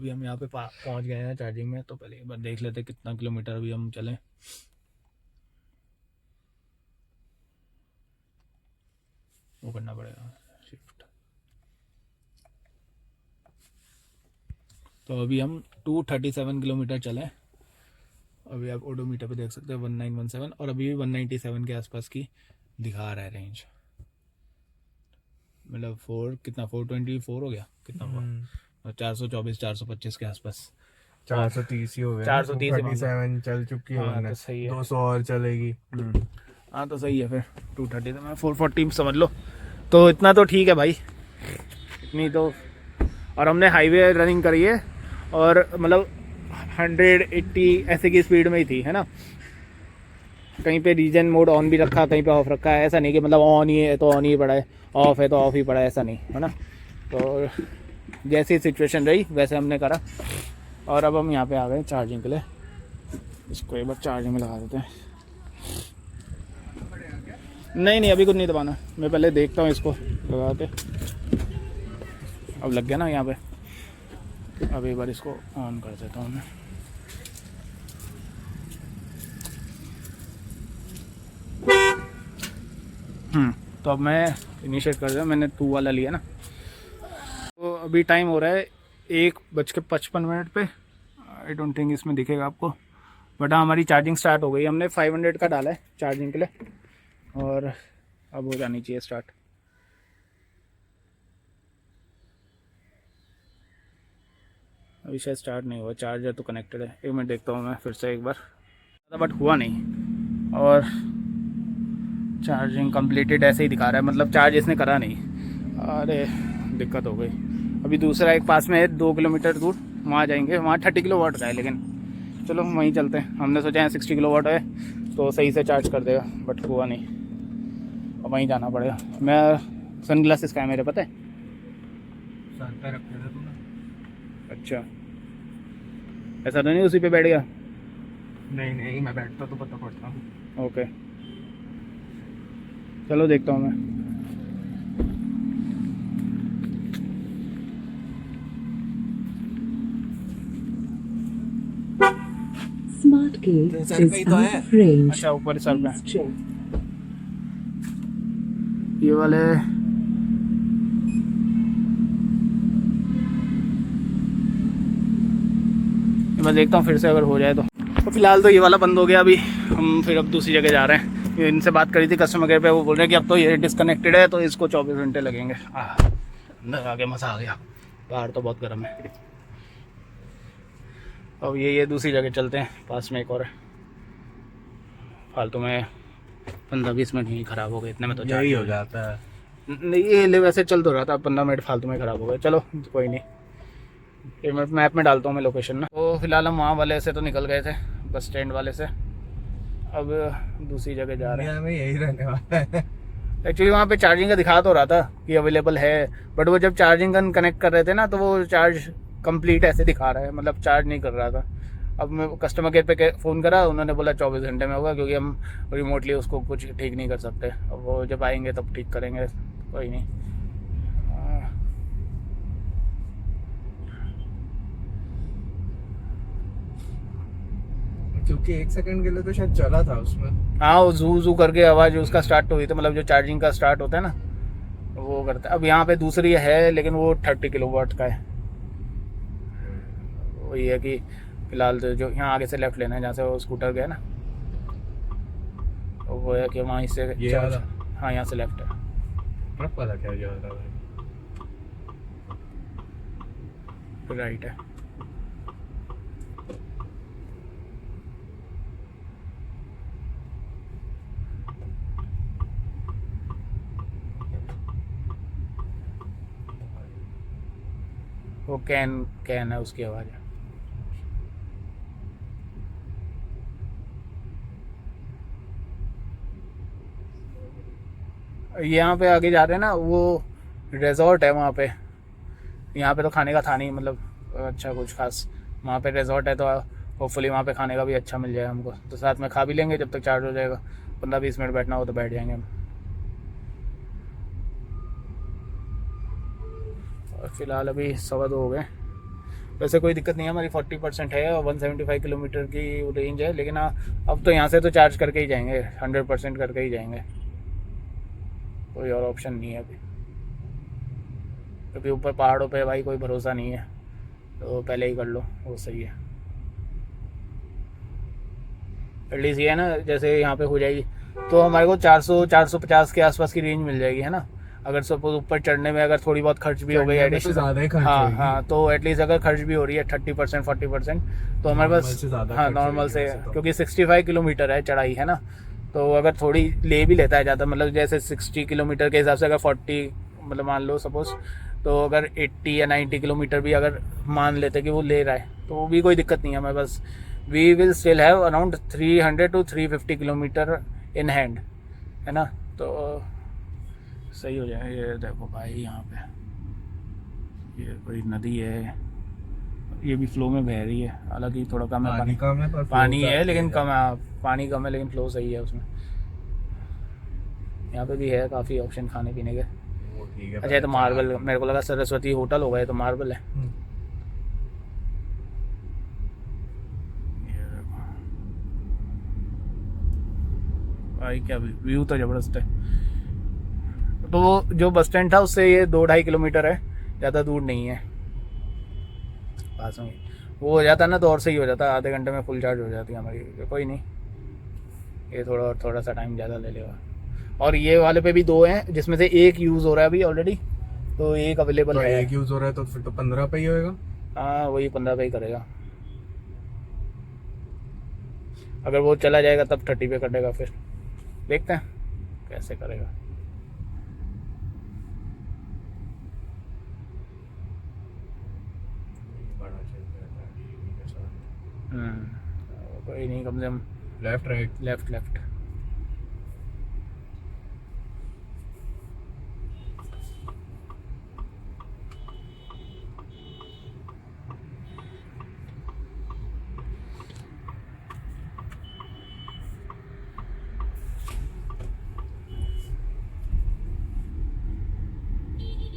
अभी हम यहाँ पे पहुँच गए हैं चार्जिंग में, तो पहले एक बार देख लेते कितना किलोमीटर अभी हम चलें। वो करना पड़ेगा शिफ्ट। तो अभी हम 237 किलोमीटर चले। अभी आप ओडोमीटर पे देख सकते हैं 1917, और अभी 197 के आसपास की दिखा रहा है रेंज। मतलब 424 हो गया, कितना हुआ 424 425 के आसपास। 430 ही हो गया, 430 ही मान लो। 237 चल चुकी है। हाँ तो सही है। 200 और चलेगी। हाँ तो सही है फिर 230 तो मैं 440 समझ लो। तो इतना तो ठीक है भाई, इतनी तो। और हमने हाईवे रनिंग करी है, और मतलब 180 ऐसे की स्पीड में ही थी, है ना। कहीं पे रीजन मोड ऑन भी रखा, कहीं पे ऑफ रखा है। ऐसा नहीं कि मतलब ऑन ही है तो ऑन ही पड़ा है, ऑफ है तो ऑफ ही पड़ा है, ऐसा नहीं है ना। तो जैसी सिचुएशन रही वैसे हमने करा। और अब हम यहाँ पे आ गए चार्जिंग के लिए। इसको एक बार चार्जिंग में लगा देते हैं। नहीं अभी कुछ नहीं दबाना, मैं पहले देखता हूँ इसको लगा के। अब लग गया ना यहाँ पे। अब एक बार इसको ऑन कर देता हूँ मैं। तो अब मैं इनिशिएट कर दिया, मैंने 2 वाला लिया ना। तो अभी टाइम हो रहा है 1:55 पे। आई डोंट थिंक इसमें दिखेगा आपको, बट हाँ हमारी चार्जिंग स्टार्ट हो गई। हमने 500 का डाला है चार्जिंग के लिए, और अब हो जानी चाहिए स्टार्ट। अभी शायद स्टार्ट नहीं हुआ, चार्जर तो कनेक्टेड है। एक मिनट देखता हूँ मैं फिर से एक बार, बट हुआ नहीं। और चार्जिंग कंप्लीटेड ऐसे ही दिखा रहा है, मतलब चार्ज इसने करा नहीं। अरे दिक्कत हो गई। अभी दूसरा एक पास में है 2 किलोमीटर दूर, वहाँ जाएंगे। वहाँ 30 किलोवाट का है, लेकिन चलो वहीं चलते हैं। हमने सोचा है 60 किलोवाट है तो सही से चार्ज कर देगा, बट हुआ नहीं। अब वहीं जाना पड़ेगा। मैं सनग्लासेस का है मेरे, पता है। सर पे रख दे तूने। अच्छा, ऐसा तो नहीं उसी पे बैठ गया। नहीं मैं बैठता तो पता पड़ता हूँ। ओके चलो देखता हूँ मैं। Smart key is सर पे ही तो out है। of range. अच्छा ऊपर सर पे Please check. ये वाले। मैं देखता हूँ फिर से अगर हो जाए तो फिलहाल तो ये वाला बंद हो गया। अभी हम फिर अब दूसरी जगह जा रहे हैं। इनसे बात करी थी कस्टमर केयर पे, वो बोल रहे हैं कि अब तो ये डिसकनेक्टेड है तो इसको 24 घंटे लगेंगे। अंदर आ गया, मज़ा आ गया। बाहर तो बहुत गर्म है। अब ये दूसरी जगह चलते हैं, पास में एक और है। फालतू में 15-20 मिनट ही ख़राब हो गए, इतने में तो यही हो जाता है। नहीं ये ले वैसे चल तो रहा था, 15 मिनट फालतू में ख़राब हो गए। चलो कोई नहीं, एक मिनट मैप में डालता हूँ मैं लोकेशन ना। तो फिलहाल हम वहाँ वाले से तो निकल गए थे, बस स्टैंड वाले से। अब दूसरी जगह जा रहे हैं। में यही रहने वाला है। एक्चुअली वहाँ पे चार्जिंग का दिखा तो रहा था कि अवेलेबल है, बट वो जब चार्जिंग गन कनेक्ट कर रहे थे ना तो वो चार्ज कंप्लीट ऐसे दिखा रहा है, मतलब चार्ज नहीं कर रहा था। अब मैं कस्टमर केयर पे फ़ोन करा, उन्होंने बोला 24 घंटे में होगा, क्योंकि हम रिमोटली उसको कुछ ठीक नहीं कर सकते। अब वो जब आएंगे तब ठीक करेंगे, कोई नहीं। क्योंकि 1 सेकंड के लिए तो शायद चला था उसमें। हाँ वो जू जू करके आवाज़ उसका स्टार्ट हुई थी, मतलब जो चार्जिंग का स्टार्ट होता है ना वो करता है। अब यहाँ पे दूसरी है, लेकिन वो 30 किलोवाट का है। वही है कि फिलहाल तो जो यहाँ आगे से लेफ्ट लेना है, जहाँ से वो स्कूटर गया ना, तो वो है कि वहाँ से ये वाला? हाँ यहाँ से लेफ्ट है। ट्रक वाला क्या जा रहा है? राइट है। वो कैन है, उसकी आवाज़ है। यहाँ पे आगे जा रहे हैं ना, वो रिजॉर्ट है वहाँ पे। यहाँ पे तो खाने का था नहीं, मतलब अच्छा कुछ खास। वहाँ पे रिजॉर्ट है तो होपफुली वहाँ पे खाने का भी अच्छा मिल जाए हमको, तो साथ में खा भी लेंगे जब तक चार्ज हो जाएगा। 15-20 मिनट बैठना हो तो बैठ जाएंगे हम। और फिलहाल अभी 2:15 हो गए। वैसे कोई दिक्कत नहीं है, हमारी 40% है और 175 किलोमीटर की रेंज है। लेकिन हाँ, अब तो यहाँ से तो चार्ज करके ही जाएंगे, 100% करके ही जाएंगे, कोई और ऑप्शन नहीं है अभी, क्योंकि ऊपर पहाड़ों पे भाई कोई भरोसा नहीं है, तो पहले ही कर लो वो सही है। एटलीस्ट ये है ना, जैसे यहाँ पे हो जाएगी तो हमारे को 400-450 के आसपास की रेंज मिल जाएगी, है ना। अगर सपोज ऊपर चढ़ने में अगर थोड़ी बहुत खर्च भी हो गई एडिशनल, ज़्यादा ही खर्च हाँ होगी। हाँ, तो एटलीस्ट अगर खर्च भी हो रही है 30% 40%, तो हमारे नॉर्मल पास से ज़्यादा हाँ खर्च नॉर्मल होगी से, वैसे तो। क्योंकि 65 किलोमीटर है चढ़ाई, है ना। तो अगर थोड़ी ले भी लेता है ज़्यादा, मतलब जैसे 60 किलोमीटर के हिसाब से अगर 40 मतलब मान लो सपोज, तो अगर 80 या 90 किलोमीटर भी अगर मान लेते कि वो ले रहा है, तो वो भी कोई दिक्कत नहीं है हमारे पास। We will still have around 300 to 350 kilometre in hand, है ना। तो सही हो जाएगा। ये देखो भाई यहाँ पे ये कोई नदी है, ये भी फ्लो में बह रही है, हालांकि थोड़ा कम है पानी कम है पर पानी flow है काफी लेकिन कम ज़्यादा। है, पानी कम है लेकिन फ्लो सही है उसमें। यहाँ पे भी है काफ़ी ऑप्शन खाने पीने के। वो ठीक है। अच्छा, ये तो मार्बल, मेरे को लगा सरस्वती होटल होगा, ये तो मार्बल है। ये देखो भाई, क्या व्यू तो ज़बरदस्त है। तो वो जो बस स्टैंड था उससे ये 2-2.5 किलोमीटर है, ज़्यादा दूर नहीं है, पास में। वो हो जाता ना तो और सही हो जाता, आधे घंटे में फुल चार्ज हो जाती है हमारी। कोई नहीं, ये थोड़ा सा टाइम ज़्यादा ले लेगा। और ये वाले पे भी 2 हैं, जिसमें से एक यूज़ हो रहा है अभी ऑलरेडी, तो एक अवेलेबल तो है। एक यूज़ हो रहा है तो फिर तो 15 पे ही होएगा। हाँ, वही 15 पे ही करेगा। अगर वो चला जाएगा तब 30 पे कटेगा, फिर देखते हैं कैसे करेगा। बड़ा चल रहा है। कोई नहीं, कम से कम लेफ्ट राइट। Left left.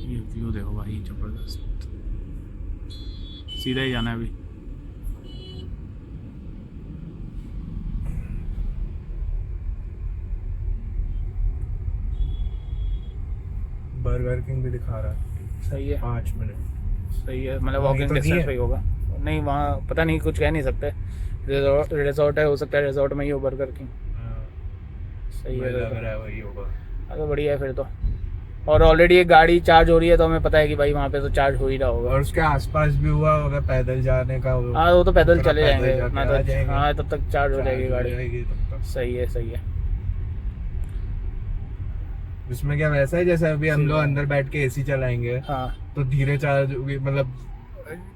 ये व्यू देखो भाई, जबरदस्त। सीधा ही जाना है अभी। बर्गर किंग भी दिखा रहा है सही है, 5 मिनट। सही है, मतलब वहीं वॉकिंग तो नहीं डिस्टेंस है? पे ही होगा। नहीं, वहाँ पता नहीं, कुछ कह नहीं सकते। रिजॉर्ट है, हो सकता है रिजॉर्ट में ही हो बर्गर किंग। सही है, मुझे लग फिर रहा है वही होगा। तो। हाँ, तो बढ़िया है फिर तो। और ऑलरेडी एक गाड़ी चार्ज हो रही है, तो हमें पता है कि भाई वहाँ पे तो चार्ज हो ही रहा होगा। और उसके आसपास भी हुआ होगा पैदल जाने का। हाँ, वो तो पैदल अपना चले पैदल जाएंगे जाके उतना आ तो। जाएंगे। हाँ, तब तक चार्ज हो जाएगी गाड़ी। तब तक। सही है, सही है। इसमें क्या वैसा है जैसे अभी हम सही लोग है। अंदर बैठ के एसी चलाएंगे हाँ, तो धीरे चार्ज होगी, मतलब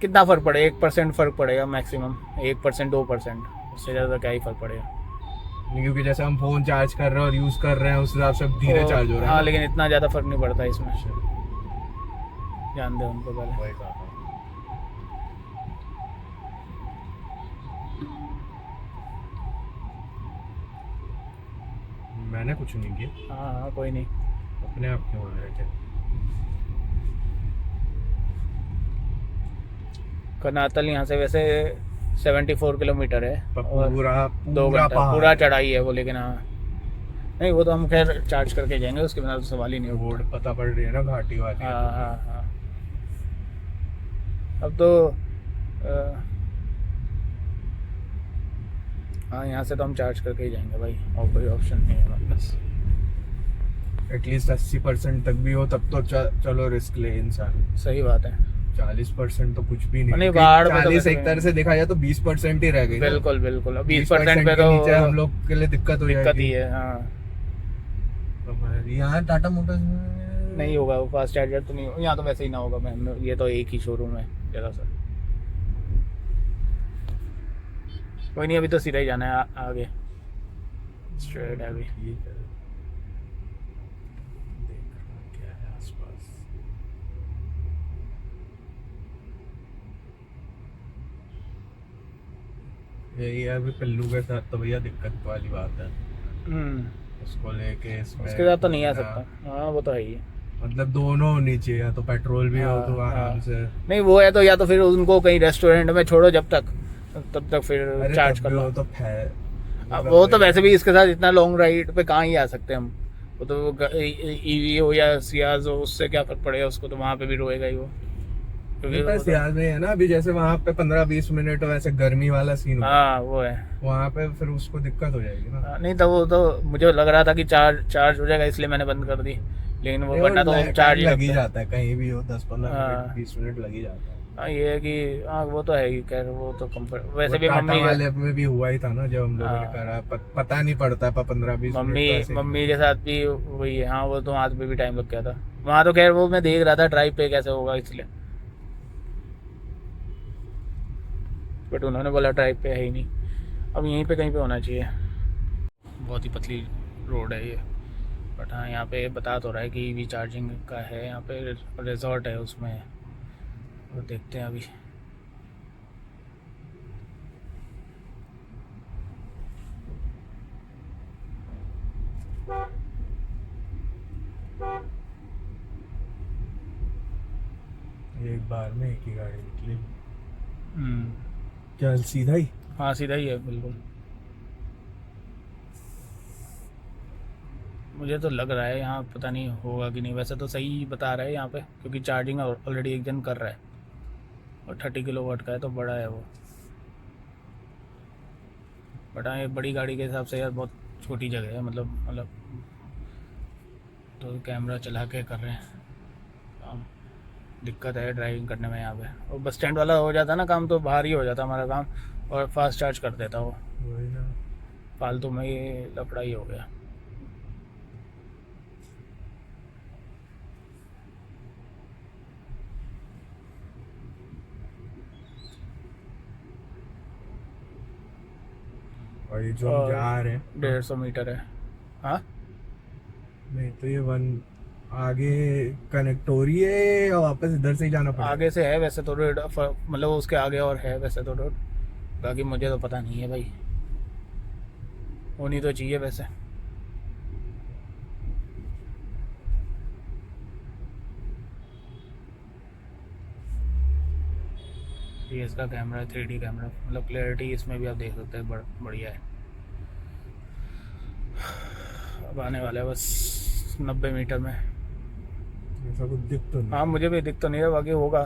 कितना फ़र्क पड़ेगा? 1% फ़र्क पड़ेगा मैक्सिमम, 1% 2%, उससे ज़्यादा क्या ही फ़र्क पड़ेगा। क्योंकि जैसे हम फोन चार्ज कर रहे हैं और यूज कर रहे हैं उस हिसाब से धीरे चार्ज हो रहा है। हाँ, लेकिन इतना ज़्यादा फ़र्क नहीं पड़ता इसमें, ध्यान दे उनको पहले। वही कहा था। मैंने कुछ नहीं किया, हाँ हाँ, कोई नहीं। अपने आप क्यों आ रहे थे। करनातल यहाँ से वैसे 74 किलोमीटर है, पर और पूरा 2 पूरा घंटा पहाड़ पूरा है। चढ़ाई है वो। लेकिन हाँ, नहीं, वो तो हम खैर चार्ज करके जाएंगे, उसके बिना तो सवाल ही नहीं उठता। रोड पता पड़ रही है ना घाटी वाली। हाँ हाँ हाँ। अब तो हाँ, यहाँ से तो हम चार्ज करके ही जाएंगे भाई, और कोई ऑप्शन नहीं है हमारे पास। एटलीस्ट 80% तक भी हो तब तो चलो रिस्क ले इंसान। सही बात है। 40% तो कुछ भी नहीं। नहीं, क्योंकि बाहर पे तो 40 वैसे एक तरह से देखा जाए तो 20% ही रह गई ना। बिल्कुल बिल्कुल, 20% 20% पे के तो नीचे हम लोग के लिए दिक्कत हो दिक्कत जाएगी। ही है। हाँ, यहाँ टाटा मोटर्स में नहीं होगा वो फास्ट चार्जर तो नहीं होगा यहाँ, तो वैसे ही ना होगा मैम, ये तो एक ही शोरूम है जरा सा। कोई नहीं, अभी तो सीधा ही जाना है आगे, स्ट्रेट है अभी। ठीक है। देख रहा क्या है आसपास। यही है अभी पिल्लू के साथ तो भैया दिक्कत वाली बात है। उसको लेके इसमें उसके साथ तो नहीं आ सकता। हाँ, वो तो है ही। मतलब दोनों होनी चाहिए, या तो पेट्रोल भी हो तो आराम से। नहीं वो है तो या तो फिर उनको कहीं रेस्टोरेंट में छोड़ो जब तक, तब तक फिर अरे चार्ज तब कर भी लो। वो तो वो तो वैसे भी इसके साथ इतना लॉन्ग राइड पे कहाँ ही आ सकते हैं हम। वो तो ईवी हो या सियाज हो, उससे क्या फर्क पड़ेगा उसको, तो वहाँ पे भी रोएगा ही वो, क्योंकि बस याद नहीं है ना अभी, जैसे वहां पे 15-20 मिनट वैसे गर्मी वाला सीन हुआ, हाँ वो है। वहां पे फिर उसको दिक्कत हो जाएगी ना। नहीं तो वो तो मुझे लग रहा था कि चार्ज हो जाएगा, इसलिए मैंने बंद कर दी, लेकिन वो नहीं, वरना तो टाइम चार्ज ही लग ही रखता है। जाता है कहीं भी हो, 10-15 मिनट हाँ 20 मिनट लग ही जाता है। हाँ, ये है कि हाँ वो तो है ही, खैर वो तो कम्फर्ट वो वैसे भी टाटा मम्मी वाले में भी हुआ ही था ना, जब हम लोगों ने हाँ, करा, पता नहीं पड़ता, 15-20 मिनट तो ऐसे ही मम्मी निकल के साथ भी वही है। हाँ वो तो वहाँ पे भी टाइम लग गया था, वहाँ तो खैर वो मैं देख रहा था ड्राइव पे कैसे होगा इसलिए, बट उन्होंने बोला ड्राइव पे है ही नहीं, अब यहीं पे कहीं पे होना चाहिए। बहुत ही पतली रोड है ये, बट हाँ यहाँ पे बता तो रहा है कि ईवी चार्जिंग का है, यहाँ पे रिजॉर्ट है उसमें, और देखते हैं अभी। एक बार में एक ही गाड़ी निकली। हम्म, चल सीधा ही। हाँ सीधा ही है बिल्कुल। मुझे तो लग रहा है यहाँ, पता नहीं होगा कि नहीं, वैसे तो सही बता रहा है यहाँ पे, क्योंकि चार्जिंग ऑलरेडी एक जन कर रहा है, और 30 किलोवाट का है तो बड़ा है वो। बट हाँ ये बड़ी गाड़ी के हिसाब से यार बहुत छोटी जगह है, मतलब तो कैमरा चला के कर रहे हैं काम। दिक्कत है ड्राइविंग करने में यहाँ पे, और बस स्टैंड वाला हो जाता ना काम तो बाहर ही हो जाता हमारा काम, और फास्ट चार्ज कर देता वो, वही ना। फालतू में ये लफड़ा ही हो गया। और ये जो हम जा रहे हैं 150 मीटर है। हाँ नहीं तो ये वन आगे कनेक्ट हो रही है, या वापस इधर से ही जाना पड़ेगा? आगे से है वैसे तो रोड, मतलब उसके आगे और है वैसे तो रोड, बाकी मुझे तो पता नहीं है भाई, होनी तो चाहिए वैसे। ये इसका कैमरा 3D कैमरा, मतलब क्लैरिटी इसमें भी आप देख सकते हैं, बढ़िया है। अब आने वाला है बस 90 मीटर में। ऐसा कुछ दिख तो नहीं। हाँ मुझे भी दिख तो नहीं रहा, बाकी होगा,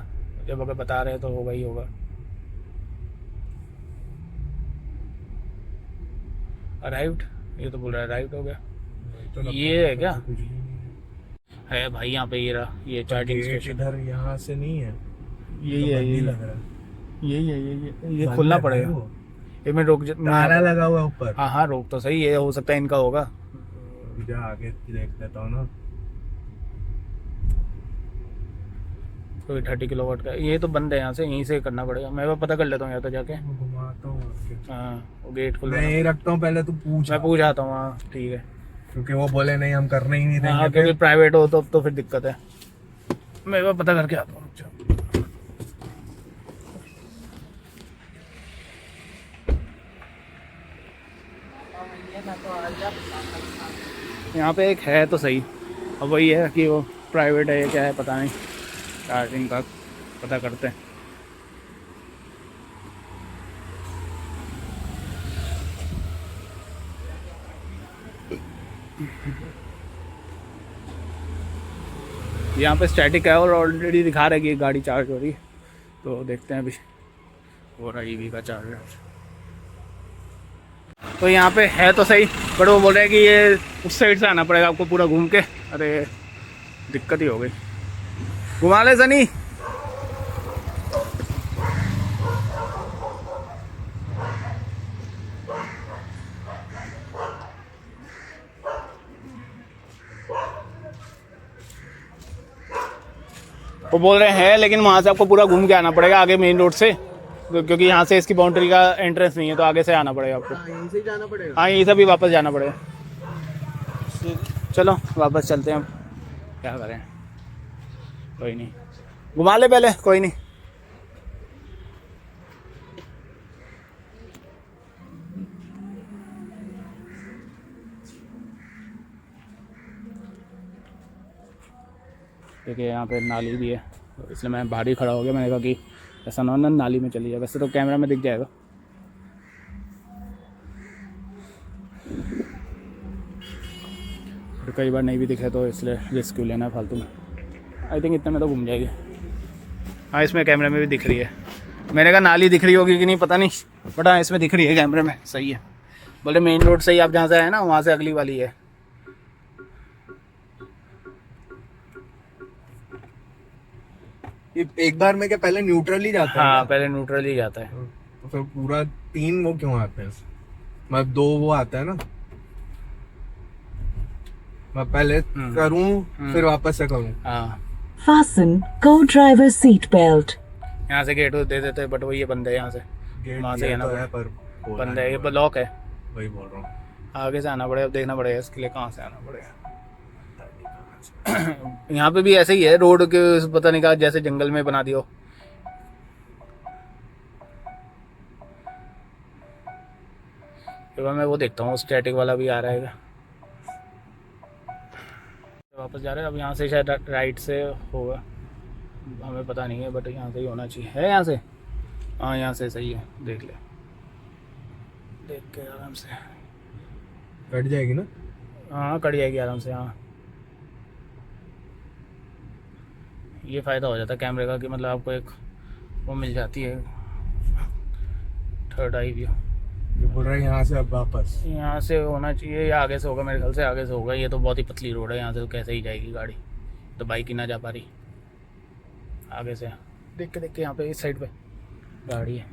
जब अगर बता रहे हैं तो होगा ही होगा। अराइव्ड, ये तो बोल रहा है अराइव्ड हो गया। तो लगता ये है क्या? कुछ भी नहीं है भाई यहाँ पे, ये रहा ये है। चार्जिंग गेट स्टेशन, इधर यहाँ से नहीं है, यही तो है बंद ही यही लग रहा है। ये बंद खोलना लग रहा है पड़ेगा। वो। ये मैं रोक ताला लगा हुआ है ऊपर। हाँ हाँ रोक तो सही है, हो सकता है इनका होगा। इधर आगे देख लेता हूँ ना। कोई 30 किलोवाट का, ये तो बंद है, यहाँ से यहीं से करना पड़ेगा, मैं वो पता कर लेता हूँ या तो जाके। घुमाता हूँ आगे। हाँ वो गेट खुल, मैं यही रखता हूँ, पहले तू पूछ। मैं पूछ आता हूँ। हाँ ठीक है। क्योंकि वो बोले नहीं हम करने ही नहीं हाँ देंगे क्योंकि फिर। प्राइवेट हो तो फिर दिक्कत है, मैं वो पता करके आता हूँ। अच्छा। यहाँ पे एक है तो सही, अब वही है कि वो प्राइवेट है या क्या है पता नहीं, चार्जिंग का पता करते हैं। यहाँ पे स्टैटिक है और ऑलरेडी दिखा रहा है कि गाड़ी चार्ज हो रही है, तो देखते हैं अभी हो रहा है ईवी का चार्ज। तो यहाँ पे है तो सही, बट वो बोल रहे हैं कि ये उस साइड से आना पड़ेगा आपको पूरा घूम के। अरे दिक्कत ही हो गई, घुमा ले सनी। वो बोल रहे हैं लेकिन वहाँ से आपको पूरा घूम के आना पड़ेगा आगे मेन रोड से, क्योंकि यहाँ से इसकी बाउंड्री का एंट्रेंस नहीं है, तो आगे से आना पड़ेगा आपको। यहीं से जाना पड़ेगा। हाँ यहीं से भी वापस जाना पड़ेगा। चलो वापस चलते हैं, अब क्या करें, कोई नहीं, घुमा ले पहले, कोई नहीं। देखिए यहाँ पे नाली भी है, तो इसलिए मैं बाहर ही खड़ा हो गया। मैंने कहा कि ऐसा ना हो ना नाली में चली जाए। वैसे तो कैमरा में दिख जाएगा। और कई बार नहीं भी दिखे तो इसलिए रिस्क क्यों लेना है फालतू में। आई थिंक इतने में तो घूम जाएगी। हाँ, इसमें कैमरे में भी दिख रही है। मैंने कहा नाली दिख रही होगी कि नहीं पता नहीं, बट हाँ इसमें दिख रही है कैमरे में। सही है। बोले मेन रोड से ही आप जहाँ से आए ना वहाँ से अगली वाली है। एक बार में क्या पहले न्यूट्रल ही जाता है? हाँ, पहले न्यूट्रल ही जाता है। तो फिर पूरा 3 वो क्यों आते हैं? मतलब 2 वो आता है ना। मैं पहले करूं फिर वापस से करूं। हाँ, Fasten co-driver seat belt. यहाँ से गेट दे देते बट वो ये बंद है। यहाँ से वहाँ से आना तो है पड़े, पर बंद है, ये ब्लॉक है। वही बोल रहा हूँ। आगे से आना पड़ेगा। अब देखना पड़ेगा इसके लिए कहाँ से आना पड़ेगा। यहाँ पे भी ऐसे ही है रोड के, पता नहीं कहा जैसे जंगल में बना दियो। मैं वो देखता हूँ स्टैटिक वाला भी आ रहा है। वापस जा रहे हैं। अब यहाँ से शायद राइट से होगा, हमें पता नहीं है, बट यहाँ से ही होना चाहिए। है यहाँ से? हाँ, यहाँ से सही है। देख ले, देख के आराम से कट जाएगी ना? हाँ, कट जाएगी आराम से। हाँ, ये फ़ायदा हो जाता है कैमरे का कि मतलब आपको एक वो मिल जाती है, थर्ड आई व्यू। ये बोल रहा है यहाँ से अब वापस। यहाँ से होना चाहिए या आगे से होगा, मेरे ख्याल से आगे से होगा। ये तो बहुत ही पतली रोड है, यहाँ से तो कैसे ही जाएगी गाड़ी, तो बाइक ही ना जा पा रही। आगे से देख के यहाँ पे इस साइड पे गाड़ी है।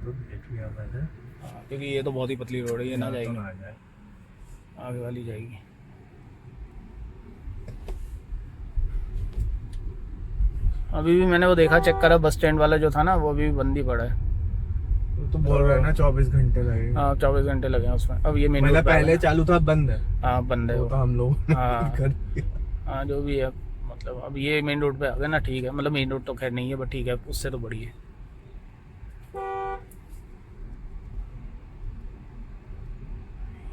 तो देख लिया मैंने। हाँ, क्योंकि ये तो बहुत ही पतली रोड है, ये ना जाएगी, तो ना जाए। आगे वाली जाएगी। अभी भी मैंने वो देखा, चेक करा, बस स्टैंड वाला जो था ना वो भी बंद ही पड़ा है। तो बोल रहा है ना 24 घंटे लगेगा। हाँ, 24 घंटे लगे हैं उसमें। अब ये मेन मतलब रोड पे आ पहले गया। चालू था, बंद है। हाँ, बंद है वो वो। तो हम लोग हाँ। कर दिया। हाँ, जो भी है, मतलब अब ये मेन रोड पे आ गया ना, ठीक है। मतलब मेन रोड तो खैर नहीं है, बट ठीक है, उससे तो बड़ी है।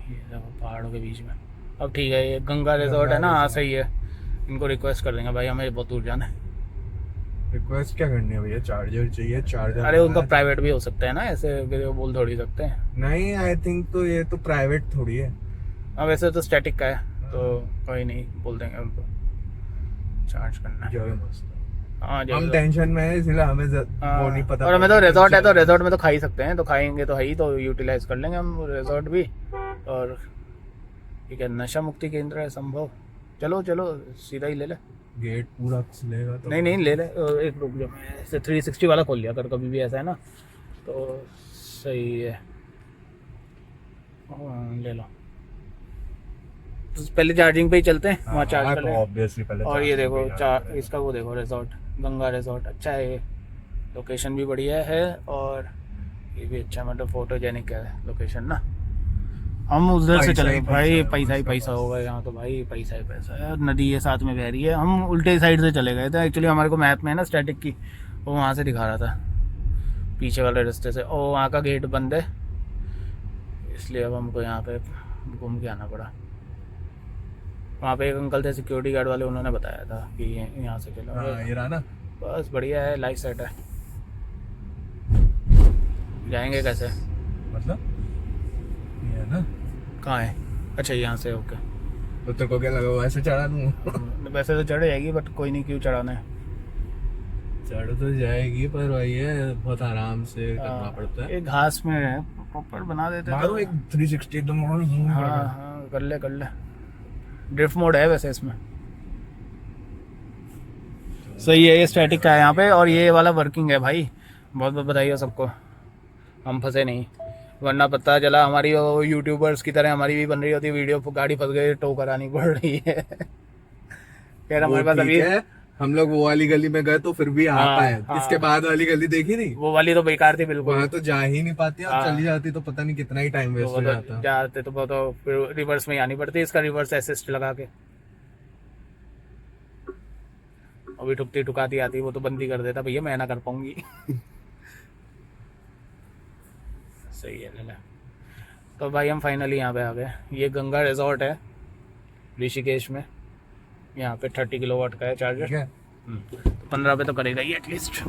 ये देखो पहाड़ों के बीच में। अब ठीक है, ये गंगा रिजॉर्ट है ना। हाँ, सही है। इनको रिक्वेस्ट कर देंगे, भाई हमें बहुत दूर जाना है। रिक्वेस्ट क्या करनी है भैया? चार्जर चाहिए, चार्जर। अरे उनका प्राइवेट भी हो सकता है ना, ऐसे कि वो बोल थोड़ी सकते हैं। नहीं, आई थिंक तो ये तो प्राइवेट थोड़ी है। हाँ, वैसे तो स्टैटिक का है, तो कोई नहीं, बोल देंगे उनको चार्ज करना है। जो है मस्त। हाँ, हम टेंशन में है इसलिए हमें वो नहीं पता। और हमें तो रिजॉर्ट है, तो रिजॉर्ट में तो खा ही सकते हैं, तो खाएंगे तो है ही, तो यूटिलाइज कर लेंगे हम रिजॉर्ट भी। और ठीक है, नशा मुक्ति केंद्र है संभव। चलो चलो, सीधा ही ले ले। गेट पूरा खुलेगा तो? नहीं ले ले, एक रुक जाओ, मैं ऐसे 360 वाला खोल लिया कर, कभी भी ऐसा है ना, तो सही है। ले लो, तो पहले चार्जिंग पे ही चलते हैं, वहाँ चार्ज कर तो लें। ऑब्वियसली पहले और ये देखो चार्ज इसका वो देखो, रिजॉर्ट, गंगा रिजॉर्ट अच्छा है ये। लोकेशन भी बढ़िया है और ये भी अच्छा, मतलब फोटोजेनिक है लोकेशन ना। हम उधर से पैसा चले ही भाई, पैसा है, पैसा ही उसके पैसा पास। होगा यहाँ तो भाई, पैसा ही पैसा है। नदी है साथ में बह रही है। हम उल्टे साइड से चले गए थे एक्चुअली, हमारे को मैप में है ना स्टैटिक की, वो वहाँ से दिखा रहा था पीछे वाले रास्ते से, और वहाँ का गेट बंद है, इसलिए अब हमको यहाँ पे घूम के आना पड़ा। वहाँ पे एक अंकल थे सिक्योरिटी गार्ड वाले, उन्होंने बताया था कि यहाँ से चलो। ये रहा ना। बस बढ़िया है, लाइफ सेट है। जाएंगे कैसे? मतलब ये है ना। कहाँ है? अच्छा, यहाँ से, ओके। तो तेरे को क्या लगा वैसे चढ़ा दूँ? वैसे तो चढ़ जाएगी, बट कोई नहीं, क्यों चढ़ाना है। चढ़ तो जाएगी पर वही है, बहुत आराम से करना पड़ता है। एक घास में है, प्रॉपर बना देते मारो एक 360 एकदम। हाँ, कर ले ड्रिफ्ट मोड है वैसे इसमें। सही है, ये स्टैटिक का है यहाँ पे, और ये वाला वर्किंग है भाई। बहुत बहुत बधाई हो सबको, हम फंसे नहीं, वरना पता चला हमारी यूट्यूबर्स की तरह हमारी भी बन रही होती वीडियो, गाड़ी फंस गई, टो करानी पड़ रही है। खैर हमारे पास अभी हम लोग वो वाली गली में गए तो फिर भी आ हाँ, पाए। हाँ। इसके बाद वाली गली देखी नहीं? वो वाली तो बेकार थी बिल्कुल। वहाँ तो जा ही नहीं पाती, और हाँ। चली जाती तो पता नहीं कितना ही टाइम वेस्ट तो हो वो जाता। तो जाते तो वो तो फिर रिवर्स में ही आनी पड़ती है, इसका रिवर्स असिस्ट लगा के। अभी ठुकती ठुकाती आती, वो तो बंदी कर देता, भैया मैं ना कर पाऊंगी। सही है, ले ले। तो भाई हम फाइनली यहाँ पे आ गए। ये गंगा रिजॉर्ट है ऋषिकेश में, यहाँ पे 30 किलोवाट का है ठीक चार्जर। है, 15 पे तो करेगा ही एटलीस्ट।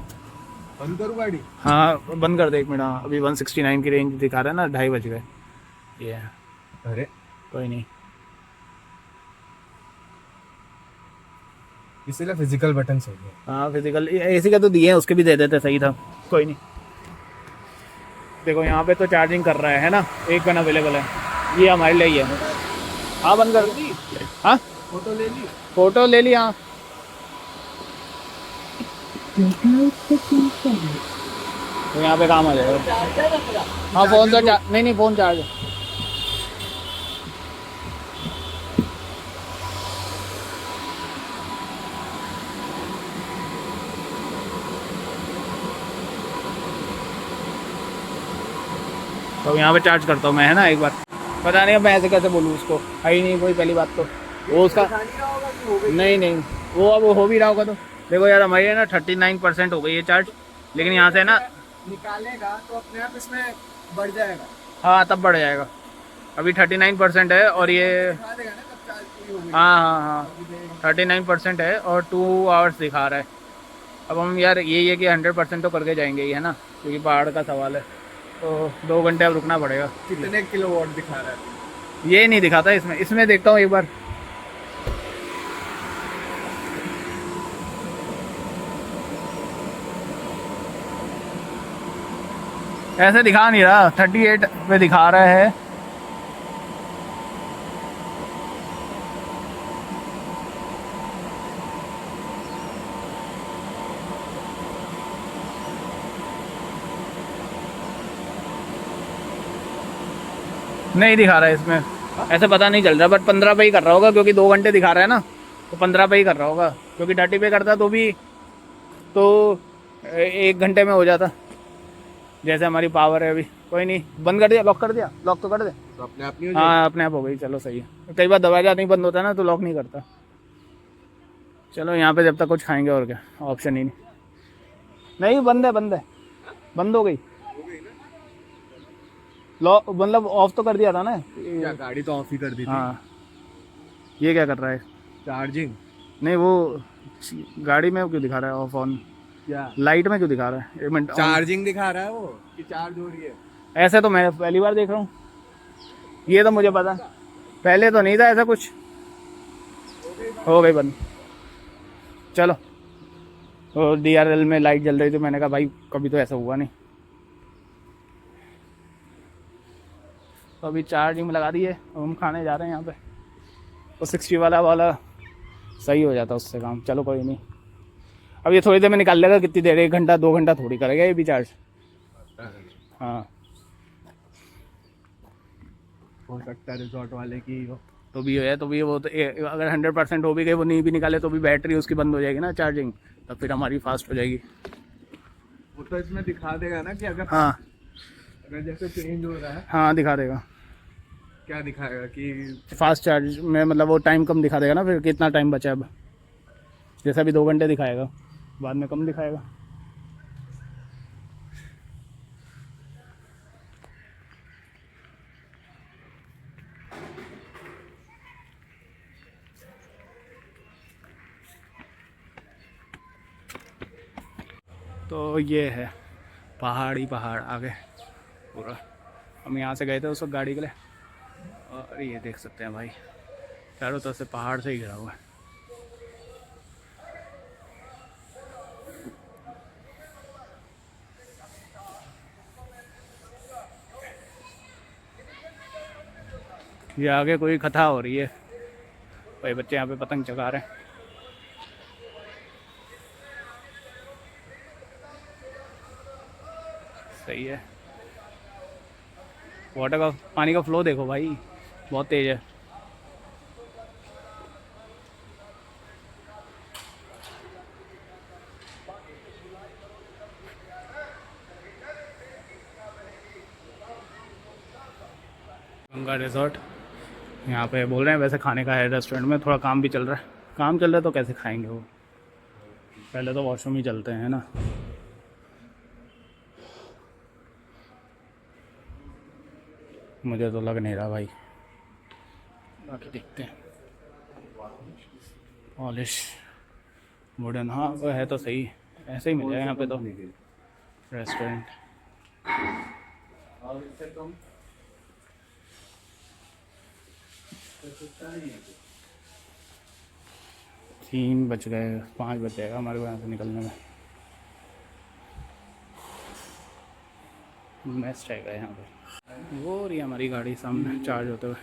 बंद करूँ गाड़ी? हाँ बंद कर दे 1 मिनट। हाँ अभी 169 की रेंज दिखा रहा है ना, 2:30 बज गए। ये है, अरे कोई नहीं। इसीलिए फिजिकल बटन सही है। हाँ फिजिकल एसी का तो दिए हैं, उसके भी दे देते, सही था, कोई नहीं। देखो यहाँ पे तो चार्जिंग कर रहा है ना, एक गन अवेलेबल है, ये हमारे लिए ही है। हाँ बंद कर दी। हाँ फोटो ले ली? फोटो ले ली। हाँ तो यहाँ पे काम आ जाएगा। हाँ फ़ोन तो नहीं फ़ोन चार्ज है। तो यहाँ पे चार्ज करता हूँ मैं, है ना, एक बार। पता नहीं अब मैं ऐसे कैसे बोलूँ उसको, है ही नहीं कोई, पहली बात तो वो उसका नहीं वो अब हो भी रहा होगा। तो देखो यार हमारी है ना 39% हो गई है चार्ज, लेकिन यहाँ से ना निकालेगा तो अपने आप इसमें बढ़ जाएगा। हाँ तब बढ़ जाएगा। अभी 39% है और ये दिखा देगा ना कब चार्ज पूरी हो गई। हाँ 39% है और 2 आवर्स दिखा रहा है। अब हम यार यही है कि 100% तो करके जाएंगे ही, है ना, क्योंकि पहाड़ का सवाल है। तो 2 घंटे अब रुकना पड़ेगा। कितने किलोवाट दिखा रहा है? ये नहीं दिखाता इसमें देखता हूँ एक बार। ऐसे दिखा नहीं रहा, 38 पे दिखा रहा है। नहीं दिखा रहा है इसमें, ऐसे पता नहीं चल रहा, बट 15 पे ही कर रहा होगा क्योंकि 2 घंटे दिखा रहा है ना, तो 15 पे ही कर रहा होगा। क्योंकि 30 पे करता तो भी तो 1 घंटे में हो जाता, जैसे हमारी पावर है अभी। कोई नहीं, बंद कर दिया, लॉक कर दिया, लॉक तो कर दे। तो अपने आप नहीं हो जाएगा? हाँ अपने आप हो गई, चलो सही है। कई बार दरवाजा नहीं बंद होता ना तो लॉक नहीं करता। चलो यहाँ पे जब तक कुछ खाएंगे, और क्या ऑप्शन ही नहीं। बंद है बंद हो गई। लॉक मतलब ऑफ तो कर दिया था ना। क्या गाड़ी तो ऑफ ही कर दी थी। हाँ ये क्या कर रहा है? चार्जिंग नहीं वो गाड़ी में क्यों दिखा रहा है ऑफ ऑन? क्या लाइट में क्यों दिखा रहा है? 1 मिनट, चार्जिंग दिखा रहा है वो कि चार्ज हो रही है? ऐसे तो मैं पहली बार देख रहा हूँ, ये तो मुझे पता, पहले तो नहीं था ऐसा कुछ। हो गई बंद। चलो, और DRL में लाइट जल रही थी, मैंने कहा भाई कभी तो ऐसा हुआ नहीं। तो अभी चार्जिंग में लगा दी है, हम खाने जा रहे हैं यहाँ पे। तो 60 वाला सही हो जाता उससे काम। चलो कोई नहीं, अब ये थोड़ी देर में निकाल लेगा। कितनी देर, 1 घंटा 2 घंटा थोड़ी करेगा ये भी चार्ज। हाँ हो सकता है रिजॉर्ट वाले की हो। तो भी है, तो भी वो तो अगर 100% हो भी गई, वो नहीं भी निकाले तो भी बैटरी उसकी बंद हो जाएगी ना चार्जिंग, तब फिर हमारी फास्ट हो जाएगी। वो तो इसमें दिखा देगा ना कि अगर हाँ अगर जैसे चेंज हो रहा है। हाँ दिखा देगा। क्या दिखाएगा कि फास्ट चार्ज में मतलब वो टाइम कम दिखा देगा ना, फिर कितना टाइम बचा है अब। जैसे अभी 2 घंटे दिखाएगा, बाद में कम दिखाएगा। तो ये है पहाड़ आगे पूरा। हम यहाँ से गए थे उस वक्त गाड़ी के लिए, और ये देख सकते हैं भाई चारों तरफ से पहाड़ से ही घिरा हुआ है। ये आगे कोई कथा हो रही है भाई, बच्चे यहाँ पे पतंग चगा रहे हैं। सही है। वाटर का पानी का फ्लो देखो भाई, बहुत तेज है। गंगा रिजॉर्ट यहाँ पे बोल रहे हैं, वैसे खाने का है रेस्टोरेंट में, थोड़ा काम भी चल रहा है। काम चल रहा है तो कैसे खाएंगे वो, पहले तो वॉशरूम ही चलते हैं ना। मुझे तो लग नहीं रहा भाई, बाकी देखते हैं। पॉलिश वुडन, हाँ वो है तो सही, ऐसे ही मिल जाएगा यहाँ पे तो रेस्टोरेंट। और इससे कम 3 बज गए, 5 बज जाएगा हमारे को यहाँ से निकलने में। बेस्ट रहेगा यहाँ पे। वो रही हमारी गाड़ी सामने चार्ज होते हुए।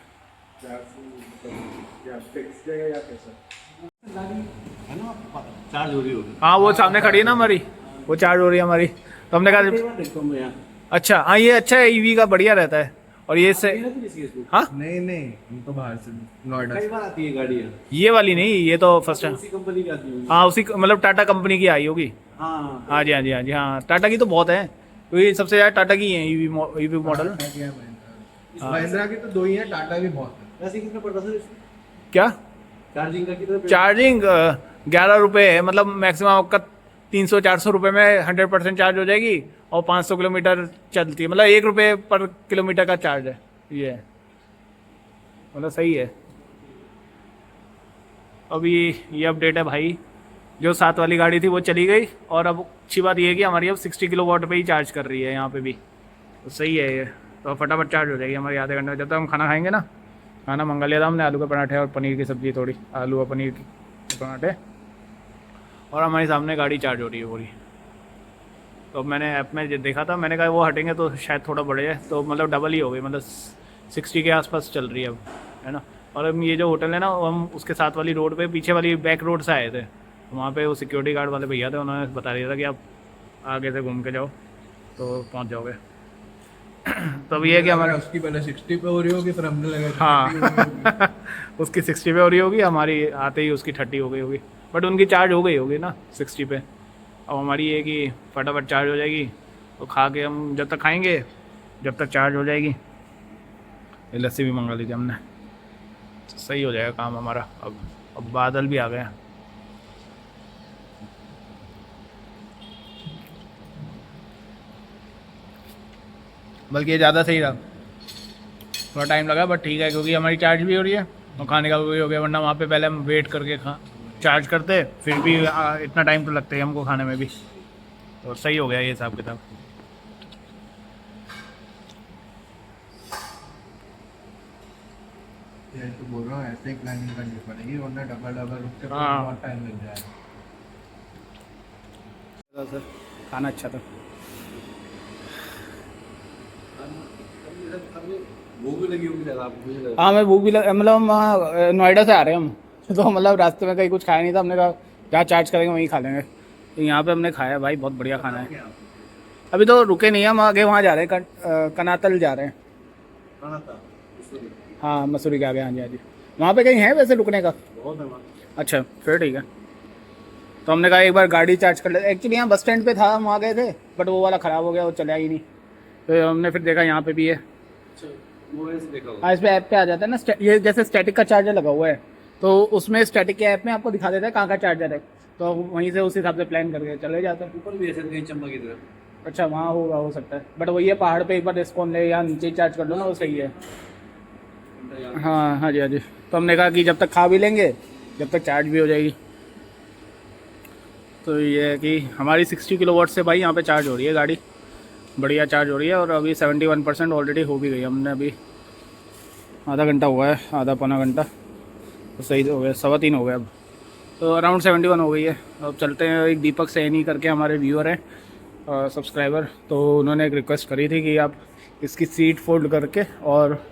चार्ज हो रही होगी। हाँ वो सामने खड़ी है ना हमारी, वो चार्ज हो रही है हमारी, तो हमने कहा अच्छा हाँ ये अच्छा है, ईवी का बढ़िया रहता है। और ये से हाँ नहीं हम तो बाहर से नोएडा कई बार आती है गाड़ी। ये वाली नहीं, ये तो फर्स्ट है। उसी कंपनी की आती है। हाँ उसी मतलब टाटा कंपनी की आई होगी। हाँ हाँ जी हाँ जी हाँ जी हाँ, टाटा की तो बहुत है, तो ये सबसे ज़्यादा टाटा की है ईवी मॉडल। महिंद्रा की तो 2 ही है, टाटा भी बहुत है। वैसे कितना पड़ता सर इसमें? क्या चार्जिंग का कितना? चार्जिंग 11 रुपये है, मतलब मैक्सिमम आपका 300-400 रुपये में 100% चार्ज हो जाएगी, और 500 किलोमीटर चलती है, मतलब 1 रुपये पर किलोमीटर का चार्ज है ये है, मतलब सही है। अभी ये अपडेट है भाई, जो 7 वाली गाड़ी थी वो चली गई, और अब अच्छी बात ये है कि हमारी अब 60 किलोवाट पे ही चार्ज कर रही है यहाँ पे भी, तो सही है ये, तो फटाफट चार्ज हो जाएगी हमारी आधे घंटे में। जब तक हम खाना खाएंगे ना, खाना मंगा लिया था हमने, आलू के पराठे और पनीर की सब्ज़ी, थोड़ी आलू और पनीर के पराठे, और हमारे सामने गाड़ी चार्ज हो रही है पूरी। तो मैंने ऐप में देखा था, मैंने कहा वो हटेंगे तो शायद थोड़ा बढ़ जाए, तो मतलब डबल ही हो गई, मतलब 60 के आसपास चल रही है अब, है ना। और अब ये जो होटल है ना, हम उसके साथ वाली रोड पे, पीछे वाली बैक रोड से आए थे, वहाँ पे वो सिक्योरिटी गार्ड वाले भैया थे, उन्होंने बता दिया था कि आप आगे से घूम के जाओ तो पहुँच जाओगे। तो अब ये है कि हमारे उसकी पहले 60 पे हो रही होगी, फिर हमने लगा हाँ उसकी 60 पे हो रही होगी, हमारी आते ही उसकी 30 हो गई होगी, बट उनकी चार्ज हो गई होगी ना 60 पे। अब हमारी ये कि फटाफट चार्ज हो जाएगी, तो खा के हम जब तक खाएंगे जब तक चार्ज हो जाएगी। ये लस्सी भी मंगा ली थी हमने, तो सही हो जाएगा काम हमारा। अब बादल भी आ गए हैं। बल्कि ये ज़्यादा सही रहा, थोड़ा टाइम लगा बट ठीक है, क्योंकि हमारी चार्ज भी हो रही है और खाने का भी हो गया, वरना वहाँ पे पहले हम वेट करके चार्ज करते, फिर भी इतना टाइम तो लगता है हमको खाने में भी, तो सही हो गया ये हिसाब किताब। तो बोल रहा हूँ ऐसे ही प्लानिंग करनी पड़ेगी, वरना डबल रुक के हाँ। बहुत टाइम लग जाएगा। सर खाना अच्छा था। भूख भी लगी होगी ज़्यादा आपको? हाँ मैं भूख भी मतलब हम वहाँ नोएडा से आ रहे हैं हम, तो मतलब रास्ते में कहीं कुछ खाया नहीं था, हमने कहा जहाँ चार्ज करेंगे वहीं खा लेंगे, तो यहाँ पे हमने खाया भाई, बहुत बढ़िया खाना है। अभी तो रुके नहीं, हम आगे वहाँ जा रहे हैं, कनातल जा रहे हैं। हाँ मसूरी के आगे, हाँ जी हाँ जी। वहाँ पे कहीं है वैसे रुकने का? बहुत है। अच्छा फिर ठीक है, तो हमने कहा एक बार गाड़ी चार्ज कर ले। एक्चुअली यहाँ बस स्टैंड पे था, हम वहाँ गए थे, बट वो वाला ख़राब हो गया, वो चला ही नहीं, तो हमने फिर देखा यहाँ पे भी है। हाँ इस पर ऐप पे आ जाता है ना, ये जैसे स्टैटिक का चार्जर लगा हुआ है, तो उसमें स्टैटिक के ऐप में आपको दिखा देता है कहाँ का चार्जर है, तो वहीं से उस हिसाब से प्लान करके चले जाते हैं। ऊपर भी ऐसे कहीं चंबा की तरफ। अच्छा वहाँ होगा, हो सकता है, बट वही है पहाड़ पे एक बार रिस्पॉन्ड ले, या नीचे चार्ज कर लो ना, वो सही है। हाँ हाँ जी हाँ जी, तो हमने कहा कि जब तक खा भी लेंगे जब तक चार्ज भी हो जाएगी। तो ये है कि हमारी 60 किलोवाट से भाई यहाँ पे चार्ज हो रही है गाड़ी, बढ़िया चार्ज हो रही है, और अभी 71% ऑलरेडी हो भी गई। हमने अभी आधा घंटा हुआ है, आधा पौना घंटा, तो सही हो गया, 3:15 हो गया अब, तो अराउंड 71 हो गई है। अब चलते हैं, एक दीपक सैनी करके हमारे व्यूअर हैं, सब्सक्राइबर, तो उन्होंने एक रिक्वेस्ट करी थी कि आप इसकी सीट फोल्ड करके और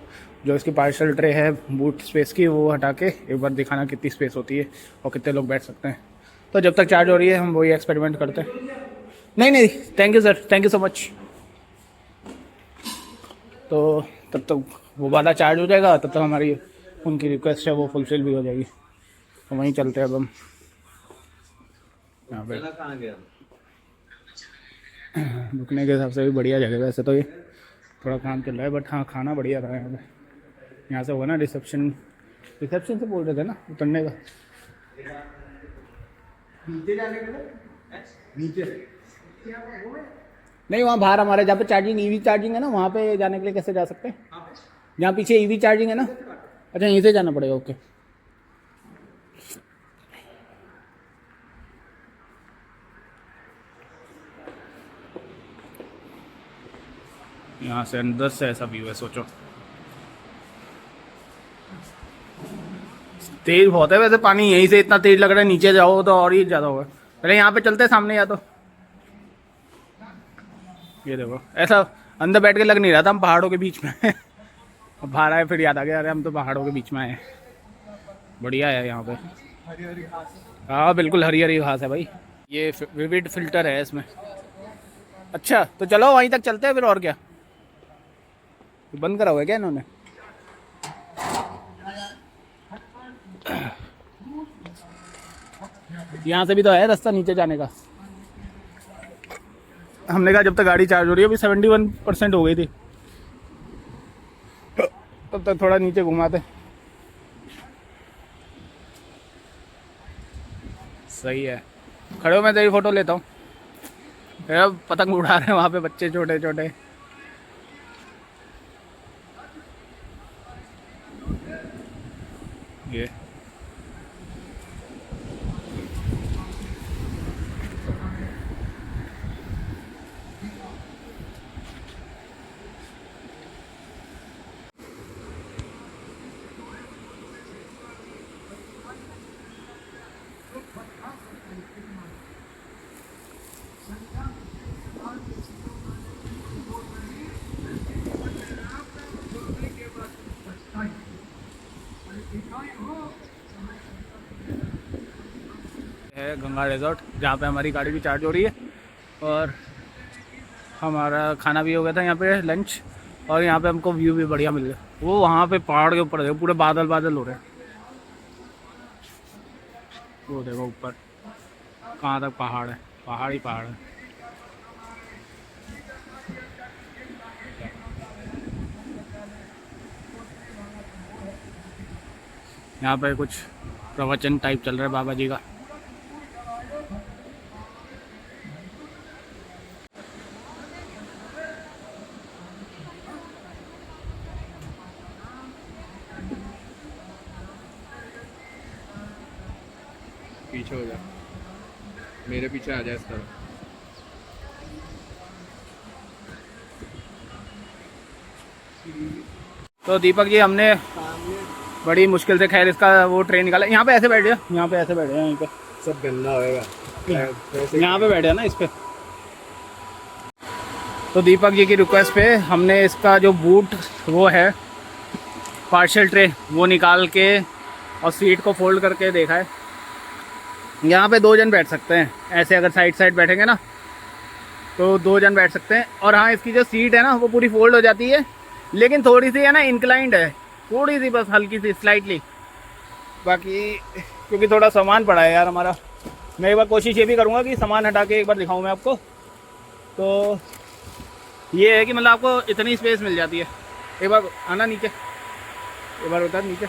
जो इसकी पार्शल ट्रे है बूट स्पेस की, वो हटा के एक बार दिखाना कितनी स्पेस होती है और कितने लोग बैठ सकते हैं। तो जब तक चार्ज हो रही है हम वही एक्सपेरिमेंट करते हैं। नहीं thank you sir, thank you so much. तो तब तक वो वाला चार्ज हो जाएगा, तब तक हमारी उनकी रिक्वेस्ट है वो फुलफिल भी हो जाएगी, तो वहीं चलते हैं अब हम। यहाँ पे रुकने के हिसाब से भी बढ़िया जगह है वैसे तो, ये थोड़ा काम चल रहा है, बट हाँ खाना बढ़िया था यहाँ पे। यहाँ से होगा ना रिसेप्शन से बोल रहे थे ना उतरने का। नीचे जाने के लिए नीचे नहीं, वहाँ बाहर हमारे जहाँ पे चार्जिंग ईवी चार्जिंग है ना, वहाँ पे जाने के लिए कैसे जा सकते हैं? जहाँ पीछे ईवी चार्जिंग है ना, अच्छा यहीं से जाना पड़ेगा, ओके। यहाँ से अंदर से ऐसा व्यू है, सोचो। तेज बहुत है वैसे पानी, यहीं से इतना तेज लग रहा है, नीचे जाओ तो और ही ज़्यादा होगा। पहले यहाँ पे चलते हैं सामने, या तो ये देखो ऐसा अंदर बैठ के लग नहीं रहा था हम पहाड़ों के बीच में अब बाहर आए फिर याद आ गया, अरे हम तो पहाड़ों के बीच में आए। बढ़िया है यहाँ पे, हरी हरी घास। हाँ बिल्कुल हरी हरी घास है भाई। ये विविड फिल्टर है इसमें। अच्छा तो चलो वहीं तक चलते हैं फिर, और क्या बंद करा हुआ है क्या इन्होंने? यहाँ से भी तो है रास्ता नीचे जाने का। हमने कहा जब तक गाड़ी चार्ज हो रही है, अभी 71% हो गई थी, तब तक थोड़ा नीचे घुमाते। सही है, खड़े हो मैं तेरी फोटो लेता हूँ। पतंग उड़ा रहे हैं वहाँ पे बच्चे छोटे छोटे। ये है गंगा रिजॉर्ट, जहाँ पे हमारी गाड़ी भी चार्ज हो रही है और हमारा खाना भी हो गया था यहाँ पे लंच। और यहाँ पे हमको व्यू भी बढ़िया मिल गया। वो वहाँ पे पहाड़ के ऊपर देखो, पूरे बादल बादल हो रहे हैं। वो देखो ऊपर कहाँ तक पहाड़ है, पहाड़ ही पहाड़ है। यहाँ पे कुछ प्रवचन टाइप चल रहा है बाबा जी का। पीछे हो जा, मेरे पीछे आ जाए इस तरह। तो दीपक जी हमने बड़ी मुश्किल से खैर इसका वो ट्रेन निकाला। यहाँ पे ऐसे बैठ जा, यहाँ पे ऐसे बैठ जा, यहीं पे सब गंदा होएगा। यहाँ पे बैठे ना इस पे। तो दीपक जी की रिक्वेस्ट पे हमने इसका जो बूट वो है पार्शियल ट्रे वो निकाल के और सीट को फोल्ड करके देखा है। यहाँ पे 2 जन बैठ सकते हैं, ऐसे अगर साइड साइड बैठेंगे ना तो 2 जन बैठ सकते हैं। और हाँ इसकी जो सीट है ना वो पूरी फोल्ड हो जाती है, लेकिन थोड़ी सी है ना इंक्लाइंड है, थोड़ी सी बस हल्की सी स्लाइटली। बाकी क्योंकि थोड़ा सामान पड़ा है यार हमारा, मैं एक बार कोशिश ये भी करूँगा कि सामान हटा के एक बार दिखाऊँ मैं आपको। तो ये है कि मतलब आपको इतनी स्पेस मिल जाती है। एक बार आना नीचे, एक बार उतर नीचे।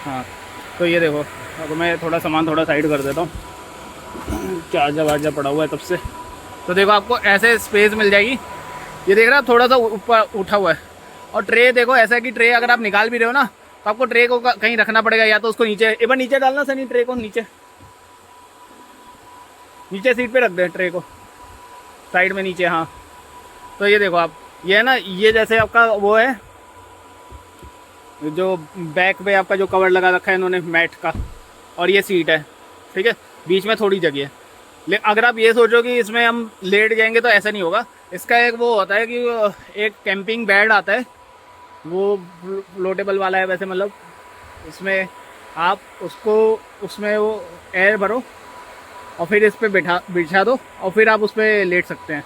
हाँ तो ये देखो, अब मैं थोड़ा सामान थोड़ा साइड कर देता हूँ, चार्जर वार्जर पड़ा हुआ है तब से। तो देखो आपको ऐसे स्पेस मिल जाएगी। ये देख रहा थोड़ा सा ऊपर उठा हुआ है। और ट्रे देखो ऐसा है कि ट्रे अगर आप निकाल भी रहे हो ना तो आपको ट्रे को कहीं रखना पड़ेगा, या तो उसको नीचे एक बार नीचे डालना सनी, ट्रे को नीचे नीचे सीट पे रख दे ट्रे को, साइड में नीचे। हाँ तो ये देखो आप, ये है ना, ये जैसे आपका वो है जो बैक पे आपका जो कवर लगा रखा है इन्होंने मैट का, और ये सीट है, ठीक है, बीच में थोड़ी जगह है। लेकिन अगर आप ये सोचो कि इसमें हम लेट जाएंगे तो ऐसा नहीं होगा। इसका एक वो होता है कि एक कैंपिंग बेड आता है, वो फ्लोटेबल वाला है वैसे, मतलब इसमें आप उसको उसमें वो एयर भरो और फिर इस पर बिछा दो और फिर आप उस पर लेट सकते हैं।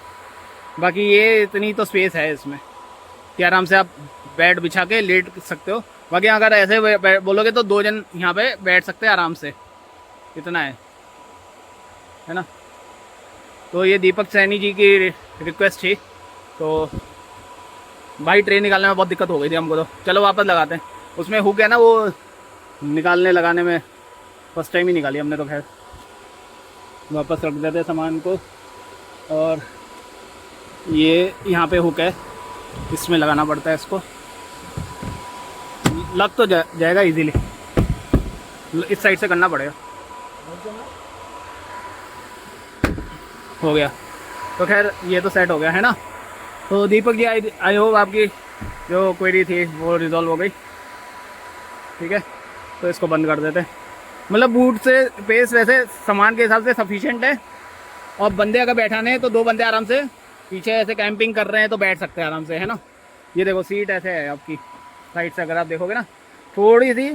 बाकी ये इतनी तो स्पेस है इसमें कि आराम से आप बेड बिछा के लेट सकते हो। बाकी अगर ऐसे बोलोगे तो 2 जन यहाँ पे बैठ सकते हैं आराम से, इतना है ना। तो ये दीपक सैनी जी की रिक्वेस्ट थी। तो भाई ट्रेन निकालने में बहुत दिक्कत हो गई थी हमको, तो चलो वापस लगाते हैं। उसमें हुक है ना, वो निकालने लगाने में फर्स्ट टाइम ही निकाली हमने, तो खैर वापस रख देते सामान को। और ये यहाँ पे हुक है, इसमें लगाना पड़ता है इसको, लग तो जाएगा इजीली, इस साइड से करना पड़ेगा। हो गया। तो खैर ये तो सेट हो गया है ना। तो दीपक जी आई होप आपकी जो क्वेरी थी वो रिजॉल्व हो गई। ठीक है, तो इसको बंद कर देते हैं। मतलब बूट से पेस वैसे सामान के हिसाब से सफिशिएंट है, और बंदे अगर बैठाने हैं तो 2 बंदे आराम से पीछे ऐसे कैंपिंग कर रहे हैं तो बैठ सकते हैं आराम से, है ना। ये देखो सीट ऐसे है आपकी साइड से, अगर आप देखोगे ना थोड़ी सी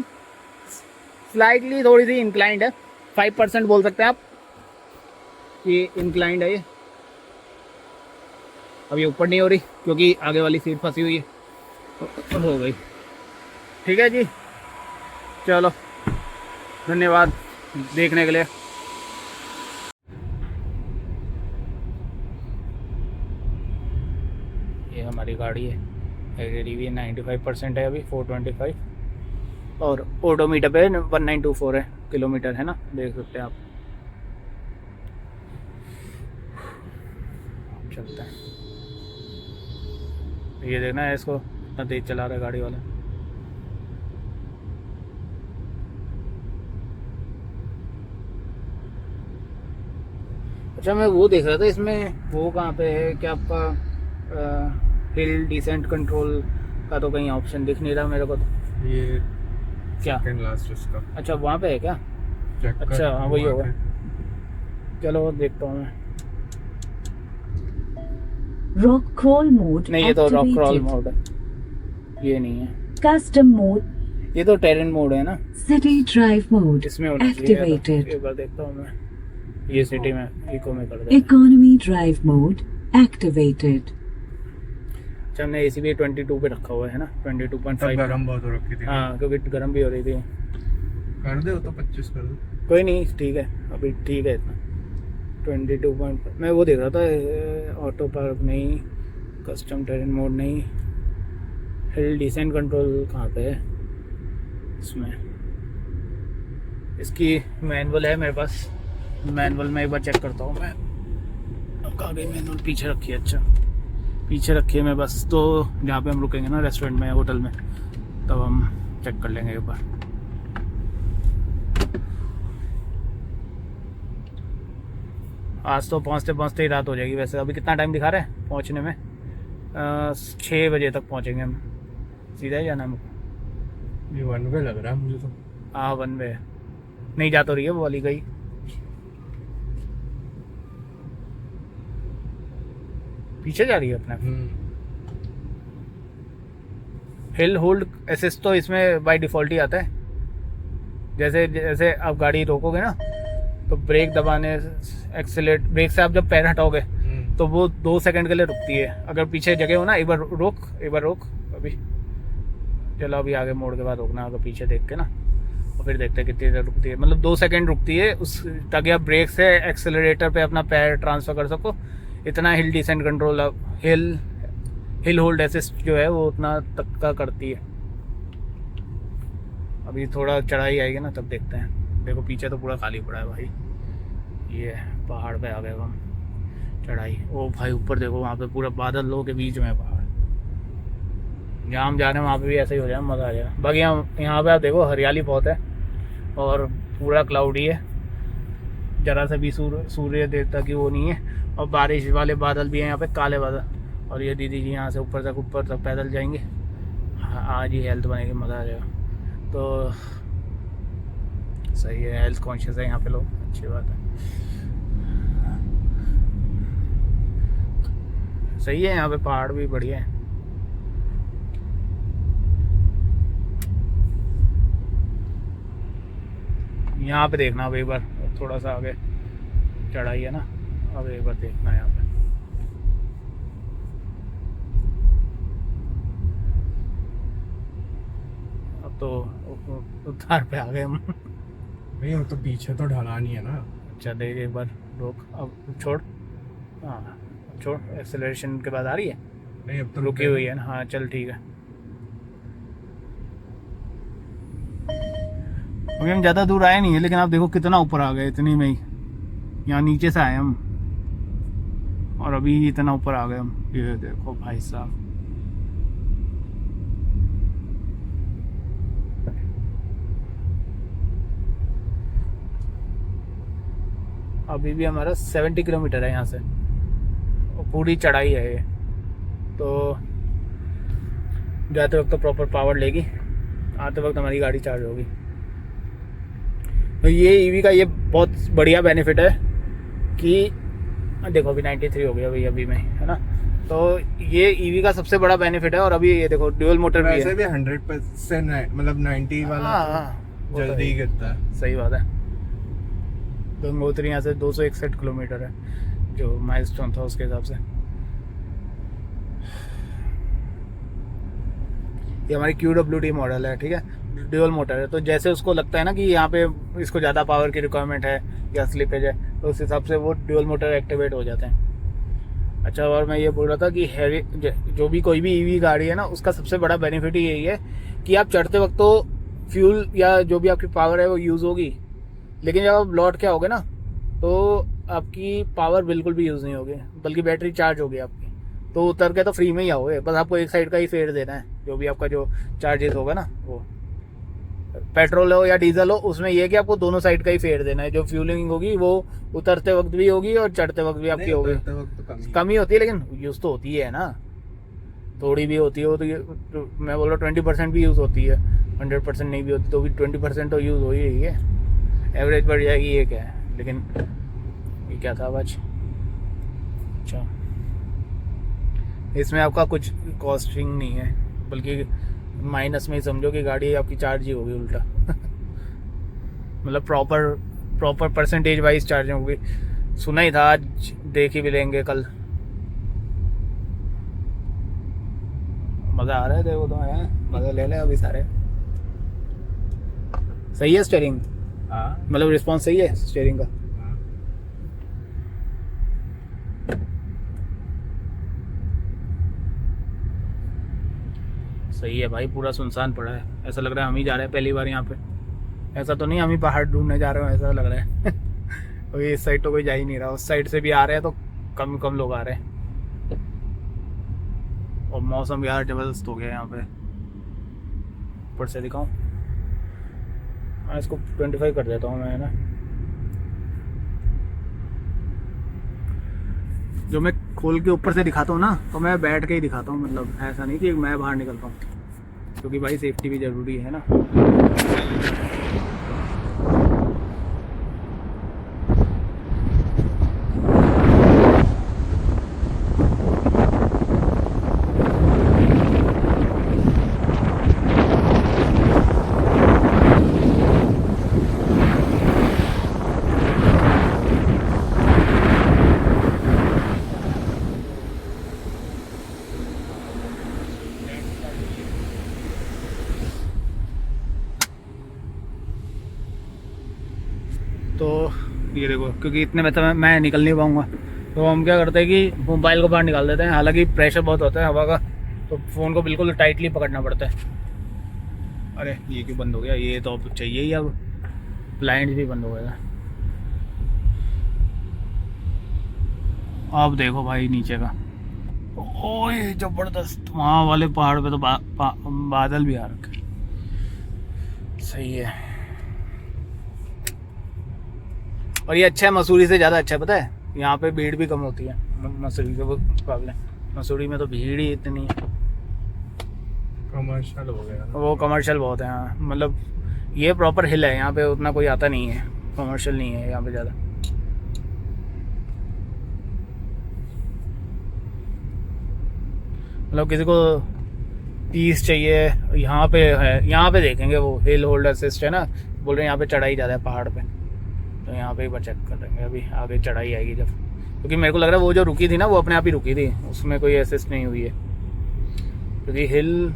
स्लाइटली थोड़ी सी इंक्लाइंड है, 5% बोल सकते हैं आप, ये इंक्लाइंड है ये। अब ये ऊपर नहीं हो रही क्योंकि आगे वाली सीट फंसी हुई है, तो हो गई। ठीक है जी, चलो धन्यवाद देखने के लिए। ये हमारी गाड़ी है, रिव्यू 95% है अभी, 425, और ओडोमीटर पे 1924 है किलोमीटर, है ना, देख सकते हैं आप। चलते हैं, ये देखना है इसको इतना तेज चला रहा है गाड़ी वाला। अच्छा मैं वो देख रहा था इसमें, वो कहाँ पे है क्या आपका हिल डिसेंट कंट्रोल का तो कहीं ऑप्शन दिख नहीं रहा मेरे को तो। ये क्या सेकंड लास्ट उसका अच्छा वहाँ पे है क्या? चेक कर, अच्छा हाँ वही वहाँ होगा। पे। चलो देखता हूँ मैं। Rock crawl mode नहीं ये तो रॉक क्रॉल activated. मोड है, ये नहीं है। Custom mode, ये तो टेरेन मोड है ना, city drive mode इसमें होना चाहिए। activated. एक बार देखता हूँ मैं, ये सिटी में इको में कर दे। Economy drive mode activated. अच्छा हमने एसी भी 22 पे रखा हुआ है ना, तब 22.5। गरम बहुत हो रखी थी। हाँ क्योंकि गर्म भी हो रही थी। कर दे, वो तो 25 कर दो। कोई नहीं ठीक है, अभी ठीक है इतना। 22 मैं वो देख रहा था, ऑटो पार्क नहीं, कस्टम टेरेन मोड नहीं, हिल डिसेंट कंट्रोल कहाँ पे है इसमें। इसकी मैनुअल है मेरे पास, मैनुअल में एक बार चेक करता हूँ मैं। अब कहाँ गई मैनुअल? पीछे रखी है। अच्छा पीछे रखी है मैं बस, तो जहाँ पे हम रुकेंगे ना रेस्टोरेंट में होटल में, तब हम चेक कर लेंगे एक बार। आज तो पहुँचते पहुँचते ही रात हो जाएगी। वैसे अभी कितना टाइम दिखा रहे हैं पहुँचने में? 6 बजे तक पहुँचेंगे हम। सीधा ही जाना हमको? ये वन वे लग रहा है मुझे तो। हाँ 1 वे नहीं जा तो रही है वो वाली गई। पीछे जा रही है अपने। हिल होल्ड असिस्ट तो इसमें बाय डिफ़ॉल्ट ही आता है। जैसे जैसे आप गाड़ी रोकोगे ना तो ब्रेक दबाने, एक्सीलेट, ब्रेक से आप जब पैर हटाओगे तो वो 2 सेकंड के लिए रुकती है। अगर पीछे जगह हो ना, एक बार रोक अभी, चलो अभी आगे मोड़ के बाद रोकना, अगर पीछे देख के ना, और फिर देखते हैं कितनी देर रुकती है। मतलब 2 सेकंड रुकती है उस, ताकि आप ब्रेक से एक्सेलरेटर पे अपना पैर ट्रांसफ़र कर सको। इतना हिल डिसेंट कंट्रोल, अब हिल होल्ड असिस्ट जो है वो उतना तक का करती है। अभी थोड़ा चढ़ाई आएगी ना तब देखते हैं। देखो पीछे तो पूरा खाली पड़ा है भाई, ये पहाड़ पे आ गए हम। चढ़ाई, ओ भाई ऊपर देखो, वहाँ पे पूरा बादलों के बीच में पहाड़। जहाँ हम जा रहे हैं वहाँ पे भी ऐसा ही हो जाए, मज़ा आ जाएगा। बाकी यहाँ पे आप देखो हरियाली बहुत है और पूरा क्लाउडी है, जरा सा भी सूर्य देवता की वो नहीं है, और बारिश वाले बादल भी हैं यहाँ पे, काले बादल। और ये दीदी जी यहाँ से ऊपर तक पैदल जाएंगे। आज ही हेल्थ बनेगी, मज़ा आ जाएगा। तो सही है, हेल्थ कॉन्शियस है यहाँ पे लोग, अच्छी बात है। सही है, यहाँ पे पहाड़ भी बढ़िया है। यहाँ पे देखना अब एक बार, थोड़ा सा आगे चढ़ाई है ना, अब एक बार देखना यहाँ पे। अब तो उतार पे आ गए हम। भैया तो पीछे तो ढलानी है ना। अच्छा देख एक बार, रोक, अब छोड़, हाँ छोड़, एक्सेलरेशन के बाद आ रही है, नहीं अब तो रुकी हुई है ना। हाँ चल ठीक है। अभी हम ज़्यादा दूर आए नहीं है, लेकिन आप देखो कितना ऊपर आ गए, इतनी में ही। यहाँ नीचे से आए हम और अभी इतना ऊपर आ गए हम। ये देखो भाई साहब, अभी भी हमारा 70 किलोमीटर है यहाँ से। पूरी चढ़ाई है ये, तो जाते वक्त तो प्रॉपर पावर लेगी, आते वक्त हमारी गाड़ी चार्ज होगी। तो ये ईवी का ये बहुत बढ़िया बेनिफिट है कि देखो अभी 93 हो गया भाई अभी में, है ना। तो ये ईवी का सबसे बड़ा बेनिफिट है। और अभी ये देखो ड्यूल मोटर भी वैसे है। भी 100% मतलब 90 वाला हाँ, तो जल्दी ही गिरता है। सही बात है। गंगोत्री यहाँ से 261 किलोमीटर है जो माइलस्टोन था उसके हिसाब से। ये हमारी QWD मॉडल है, ठीक है, ड्यूल मोटर है। तो जैसे उसको लगता है ना कि यहाँ पे इसको ज़्यादा पावर की रिक्वायरमेंट है या स्लिपेज है, तो उस हिसाब से वो ड्यूल मोटर एक्टिवेट हो जाते हैं। अच्छा, और मैं ये बोल रहा था कि हैवी जो भी कोई भी ईवी गाड़ी है ना, उसका सबसे बड़ा बेनिफिट ही यही है कि आप चढ़ते वक्त तो फ्यूल या जो भी आपकी पावर है वो यूज़ होगी, लेकिन जब आप लौट के आओगे ना तो आपकी पावर बिल्कुल भी यूज़ नहीं होगी, बल्कि बैटरी चार्ज होगी आपकी। तो उतर के तो फ्री में ही आओगे, बस आपको एक साइड का ही फेयर देना है, जो भी आपका जो चार्जेस होगा ना, वो पेट्रोल हो या डीजल हो, उसमें यह है कि आपको दोनों साइड का ही फेयर देना है। जो फ्यूलिंग होगी वो उतरते वक्त भी होगी और चढ़ते वक्त भी आपकी होगी। उतरते वक्त तो कम ही होती है, लेकिन यूज़ तो होती है ना, थोड़ी भी होती है। तो मैं बोल रहा हूँ 20% भी यूज़ होती है, 100% नहीं भी होती तो भी 20% तो यूज़ हो ही रही है। एवरेज बढ़ जाएगी ये क्या है, लेकिन ये क्या था आज। अच्छा, इसमें आपका कुछ कॉस्टिंग नहीं है, बल्कि माइनस में ही समझो कि गाड़ी आपकी चार्ज ही होगी उल्टा। मतलब प्रॉपर परसेंटेज वाइज चार्जिंग होगी। सुना ही था, आज देख ही भी लेंगे कल। मज़ा आ रहा है देखो तो यार, मज़ा ले ले अभी सारे। सही है स्टीयरिंग, हाँ मतलब रिस्पॉन्स सही है स्टीयरिंग का। सही है भाई, पूरा सुनसान पड़ा है, ऐसा लग रहा है हम ही जा रहे हैं पहली बार यहाँ पे। ऐसा तो नहीं हम ही पहाड़ ढूंढने जा रहे हो, ऐसा लग रहा है। और इस साइड तो कोई जा ही नहीं रहा, उस साइड से भी आ रहे हैं तो कम कम लोग आ रहे हैं। और मौसम यार जबरदस्त हो गया यहाँ पे। ऊपर से दिखाऊं, मैं इसको 25 कर देता हूँ मैं, है ना। जो मैं खोल के ऊपर से दिखाता हूँ ना, तो मैं बैठ के ही दिखाता हूँ, मतलब ऐसा नहीं कि मैं बाहर निकलता हूँ, क्योंकि भाई सेफ्टी भी ज़रूरी है ना। तो ये देखो, क्योंकि इतने में तो मैं निकल नहीं पाऊँगा, तो हम क्या करते हैं कि मोबाइल को बाहर निकाल देते हैं। हालांकि प्रेशर बहुत होता है हवा का, तो फ़ोन को बिल्कुल टाइटली पकड़ना पड़ता है। अरे ये क्यों बंद हो गया, ये तो अब चाहिए ही, अब ब्लाइंड भी बंद हो गया। अब देखो भाई नीचे का, ओए ज़बरदस्त, वहाँ वाले पहाड़ पे तो बादल भी आ रखे। सही है। और ये अच्छा है, मसूरी से ज़्यादा अच्छा है, पता है। यहाँ पे भीड़ भी कम होती है मसूरी के मुकाबले। मसूरी में तो भीड़ ही इतनी है, कमर्शियल हो गया ना। वो कमर्शियल बहुत है। हाँ, मतलब ये प्रॉपर हिल है, यहाँ पे उतना कोई आता नहीं है, कमर्शियल नहीं है यहाँ पे ज़्यादा। मतलब किसी को पीस चाहिए, यहाँ पे है, यहाँ पे देखेंगे वो हिल होल्ड असिस्ट है ना, बोल रहे हैं यहाँ पे चढ़ाई ज़्यादा है पहाड़ पे, तो यहाँ पे एक बार चेक कर लेंगे। अभी आगे चढ़ाई आएगी जब, क्योंकि मेरे को लग रहा है वो जो रुकी थी ना, वो अपने आप ही रुकी थी, उसमें कोई असिस्ट नहीं हुई है। क्योंकि हिल,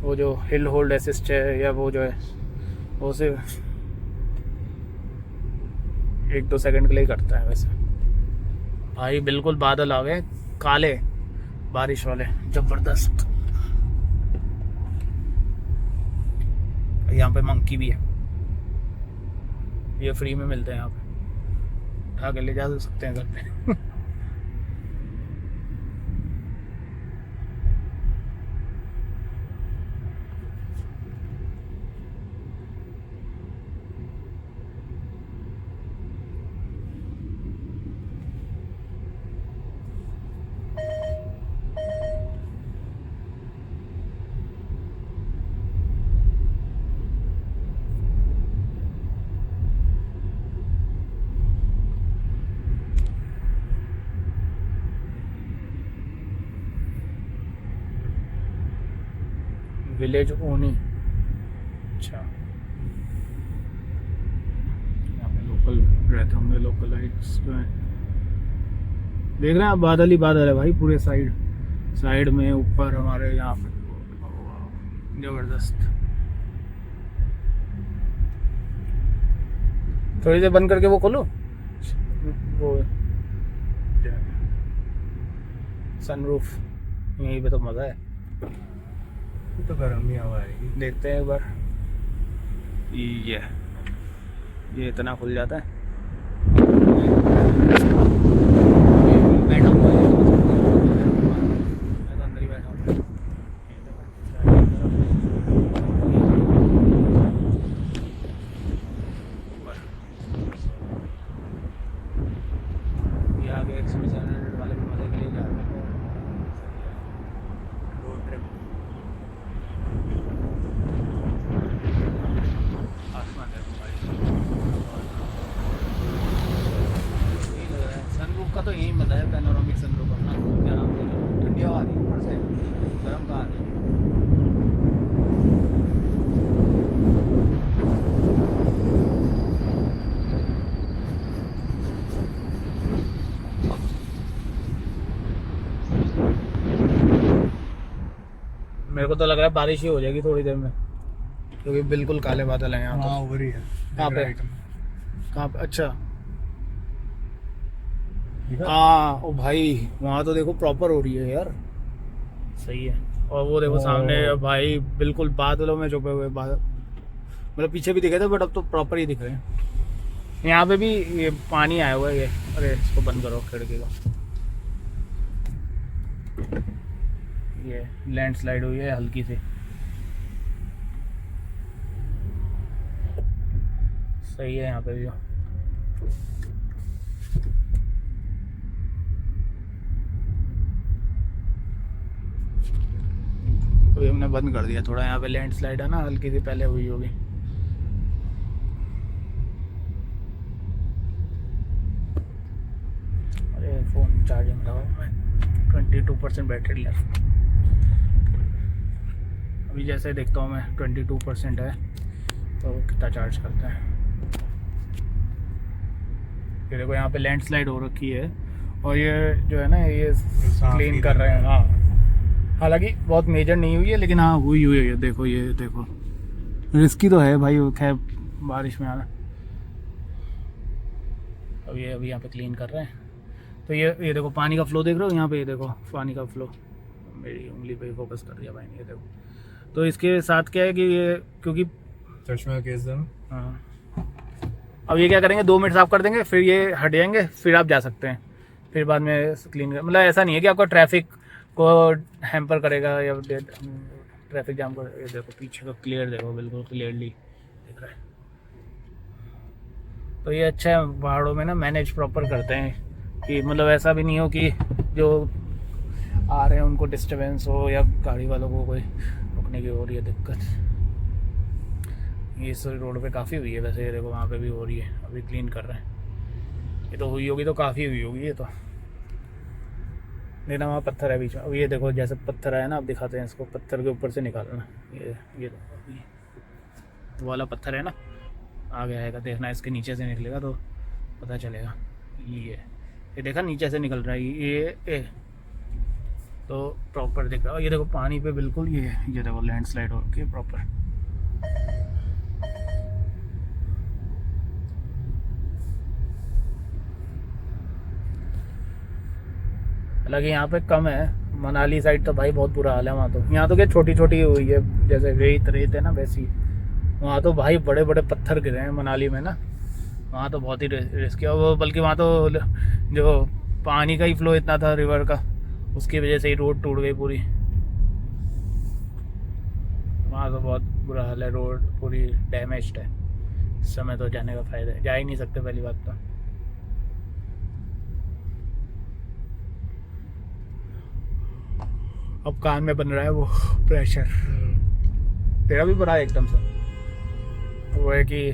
वो जो हिल होल्ड असिस्ट है या वो जो है, वो सिर्फ 1-2 सेकंड के लिए करता है वैसे। भाई बिल्कुल बादल आ गए काले, बारिश वाले, जबरदस्त। यहाँ पे मंकी भी है, ये फ्री में मिलते हैं यहाँ पे, उठा के ले जा सकते हैं घर पे। विलेज ओनी। अच्छा, यहाँ पे लोकल रहते होंगे, लोकलाइट्स जो है। देख रहे हैं आप, बादल ही बादल है भाई पूरे साइड में, ऊपर हमारे यहाँ पे। जबरदस्त। थोड़ी देर बंद करके वो खोलो, वो सनरूफ। यहीं पे तो मज़ा है। तो गर्म ही हवा आएगी। देखते हैं एक बार। ये इतना खुल जाता है। बैठा हुआ है, मैं तो अंदर ही बैठा हूँ। ये आगे एक्सपीडिशन वाले भी मजे के लिए जा रहे हैं। Road trip. आसमान है भाई, यही लग रहा है। सनरूफ का तो यही मजा है, पैनोरामिक सनरूफ अपना। क्या नाम है, ठंडी हवा आ रही है ऊपर से, गर्म कहाँ आ रही है। मेरे को तो लग रहा है बारिश ही हो जाएगी थोड़ी देर में, क्योंकि बिल्कुल काले बादल हैं यहाँ हाँ तो। हो रही है। कहाँ पे? राइट में। कहाँ पे? अच्छा, ठीक है? हाँ ओ भाई, वहाँ तो देखो प्रॉपर हो रही है यार। सही है। और वो देखो सामने भाई, बिल्कुल बादलों में छुपे हुए बादल। मतलब पीछे भी दिखे थे, बट अब तो प्रॉपर ही दिख रहे हैं। यहाँ पे भी ये पानी आया हुआ है ये। अरे इसको बंद करो खिड़की को। ये लैंडस्लाइड हुई है हल्की सी। सही है यहाँ पे भी। अभी हमने बंद कर दिया थोड़ा, यहाँ पे लैंडस्लाइड है ना, हल्की सी पहले हुई होगी। अरे फ़ोन चार्जिंग लगाओ, मैं 22% बैटरी लेफ्ट। अभी जैसे देखता हूँ मैं 22% है, तो कितना चार्ज करता है। फिर देखो यहाँ पे लैंडस्लाइड हो रखी है, और ये जो है ना, ये क्लीन कर रहे हैं। हाँ, हालांकि बहुत मेजर नहीं हुई है, लेकिन हाँ हुई है। देखो ये देखो, रिस्की तो है भाई खैर बारिश में आना। अब ये अभी यहाँ पे क्लीन कर रहे हैं। तो ये देखो पानी का फ्लो देख रहे हो यहाँ पे, ये देखो पानी का फ्लो। मेरी उंगली पे फोकस कर दिया भाई ने, ये देखो। तो इसके साथ क्या है कि ये, क्योंकि चश्मे का केस देना। हाँ, अब ये क्या करेंगे, 2 मिनट साफ कर देंगे, फिर ये हट जाएंगे, फिर आप जा सकते हैं। फिर बाद में क्लीन कर, मतलब ऐसा नहीं है कि आपका ट्रैफिक को हैम्पर करेगा या ट्रैफिक जाम कर। ये देखो पीछे का क्लियर देखो, बिल्कुल क्लियरली दिख रहा है। तो ये अच्छा है, पहाड़ों में ना मैनेज प्रॉपर करते हैं कि मतलब ऐसा भी नहीं हो कि जो आ रहे हैं उनको डिस्टर्बेंस हो, या गाड़ी वालों को कोई रुकने की हो रही है दिक्कत। ये इस रोड पे काफ़ी हुई है वैसे, ये देखो वहाँ पे भी हो रही है, अभी क्लीन कर रहे हैं। ये तो हुई होगी, तो काफ़ी हुई होगी ये तो। देखना वहाँ पत्थर है बीच में। अब ये देखो जैसे पत्थर है ना, अब दिखाते हैं इसको, पत्थर के ऊपर से निकालना। ये वाला पत्थर है ना, आगे आएगा, देखना इसके नीचे से निकलेगा तो पता चलेगा। ये देखा नीचे से निकल रहा है ये तो प्रॉपर दिख रहा है। ये देखो पानी पे बिल्कुल ये देखो लैंडस्लाइड हो रखी है प्रॉपर। हालांकि यहाँ पे कम है, मनाली साइड तो भाई बहुत बुरा हाल है वहाँ तो। यहाँ तो क्या छोटी छोटी हुई है, जैसे रेत है ना वैसी। वहाँ तो भाई बड़े बड़े पत्थर गिरे हैं मनाली में ना, वहाँ तो बहुत ही रिस्की है वो। बल्कि वहाँ तो जो पानी का ही फ्लो इतना था रिवर का, उसकी वजह से ही रोड टूट गई पूरी। वहाँ तो बहुत बुरा हाल है, रोड पूरी डैमेज्ड है। इस समय तो जाने का फ़ायदा है, जा ही नहीं सकते पहली बात तो। अब कान में बन रहा है वो प्रेशर। तेरा भी बड़ा एकदम से वो है कि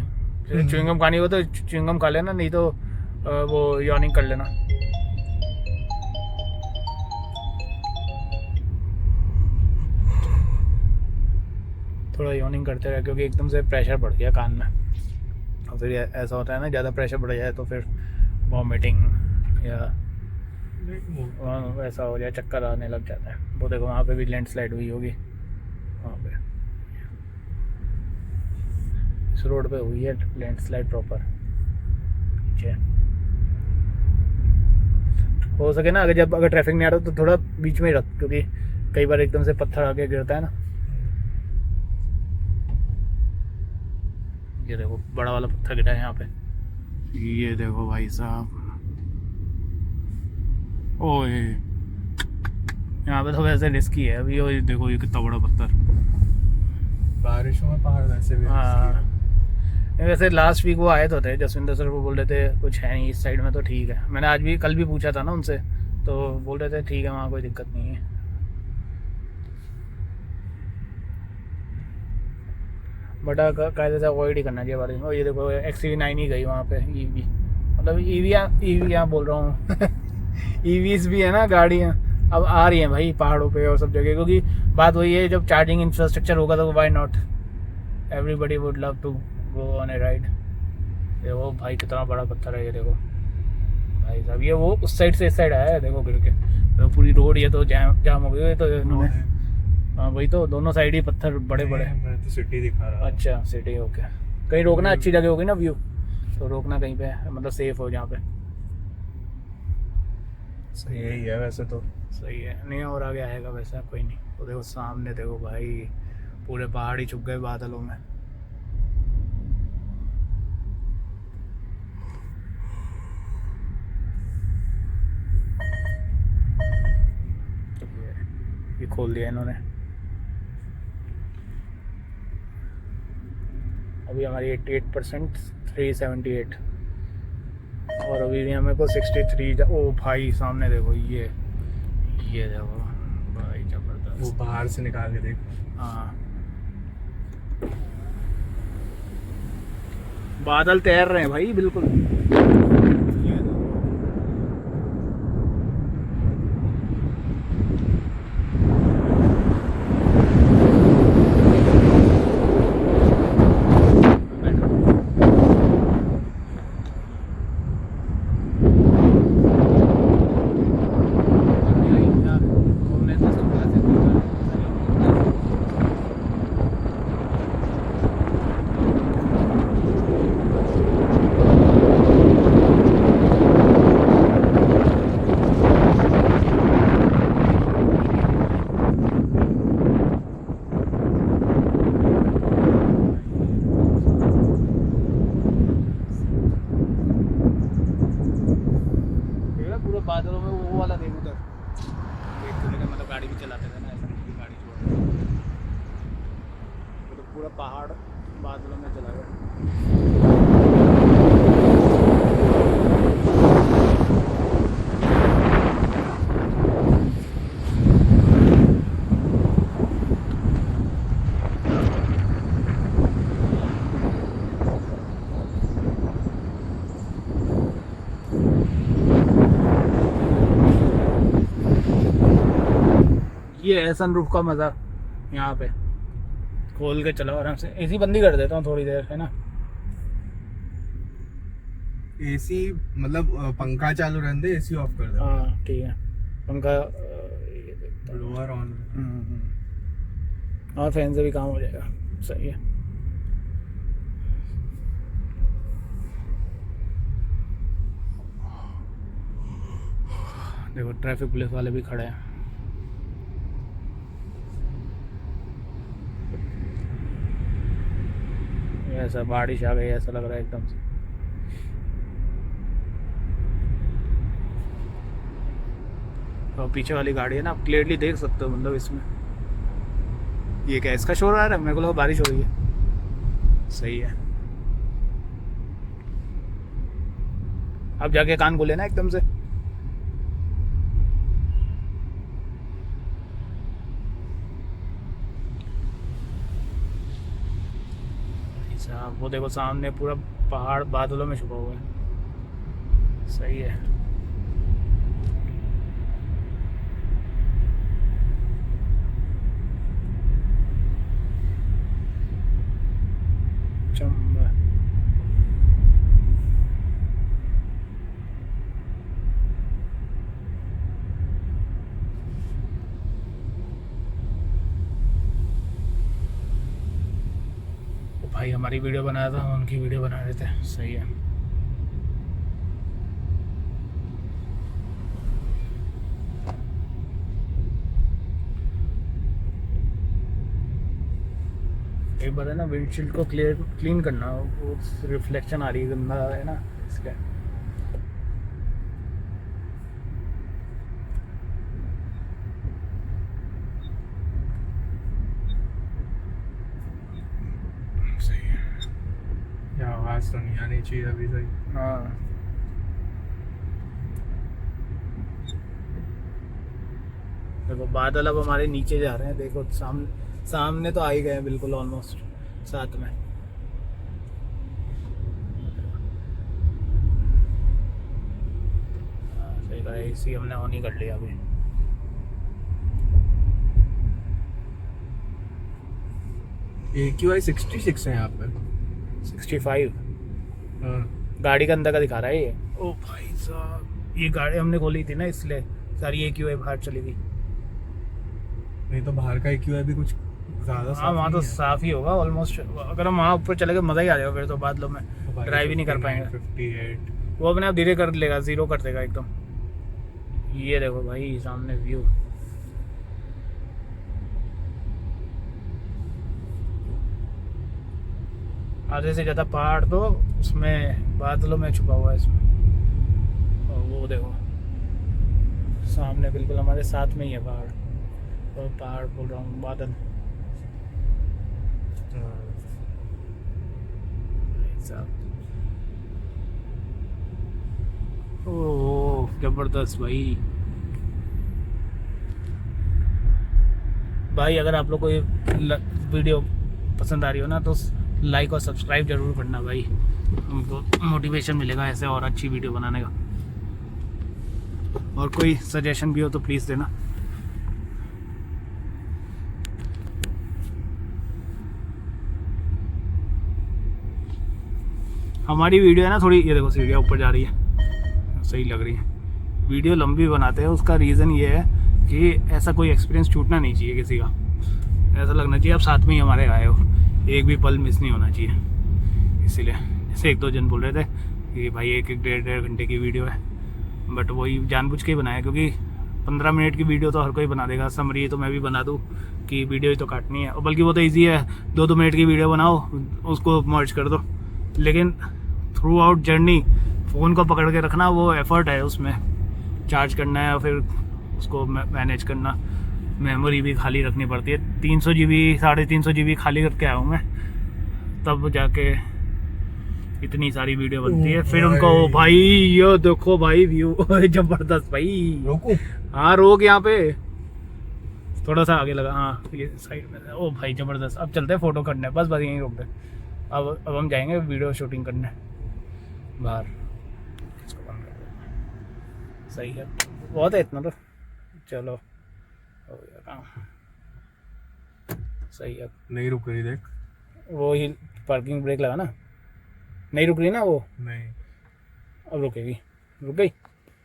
च्युइंगम खानी हो तो च्युइंगम खा लेना, नहीं तो वो यॉर्निंग कर लेना। थोड़ा यॉर्निंग करते रहे क्योंकि एकदम से प्रेशर बढ़ गया कान में, और फिर ऐसा होता है ना, ज़्यादा प्रेशर बढ़ जाए तो फिर वॉमिटिंग या ऐसा हो जाए, चक्कर आने लग जाता है। वो देखो वहाँ पे भी लैंडस्लाइड हुई होगी, वहाँ पे इस रोड पे हुई है लैंडस्लाइड प्रॉपर। पीछे हो सके ना, अगर ट्रैफिक नहीं आ रहा तो थोड़ा बीच में ही रख, क्योंकि कई बार एकदम से पत्थर आके गिरता है ना। ये देखो बड़ा वाला पत्थर गिरा है यहाँ पे, ये देखो भाई साहब। ओए यहाँ पे तो वैसे रिस्की है अभी। ये देखो ये कितना बड़ा पत्थर। बारिशों में पहाड़ वैसे भी हाँ risky वैसे लास्ट वीक वो आए तो थे जसविंदर सर, वो बोल रहे थे कुछ है नहीं इस साइड में तो ठीक है। मैंने आज भी कल भी पूछा था ना उनसे, तो बोल रहे थे ठीक है वहाँ कोई दिक्कत नहीं है। बट कायदे से अवॉइड ही करना चाहिए बारिश में। और ये देखो XUV9 ही गई वहाँ पे, ईवी, मतलब ईवी बोल रहा हूँ ईवीज भी है ना गाड़ियाँ, अब आ रही हैं भाई पहाड़ों पे और सब जगह, क्योंकि बात वही है जब चार्जिंग इंफ्रास्ट्रक्चर होगा तो why not, everybody would love to go on a ride. देखो भाई कितना बड़ा पत्थर है ये देखो भाई साहब। ये वो उस साइड से इस साइड आया है देखो गिर के, तो पूरी रोड ये तो जाम हो गई है। तो इन्होंने, हाँ वही तो, दोनों साइड ही पत्थर बड़े बड़े। मैं तो सिटी दिखा रहा हूँ। अच्छा सिटी, ओके। कहीं रोकना अच्छी जगह होगी ना व्यू, तो रोकना कहीं पे मतलब सेफ हो जहाँ पे। सही यही है वैसे तो। सही है, नहीं और आगे आएगा वैसा कोई नहीं। तो देखो सामने देखो भाई पूरे पहाड़ ही छुप गए बादलों में। ये खोल दिया इन्होंने। अभी हमारी 88%, 378, और अभी भी हमें को 63। ओ भाई सामने देखो ये देखो भाई जबरदस्त। वो बाहर से निकाल के देखो। हाँ बादल तैर रहे हैं भाई बिल्कुल। ये देखो। घूमने तो सब क्लासेस पूरे बादलों में वो वाला देख उधर, मतलब गाड़ी भी चलाते थे ना, ऐसा नहीं कि गाड़ी छोड़, तो पूरा पहाड़ बादलों में चला गया। ये है सनरूफ का मज़ा, यहाँ पे खोल के चलाओ आराम से। एसी बंद ही कर देता हूँ थोड़ी देर, है ना। एसी मतलब पंखा चालू रहने दे, एसी ऑफ कर दे। हाँ ठीक है, पंखा लोअर ऑन। और फैन से भी काम हो जाएगा, सही है। देखो ट्रैफिक पुलिस वाले भी खड़े हैं। ऐसा बारिश आ गई ऐसा लग रहा है एकदम से। तो पीछे वाली गाड़ी है ना, आप क्लियरली देख सकते हो, मतलब इसमें ये क्या इसका शोर आ रहा है, मेरे को लगा बारिश हो रही है। सही है, अब जाके कान खोले ना एकदम से। साहब वो देखो सामने पूरा पहाड़ बादलों में छुपा हुआ है। सही है। भाई हमारी वीडियो बनाया था, उनकी वीडियो बना रहे थे। सही है। एक बार है ना विंडशील्ड को क्लीन करना, वो रिफ्लेक्शन आ रही है गंदा है ना इसका। सही है। या आवाज तो नहीं आनी चाहिए अभी सही। हाँ देखो बादल अब हमारे नीचे जा रहे हैं, देखो सामने तो आ ही गए हैं बिल्कुल ऑलमोस्ट साथ में। सही कहा, एसी हमने ऑन ही कर लिया अभी। AQI 66 है यहाँ पे। 65 हाँ गाड़ी के अंदर का दिखा रहा है ये। ओ भाई साहब, ये गाड़ी हमने खोली थी ना इसलिए सारी AQI बाहर चली गई। नहीं तो बाहर का AQI भी कुछ ज्यादा हाँ वहाँ तो साफ ही होगा ऑलमोस्ट। अगर हम वहाँ ऊपर चले गए मज़ा ही आ जाएगा फिर तो बादलों में ड्राइव ही नहीं कर पाएंगे। 58। वो अपने आप धीरे कर लेगा, ज़ीरो कर देगा एकदम। ये देखो भाई सामने व्यू। आधे से ज़्यादा पहाड़ तो उसमें बादलों में छुपा हुआ है इसमें। और वो देखो सामने बिल्कुल हमारे साथ में ही है पहाड़, और पहाड़ बोल रहा हूँ बादल। ओह जबरदस्त भाई। भाई अगर आप लोग को ये वीडियो पसंद आ रही हो ना तो लाइक और सब्सक्राइब जरूर करना भाई, हमको मोटिवेशन मिलेगा ऐसे और अच्छी वीडियो बनाने का। और कोई सजेशन भी हो तो प्लीज़ देना। हमारी वीडियो है ना थोड़ी, ये देखो सीढ़ियाँ ऊपर जा रही है, सही लग रही है। वीडियो लंबी बनाते हैं उसका रीज़न ये है कि ऐसा कोई एक्सपीरियंस छूटना नहीं चाहिए किसी का। ऐसा लगना चाहिए आप साथ में ही हमारे आए हो, एक भी पल मिस नहीं होना चाहिए। इसीलिए जैसे एक दो जन बोल रहे थे कि भाई एक डेढ़ घंटे की वीडियो है, बट वही जानबूझ के ही बनाया क्योंकि 15 मिनट की वीडियो तो हर कोई बना देगा। समरी तो मैं भी बना दूँ कि वीडियो ही तो काटनी है, और बल्कि वो तो ईजी है, 2-2 मिनट की वीडियो बनाओ उसको मर्ज कर दो। लेकिन थ्रू आउट जर्नी फ़ोन को पकड़ के रखना वो एफर्ट है, उसमें चार्ज करना है और फिर उसको मैनेज करना, मेमोरी भी खाली रखनी पड़ती है। 300 GB 350 GB खाली करके आया हूँ मैं, तब जाके इतनी सारी वीडियो बनती है। फिर उनको भाई ये देखो भाई व्यू जबरदस्त भाई। रोकूं? हाँ रोक, यहाँ पे थोड़ा सा आगे लगा, हाँ ये साइड में। ओ भाई जबरदस्त। अब चलते हैं फोटो करने, बस यहीं रोक दे। अब हम जाएंगे वीडियो शूटिंग करने बाहर। इसको बंद कर दो। सही है, बहुत है इतना तो। चलो हो गया काम। सही है। नहीं रुक रही देख। वो ही पार्किंग ब्रेक लगा ना, नहीं रुक रही ना वो। नहीं अब रुकेगी, रुक गई।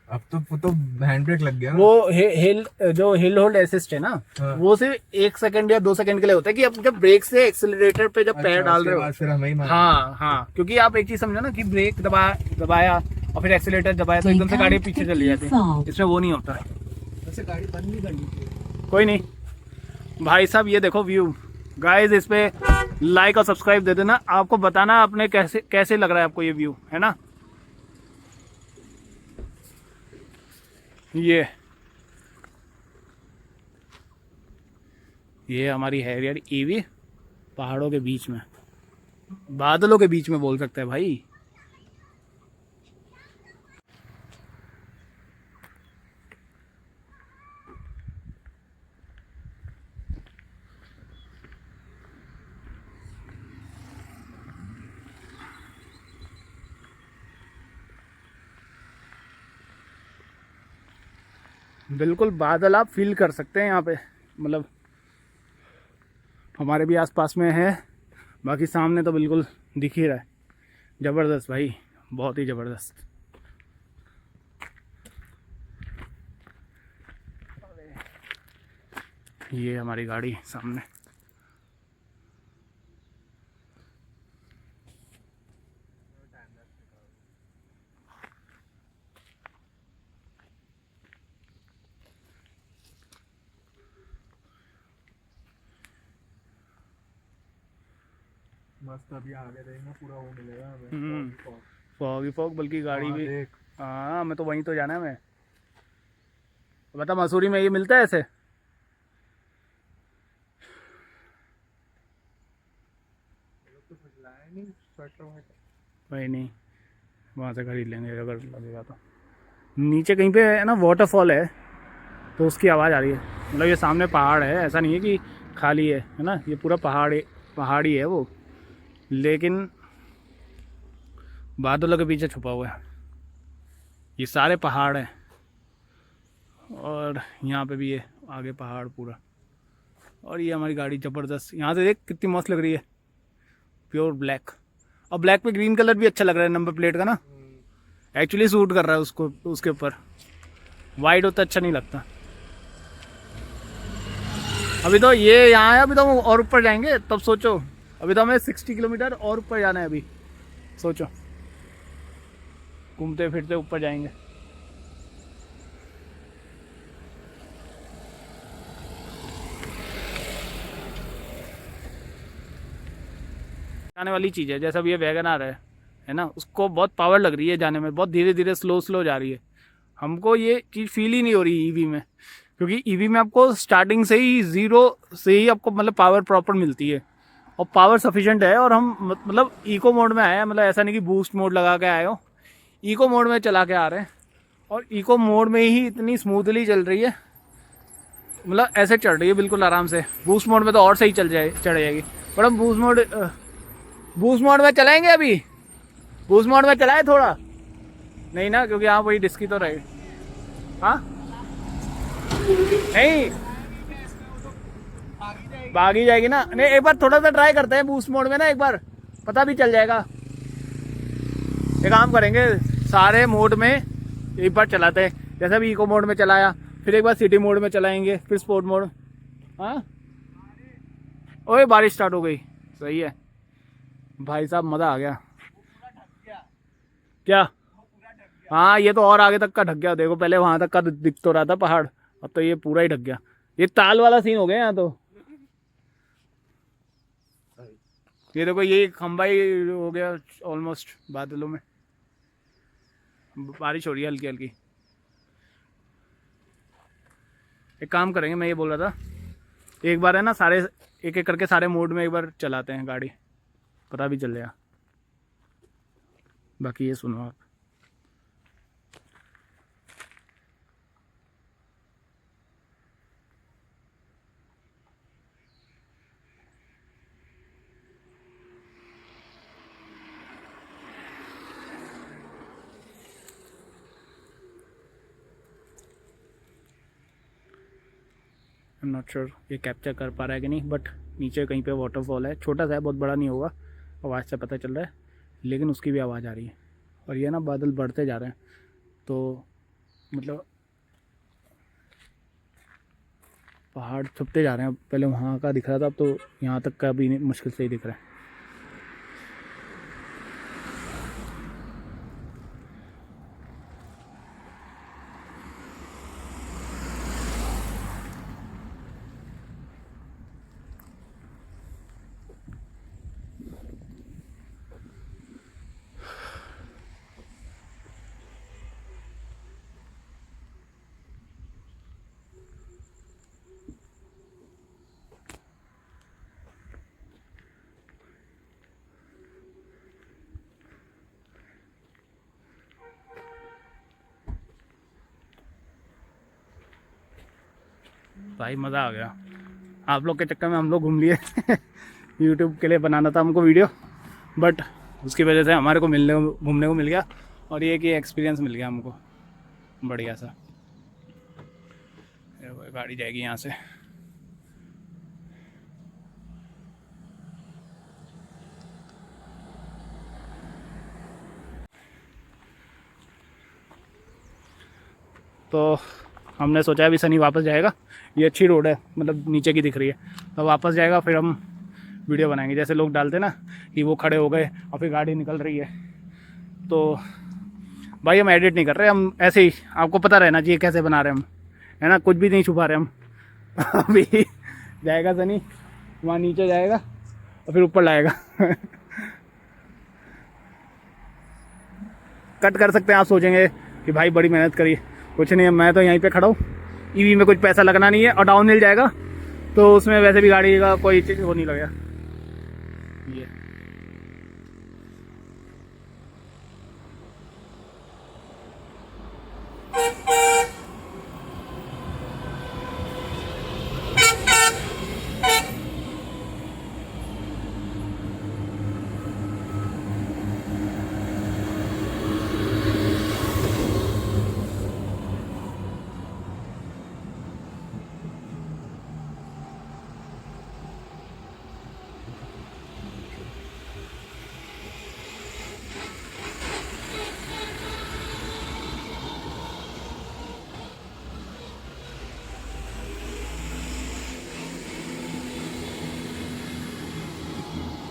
अब तो हैंड ब्रेक लग गया ना। वो जो हिल होल्ड असिस्ट है ना, हाँ। वो सिर्फ 1 सेकंड या 2 सेकंड के लिए होता है कि आप जब ब्रेक से एक्सेलरेटर पे जब पैर डाल रहे हो फिर हमें ही मारना। हाँ हाँ, क्योंकि आप एक चीज समझो ना कि ब्रेक दबाया और फिर एक्सेलरेटर दबाया तो एकदम से गाड़ी पीछे चली जाती है। इसमें वो नहीं होता है। वैसे गाड़ी बंद नहीं करनी चाहिए। कोई नहीं भाई साहब, ये देखो व्यू गाइस। इस पे लाइक और सब्सक्राइब दे देना। आपको बताना आपने कैसे लग रहा है आपको ये व्यू, है ना। ये हमारी है यार ईवी, पहाड़ों के बीच में, बादलों के बीच में बोल सकते हैं भाई। बिल्कुल बादल आप फील कर सकते हैं यहाँ पे, मतलब हमारे भी आसपास में है, बाकी सामने तो बिल्कुल दिख ही रहा है। ज़बरदस्त भाई, बहुत ही ज़बरदस्त। ये हमारी गाड़ी सामने। मस्त अभी आगे देखेंगे पूरा वो मिलेगा हम्म। हमें फॉग ही फॉग, बल्कि गाड़ी भी। देख हाँ मैं तो वहीं तो जाना है मैं। बता मसूरी में ये मिलता है ऐसे? तो कुछ लाया नहीं स्वेटर वेटर। वही नहीं, वहाँ से खरीद लेंगे अगर लगेगा तो। नीचे कहीं पे है ना वाटरफॉल है, तो उसकी आवाज़ आ रही है। मतलब ये सामने पहाड़ है, ऐसा नहीं है कि खाली है ना, ये पूरा पहाड़ी है वो, लेकिन बादलों के पीछे छुपा हुआ है। ये सारे पहाड़ हैं और यहाँ पे भी है आगे पहाड़ पूरा। और ये हमारी गाड़ी ज़बरदस्त, यहाँ से देख कितनी मस्त लग रही है, प्योर ब्लैक। और ब्लैक पे ग्रीन कलर भी अच्छा लग रहा है नंबर प्लेट का ना, एक्चुअली सूट कर रहा है उसको, उसके ऊपर। वाइट होता अच्छा नहीं लगता। अभी तो ये यहाँ है, अभी तो हम और ऊपर जाएंगे तब सोचो। अभी तो हमें 60 किलोमीटर और ऊपर जाना है अभी, सोचो। घूमते फिरते ऊपर जाएंगे। आने वाली चीज़ है, जैसा भी ये वैगन आ रहा है ना, उसको बहुत पावर लग रही है जाने में, बहुत धीरे धीरे स्लो जा रही है। हमको ये चीज़ फील ही नहीं हो रही ईवी में, क्योंकि ईवी में आपको स्टार्टिंग से ही ज़ीरो से ही आपको मतलब पावर प्रॉपर मिलती है और पावर सफिशिएंट है। और हम मतलब इको मोड में आए हैं, मतलब ऐसा नहीं कि बूस्ट मोड लगा के आए हो, इको मोड में चला के आ रहे हैं। और इको मोड में ही इतनी स्मूथली चल रही है, मतलब ऐसे चल रही है बिल्कुल आराम से। बूस्ट मोड में तो और सही चढ़ जाएगी। पर हम बूस्ट मोड में चलाएंगे अभी। बूस्ट मोड में चलाए थोड़ा नहीं ना, क्योंकि यहाँ वही डिस्की तो रहे। हाँ नहीं भागी जाएगी ना। नहीं एक बार थोड़ा सा ट्राई करते हैं बूस्ट मोड में ना, एक बार पता भी चल जाएगा। एक काम करेंगे, सारे मोड में एक बार चलाते हैं। जैसे अभी इको मोड में चलाया, फिर एक बार सिटी मोड में चलाएंगे, फिर स्पोर्ट मोड। हाँ ओए बारिश स्टार्ट हो गई, सही है भाई साहब, मज़ा आ गया। क्या? हाँ ये तो और आगे तक का ढक गया, देखो पहले वहां तक का दिख तो रहा था पहाड़, अब तो ये पूरा ही ढक गया। ये ताल वाला सीन हो गया यहाँ तो। ये देखो ये खंबा ही हो गया ऑलमोस्ट बादलों में। बारिश हो रही है हल्की हल्की। एक काम करेंगे, मैं ये बोल रहा था, एक बार है ना सारे एक एक करके सारे मोड में एक बार चलाते हैं गाड़ी, पता भी चल जाएगा। बाकी ये सुनो आप। आई एम नॉट श्योर ये कैप्चर कर पा रहा है कि नहीं, बट नीचे कहीं पे वाटरफॉल है, छोटा सा है, बहुत बड़ा नहीं होगा, आवाज़ से पता चल रहा है, लेकिन उसकी भी आवाज़ आ रही है। और ये ना बादल बढ़ते जा रहे हैं, तो मतलब पहाड़ छुपते जा रहे हैं। पहले वहाँ का दिख रहा था, अब तो यहाँ तक का भी मुश्किल से ही दिख रहा है। भाई मज़ा आ गया, आप लोग के चक्कर में हम लोग घूम लिए। यूट्यूब के लिए बनाना था हमको वीडियो, बट उसकी वजह से हमारे को घूमने को मिल गया, और ये कि एक्सपीरियंस मिल गया हमको बढ़िया सा। गाड़ी जाएगी यहाँ से। तो हमने सोचा अभी सनी वापस जाएगा, ये अच्छी रोड है, मतलब नीचे की दिख रही है, तो वापस जाएगा, फिर हम वीडियो बनाएंगे। जैसे लोग डालते ना कि वो खड़े हो गए और फिर गाड़ी निकल रही है, तो भाई हम एडिट नहीं कर रहे, हम ऐसे ही आपको पता रहना चाहिए कैसे बना रहे हम, है ना, कुछ भी नहीं छुपा रहे हम। अभी जाएगा सनी, वहाँ नीचे जाएगा और फिर ऊपर लाएगा। कट कर सकते हैं। आप सोचेंगे कि भाई बड़ी मेहनत करी, कुछ नहीं है, मैं तो यहीं पे खड़ा हूँ। ईवी में कुछ पैसा लगना नहीं है और डाउन मिल जाएगा, तो उसमें वैसे भी गाड़ी का कोई चीज़ वो नहीं लगेगा।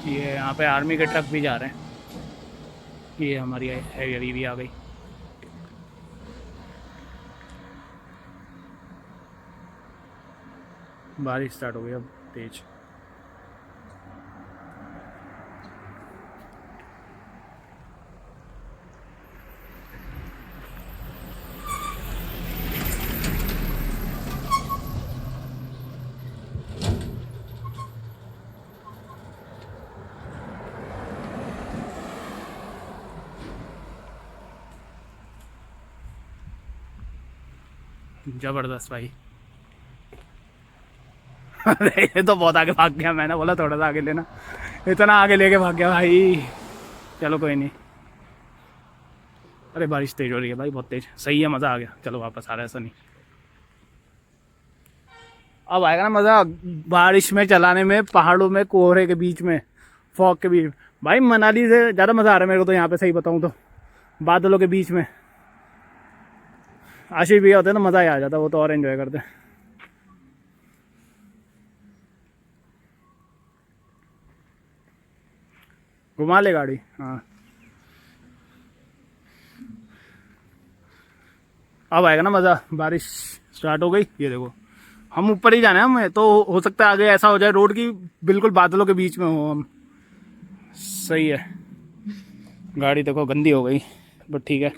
ये यहाँ पे आर्मी के ट्रक भी जा रहे हैं। ये हमारी हैवी भी आ गई। बारिश स्टार्ट हो गई अब तेज। जबरदस्त भाई। अरे ये तो बहुत आगे भाग गया, मैंने बोला थोड़ा सा आगे लेना, इतना आगे लेके भाग गया भाई। चलो कोई नहीं। अरे बारिश तेज हो रही है भाई, बहुत तेज। सही है, मज़ा आ गया। चलो वापस आ रहा है, ऐसा नहीं। अब आएगा ना मज़ा बारिश में चलाने में, पहाड़ों में, कोहरे के बीच में, फॉग के बीच में। भाई मनाली से ज़्यादा मज़ा आ रहा है मेरे को तो यहाँ पे, सही बताऊँ तो। बादलों के बीच में आशीष भैया होते हैं ना, मज़ा ही आ जाता, वो तो और एंजॉय करते हैं। घुमा ले गाड़ी। हाँ अब आएगा ना मज़ा। बारिश स्टार्ट हो गई, ये देखो। हम ऊपर ही जाना है हमें, तो हो सकता है आगे ऐसा हो जाए रोड की बिल्कुल बादलों के बीच में हो हम। सही है। गाड़ी देखो गंदी हो गई, बट ठीक है,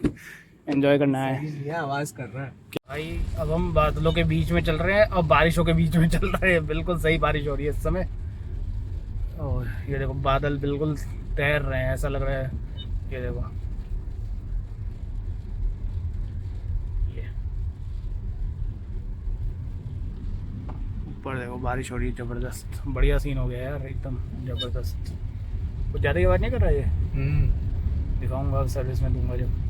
एंजॉय करना है। ये आवाज़ कर रहा है भाई अब हम बादलों के बीच में चल रहे हैं और बारिशों के बीच में चल रहे हैं। बिल्कुल सही बारिश हो रही है इस समय। और ये देखो बादल बिल्कुल तैर रहे हैं, ऐसा लग रहा है। ये देखो, ये ऊपर देखो बारिश हो रही है, जबरदस्त। बढ़िया सीन हो गया यार, एकदम जबरदस्त। कुछ ज़्यादा ही आवाज़ नहीं कर रहा है ये। दिखाऊंगा अब सर्विस में दूंगा जब।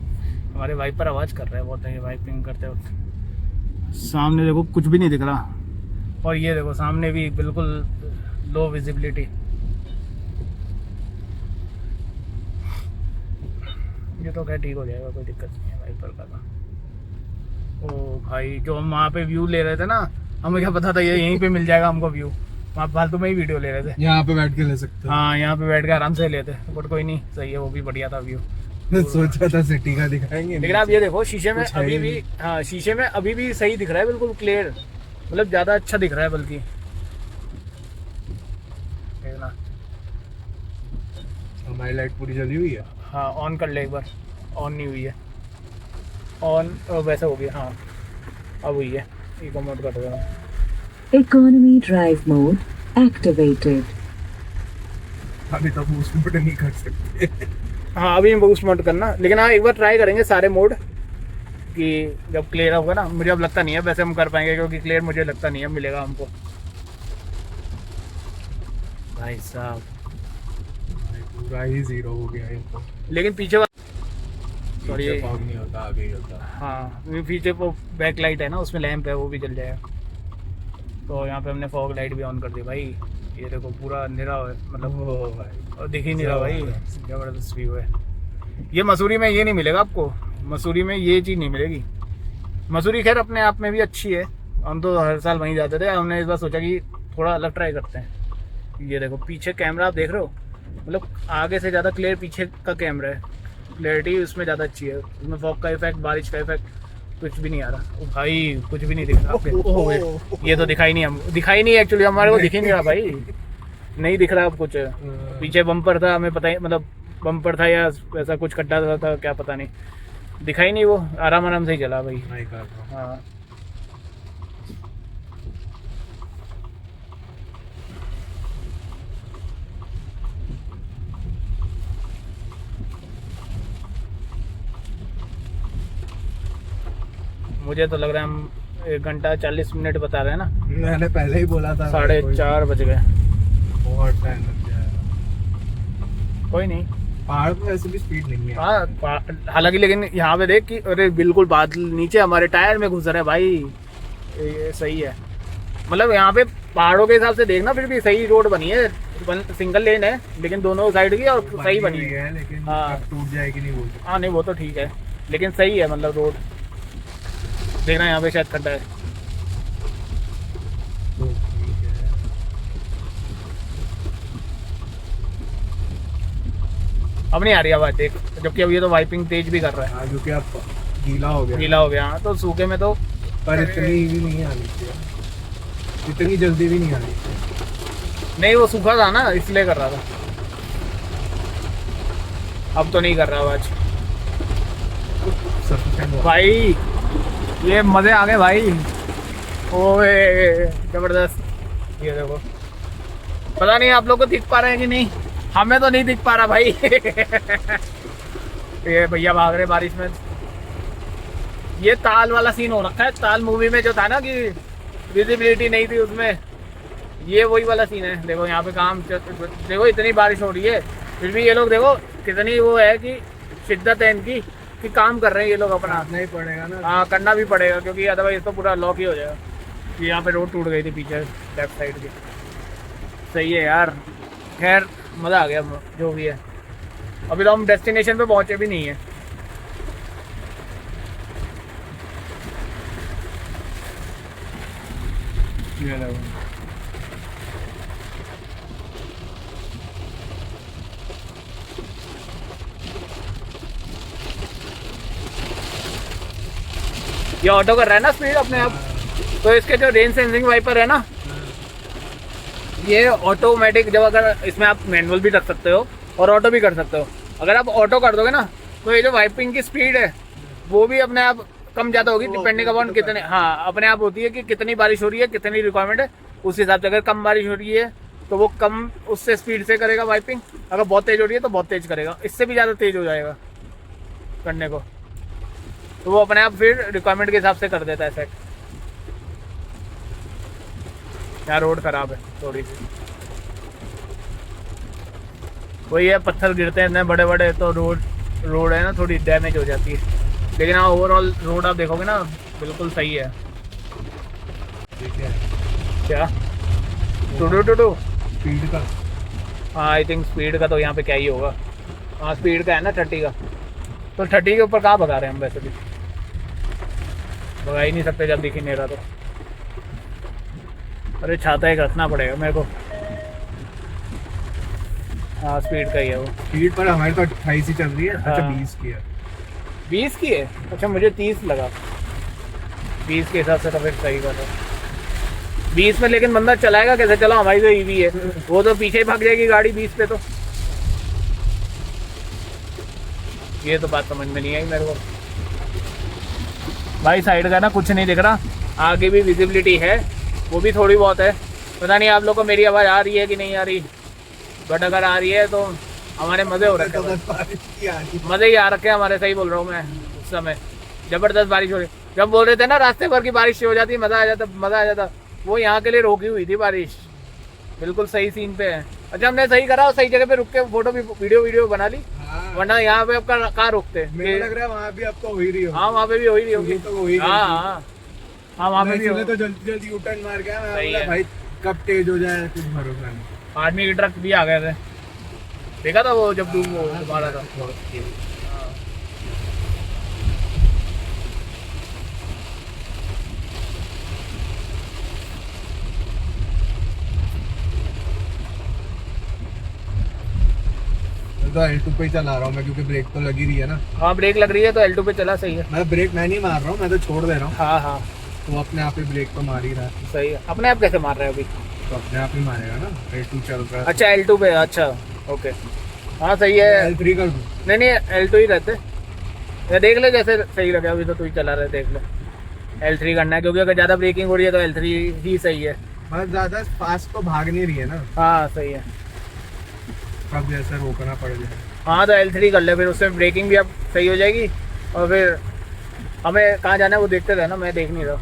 हमारे वाइपर आवाज़ कर रहा है बहुत, है वाइपिंग करते वक्त। सामने देखो कुछ भी नहीं दिख रहा, और ये देखो सामने भी बिल्कुल लो विजिबिलिटी। ये तो क्या ठीक हो जाएगा, कोई दिक्कत नहीं है वाइपर का तो। ओ भाई जो हम वहाँ पे व्यू ले रहे थे ना, हमें क्या पता था ये यहीं पे मिल जाएगा हमको व्यू। वहाँ फालतू में ही वीडियो ले रहे थे। यहाँ पे बैठ के ले सकते हो। हाँ यहाँ पे बैठ के आराम से लेते, बट कोई नहीं, सही है, वो भी बढ़िया था व्यू। सोचा था सिटी का दिखाएंगे, लेकिन आप ये देखो शीशे में कुछ है अभी ही भी, नहीं। हाँ शीशे में अभी भी सही दिख रहा है, बिल्कुल क्लियर, मतलब ज़्यादा अच्छा दिख रहा है बल्कि। देखना, हमारी लाइट पूरी जली हुई है। हाँ ऑन कर ले एक बार। ऑन नहीं हुई है, ऑन वैसे हो गया। हाँ अब हुई है। इको मोड कर दो। Economy drive mode activated. अभी तो बूस्ट मोड नहीं कर सकते। हाँ अभी बूस्ट मोड करना, लेकिन हाँ एक बार ट्राई करेंगे सारे मोड कि जब क्लियर होगा ना। मुझे अब लगता नहीं है वैसे हम कर पाएंगे, क्योंकि क्लियर मुझे लगता नहीं है मिलेगा हमको। भाई साहब पूरा ही जीरो हो गया ये तो। लेकिन पीछे सॉरी पीछे फॉग नहीं होता, आगे ही होता। हाँ पीछे वो बैक लाइट है ना, उसमें लैंप है, वो भी जल जाएगा। तो यहाँ पे हमने फॉग लाइट भी ऑन कर दी भाई। ये देखो पूरा अंधेरा है, मतलब ओ भाई, और दिख ही नहीं रहा भाई। जबरदस्त व्यू है ये। मसूरी में ये नहीं मिलेगा आपको, मसूरी में ये चीज़ नहीं मिलेगी। मसूरी खैर अपने आप में भी अच्छी है, हम तो हर साल वहीं जाते थे। हमने इस बार सोचा कि थोड़ा अलग ट्राई करते हैं। ये देखो पीछे कैमरा आप देख रहे हो, मतलब आगे से ज़्यादा क्लियर पीछे का कैमरा है, क्लैरिटी उसमें ज़्यादा अच्छी है। उसमें फॉग का इफेक्ट, बारिश का इफेक्ट कुछ भी नहीं आ रहा। ओ भाई कुछ भी नहीं दिख रहा आपके। ओह ये तो दिखाई नहीं, हम दिखाई नहीं एक्चुअली, हमारे को दिख ही नहीं रहा भाई, नहीं दिख रहा अब कुछ। पीछे बम्पर था, हमें पता ही, मतलब बम्पर था या ऐसा कुछ खड्डा था क्या पता नहीं, दिखाई नहीं, वो आराम आराम से ही चला भाई। नहीं कर रहा हूँ। हाँ मुझे तो लग रहा है हम 1 घंटा 40 मिनट बता रहे हैं ना, मैंने पहले ही बोला था 4:30 बज गए। बहुत टाइम लग जाएगा। कोई नहीं, पहाड़ पे वैसे भी स्पीड नहीं है। हाँ हालांकि लेकिन यहाँ पे देख कि अरे बिल्कुल बादल नीचे हमारे टायर में घुस रहा है भाई, ये सही है। मतलब यहाँ पे पहाड़ों के हिसाब से देखना फिर भी सही रोड बनी है, सिंगल लेन है लेकिन दोनों साइड की और सही बनी हुई है। लेकिन हाँ। अब टूट जाएगी नहीं बोल सकते। हाँ नहीं वो तो ठीक है, लेकिन सही है मतलब रोड। देखना यहाँ पे शायद खड्डा है। तो ठीक है। अब नहीं आ रही आवाज देख, जबकि अब ये तो वाइपिंग तेज भी कर रहा है। हाँ क्योंकि अब गीला हो गया। गीला हो गया। हाँ तो सूखे में तो पर इतनी भी नहीं आनी चाहिए, इतनी जल्दी भी नहीं आनी चाहिए। नहीं, वो सूखा था ना इसलिए कर रहा था, अब तो नहीं कर रहा आवाज। Sufficient हुआ। भाई ये मजे आ गए भाई, ओए जबरदस्त। ये देखो, पता नहीं आप लोग को दिख पा रहे हैं कि नहीं, हमें तो नहीं दिख पा रहा भाई। ये भैया भाग रहे बारिश में। ये ताल वाला सीन हो रखा है, ताल मूवी में जो था ना कि विजिबिलिटी नहीं थी उसमें, ये वही वाला सीन है। देखो यहाँ पे काम देखो, इतनी बारिश हो रही है फिर भी ये लोग देखो कितनी वो है कि शिद्दत है इनकी कि काम कर रहे हैं ये लोग अपना। करना ही पड़ेगा ना। हाँ करना भी पड़ेगा क्योंकि अदरवाइज तो पूरा लॉक ही हो जाएगा। कि यहाँ पे रोड टूट गई थी पीछे लेफ्ट साइड की। सही है यार, खैर मज़ा आ गया जो भी है। अभी तो हम डेस्टिनेशन पे पहुँचे भी नहीं है। ये लो। ये ऑटो कर रहा है ना स्पीड अपने आप, तो इसके जो रेन सेंसिंग वाइपर है ना, ये ऑटोमेटिक, जब अगर इसमें आप मैनुअल भी रख सकते हो और ऑटो भी कर सकते हो। अगर आप ऑटो कर दोगे ना तो ये जो वाइपिंग की स्पीड है वो भी अपने आप कम ज़्यादा होगी, डिपेंडिंग अपॉन कितने, हाँ अपने आप होती है कि कितनी बारिश हो रही है, कितनी रिक्वायरमेंट है उस हिसाब से। अगर कम बारिश हो रही है तो वो कम उससे स्पीड से करेगा वाइपिंग, अगर बहुत तेज़ हो रही है तो बहुत तेज़ करेगा, इससे भी ज़्यादा तेज़ हो जाएगा करने को, तो वो अपने आप फिर रिक्वायरमेंट के हिसाब से कर देता है सेट। यार रोड खराब है थोड़ी सी, वही है पत्थर गिरते हैं इतने बड़े बड़े तो रोड है ना थोड़ी डैमेज हो जाती है। लेकिन हाँ ओवरऑल रोड आप देखोगे ना बिल्कुल सही है। ठीक है। क्या टू स्पीड का। हाँ आई थिंक स्पीड का तो यहाँ पे क्या ही होगा। हाँ स्पीड का है ना 30 का, तो 30 के ऊपर कहाँ भगा रहे हैं हम, वैसे भी भगा ही नहीं सकते जब दिख ही नहीं रहा तो। अरे छाता एक रखना पड़ेगा मेरे को। हाँ स्पीड का ही है वो। स्पीड पर हमारी तो 28 ही चल रही है। अच्छा हाँ। 20 की है। 20 की है? अच्छा मुझे 30 लगा। 20 के हिसाब से तो फिर सही बात है। 20 में लेकिन बंदा चलाएगा कैसे? चलो हमारी तो ईवी है, वो तो पीछे ही भाग जाएगी गाड़ी 20 पे। तो ये तो बात समझ में नहीं आई मेरे को भाई। साइड का ना कुछ नहीं दिख रहा, आगे भी विजिबिलिटी है, वो भी थोड़ी बहुत है। पता नहीं आप लोग को मेरी आवाज़ आ रही है कि नहीं आ रही, बट अगर आ रही है तो हमारे मज़े हो रखे हैं, मज़े ही आ रखे हैं हमारे। सही बोल रहा हूँ मैं, उस समय ज़बरदस्त बारिश हो रही। जब बोल रहे थे ना रास्ते भर की बारिश हो जाती, मज़ा आ जाता, वो यहाँ के लिए रोकी हुई थी बारिश। बिल्कुल सही सीन पे है। अच्छा हमने सही करा, सही जगह पे रुक के फोटो भी वीडियो बना ली, वरना यहाँ पे आपका कहाँ रुकते। मुझे लग रहा है वहाँ भी आपको हो ही रही होगी। हाँ वहाँ पे भी हो ही रही होगी। तो हो ही रही हाँ होगी। हाँ हाँ वहाँ पे भी हो। तो जल्दी जल्दी यूटर्न मार गया। मैं सही बोला है। भाई कब तेज हो जाए कुछ भरोसा नहीं। आर्मी के ट्रक भी आ गए थे, देखा था वो जब तुम वो तुम्हारा था। तो L2 पे ही चला रहा हूँ मैं, क्योंकि ब्रेक तो लगी रही है ना। हाँ ब्रेक लग रही है तो L2 पे चला, सही है। मैं ब्रेक मैं नहीं मार रहा हूँ, मैं तो छोड़ दे रहा हूँ। हाँ हाँ वो अपने आप ही ब्रेक तो मार ही रहा है। सही है। अपने आप कैसे मार रहे हैं अभी? तो अपने आप ही मारेगा ना, L2 चल रहा है। अच्छा L2 पे, अच्छा ओके। हाँ सही है। L3 कर दूँ? नहीं नहीं L2 ही रहते, ये देख ले जैसे सही लगे, अभी तो तू ही चला रहे, देख ले। L3 करना है क्योंकि अगर ज़्यादा ब्रेकिंग हो रही है तो L3 ही सही है। बस ज़्यादा फास्ट तो भाग नहीं रही है ना, हाँ सही है। कब जैसे रोकना पड़ जाए। हाँ तो L3 कर ले, फिर उसमें ब्रेकिंग भी अब सही हो जाएगी। और फिर हमें कहाँ जाना है वो देखते रहे ना, मैं देख नहीं रहा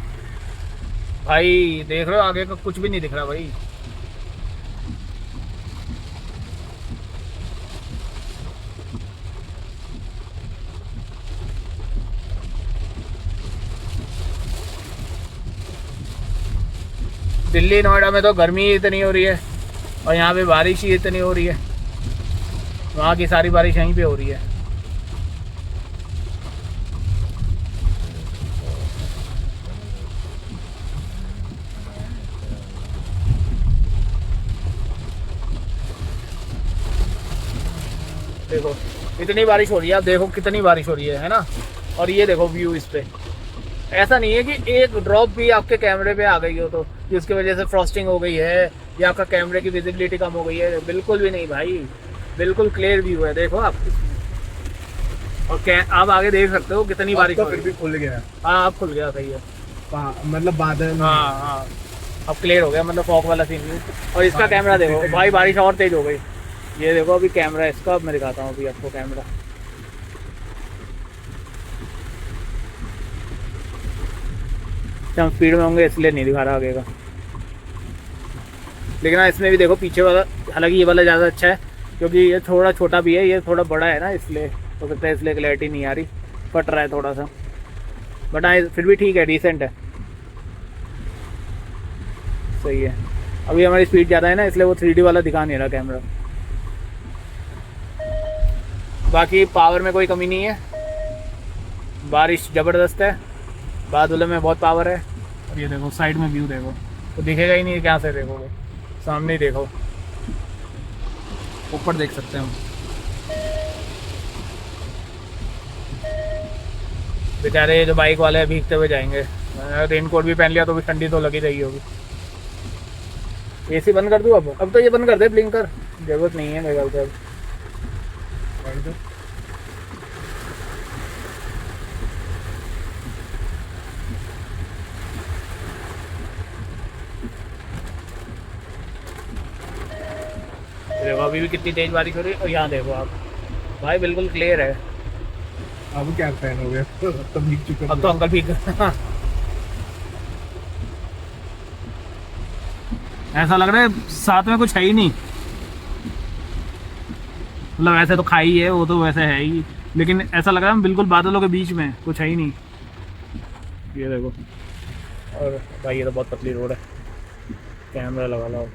भाई। देख रहे हो आगे का कुछ भी नहीं दिख रहा भाई। दिल्ली नोएडा में तो गर्मी ही इतनी हो रही है और यहाँ पे बारिश ही इतनी हो रही है, वहाँ की सारी बारिश यहीं पे हो रही है। देखो इतनी बारिश हो रही है, आप देखो कितनी बारिश हो रही है ना। और ये देखो व्यू इस पे, ऐसा नहीं है कि एक ड्रॉप भी आपके कैमरे पे आ गई हो तो जिसकी वजह से फ्रॉस्टिंग हो गई है या आपका कैमरे की विजिबिलिटी कम हो गई है, बिल्कुल भी नहीं भाई, बिल्कुल क्लियर व्यू है। देखो आप, और आप आगे देख सकते हो कितनी बारिश तो हो फिर रही भी खुल गया। है। हाँ अब खुल गया, सही है। मतलब बादल। हाँ हाँ अब क्लियर हो गया, मतलब फॉग वाला सीन नहीं। और इसका कैमरा देखो भाई, बारिश और तेज हो गई। ये देखो अभी कैमरा इसका, अब मैं दिखाता हूँ अभी आपको कैमरा। हम स्पीड में होंगे इसलिए नहीं दिखा रहा आगे का, लेकिन हाँ इसमें भी देखो पीछे वाला, हालांकि ये वाला ज़्यादा अच्छा है क्योंकि ये थोड़ा छोटा भी है, ये थोड़ा बड़ा है ना, इसलिए हो सकता है इसलिए क्लैरिटी नहीं आ रही, फट रहा है थोड़ा सा। बट हाँ फिर भी ठीक है, डिसेंट है, सही है। अभी हमारी स्पीड ज़्यादा है ना, इसलिए वो 3D वाला दिखा नहीं रहा कैमरा। बाकी पावर में कोई कमी नहीं है, बारिश ज़बरदस्त है, बादलों में बहुत पावर है। और ये देखो साइड में व्यू देखो, तो दिखेगा ही नहीं क्या से देखोगे, सामने ही देखो, ऊपर देख सकते हैं हम। बेचारे जो बाइक वाले हैं भीगते हुए जाएंगे, रेनकोट भी पहन लिया तो भी ठंडी तो लगी रही होगी। एसी बंद कर दूँ अब तो ये बंद कर दे ब्लिंकर, जरूरत नहीं है मेरे ख्याल से अब। कर दो। देखो अभी भी कितनी तेज बारिश हो रही है, और यहाँ देखो आप भाई बिल्कुल क्लियर है। अब क्या फैन हो गया, अब तो भीग चुके। अब तो अंकल भीग ऐसा लग रहा है साथ में कुछ है ही नहीं, मतलब ऐसे तो खाई है वो तो वैसे है ही, लेकिन ऐसा लग रहा है बिल्कुल बादलों के बीच में, कुछ है ही नहीं। ये देखो, और भाई ये तो बहुत पतली रोड है, कैमरा लगा लो।